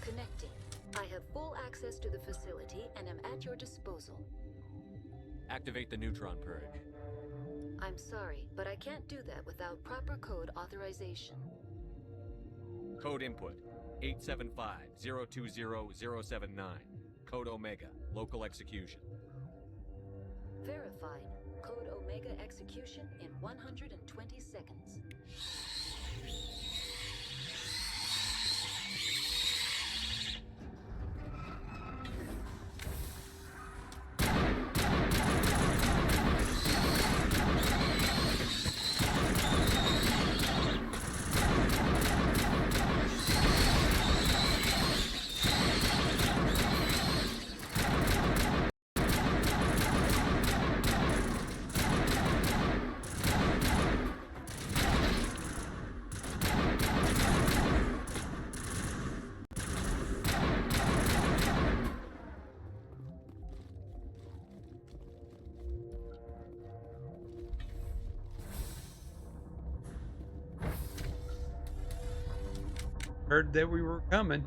Connecting. I have full access to the facility and am at your disposal. Activate the neutron purge. I'm sorry, but I can't do that without proper code authorization. Code input 875-020-079. Code Omega. Local execution. Verified. Code Omega execution in 120 seconds. Heard that we were coming.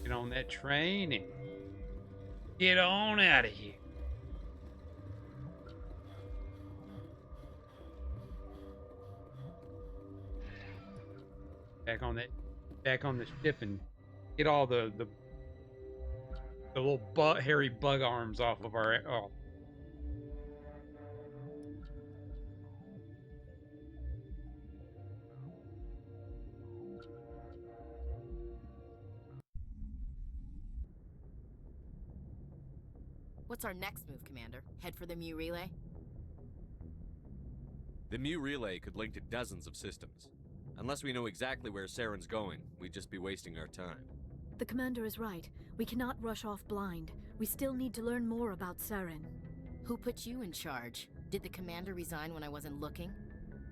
Get on that train and get on out of here. Back on the ship and get all the little hairy bug arms off of our. Oh. What's our next move, Commander? Head for the Mu relay? The Mu relay could link to dozens of systems. Unless we know exactly where Saren's going, we'd just be wasting our time. The commander is right. We cannot rush off blind. We still need to learn more about Saren. Who put you in charge? Did the commander resign when I wasn't looking?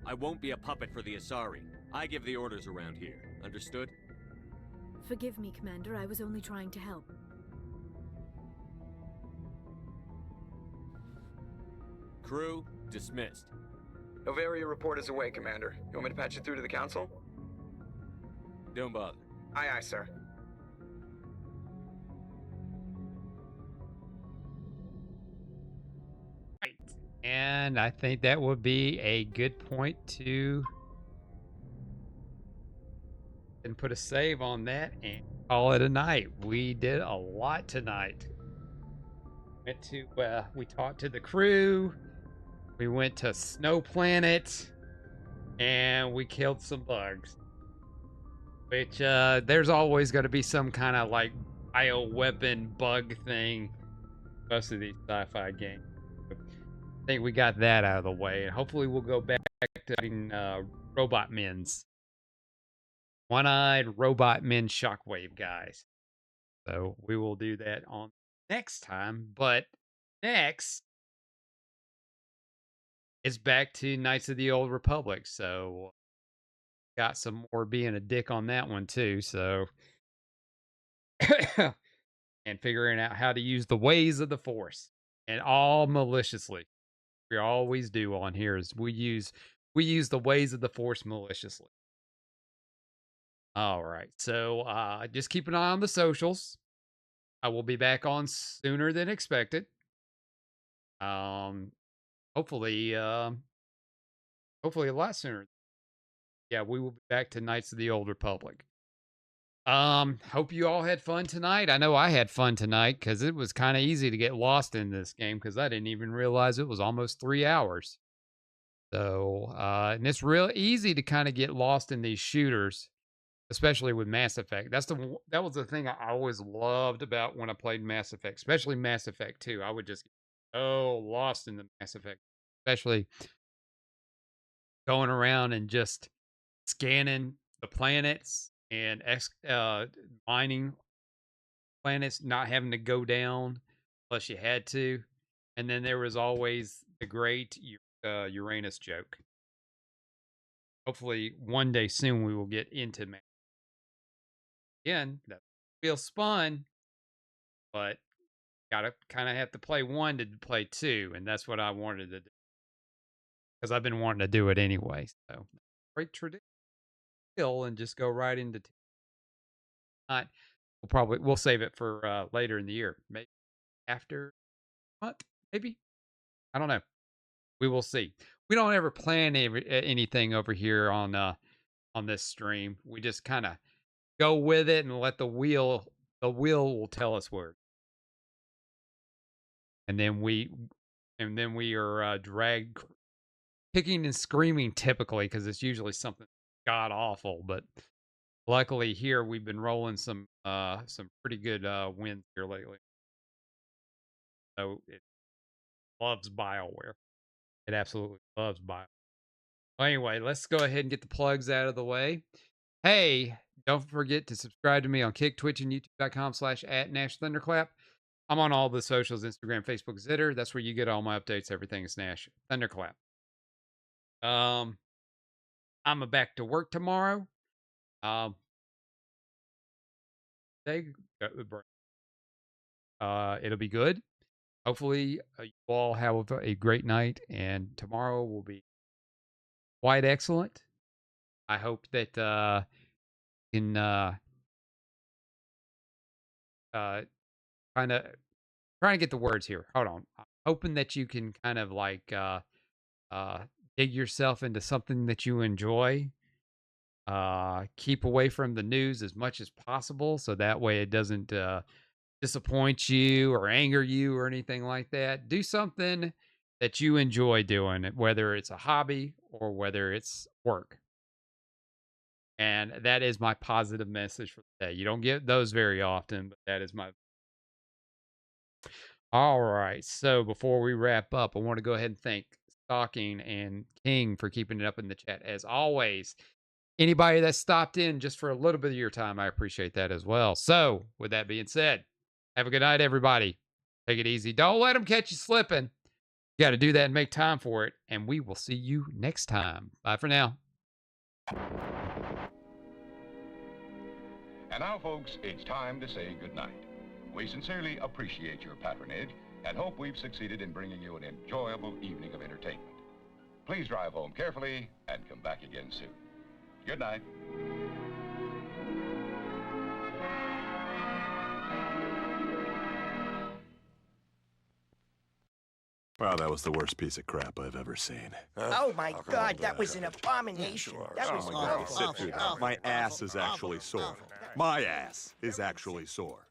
I won't be a puppet for the Asari. I give the orders around here. Understood? Forgive me, Commander. I was only trying to help. Crew, dismissed. Novaria report is away, Commander. You want me to patch it through to the Council? Don't bother. Aye, aye, sir. Right. And I think that would be a good point to and put a save on that and call it a night. We did a lot tonight. We talked to the crew. We went to Snow Planet, and we killed some bugs. Which there's always going to be some kind of like bioweapon bug thing. Most of these sci-fi games. I think we got that out of the way, and hopefully we'll go back to having robot men's. One-eyed robot men shockwave guys. So we will do that on next time. But next, it's back to Knights of the Old Republic. So got some more being a dick on that one too. So and figuring out how to use the ways of the Force, and all maliciously. We always do on here is we use the ways of the Force maliciously. All right. So just keep an eye on the socials. I will be back on sooner than expected. Hopefully a lot sooner. Yeah, we will be back to Knights of the Old Republic. Hope you all had fun tonight. I know I had fun tonight because it was kind of easy to get lost in this game because I didn't even realize it was almost 3 hours. So, and it's real easy to kind of get lost in these shooters, especially with Mass Effect. That was the thing I always loved about when I played Mass Effect, especially Mass Effect 2. I would just get so lost in the Mass Effect, especially going around and just scanning the planets and mining planets, not having to go down unless you had to. And then there was always the great Uranus joke. Hopefully, one day soon we will get into Mass. Again, that feels fun, but gotta kind of have to play 1 to play 2, and that's what I wanted to do because I've been wanting to do it anyway. So, great tradition, and just go right into. Not, we'll save it for later in the year, maybe after a month, maybe. I don't know. We will see. We don't ever plan anything over here on this stream. We just kind of go with it and let the wheel will tell us where. And then we are dragged kicking and screaming typically because it's usually something god awful. But luckily here we've been rolling some pretty good wins here lately. So it loves BioWare. It absolutely loves BioWare. Well, anyway, let's go ahead and get the plugs out of the way. Hey, don't forget to subscribe to me on Kick, Twitch, and YouTube.com/@NashThunderclap. I'm on all the socials, Instagram, Facebook, Zitter. That's where you get all my updates. Everything is Nash Thunderclap. I'm back to work tomorrow. It'll be good. Hopefully, you all have a great night, and tomorrow will be quite excellent. I hope that in kind of trying to get the words here. Hold on. I'm hoping that you can kind of like dig yourself into something that you enjoy. Keep away from the news as much as possible, so that way it doesn't disappoint you or anger you or anything like that. Do something that you enjoy doing, whether it's a hobby or whether it's work. And that is my positive message for the day. You don't get those very often, but that is my. All right. So before we wrap up, I want to go ahead and thank Stalking and King for keeping it up in the chat. As always, anybody that stopped in just for a little bit of your time, I appreciate that as well. So with that being said, have a good night, everybody. Take it easy. Don't let them catch you slipping. You got to do that and make time for it. And we will see you next time. Bye for now. And now, folks, it's time to say goodnight. We sincerely appreciate your patronage and hope we've succeeded in bringing you an enjoyable evening of entertainment. Please drive home carefully and come back again soon. Good night. Wow, that was the worst piece of crap I've ever seen. Oh my God, that was an abomination. That was Oh my God, sit through that. My ass is actually sore. My ass is actually sore.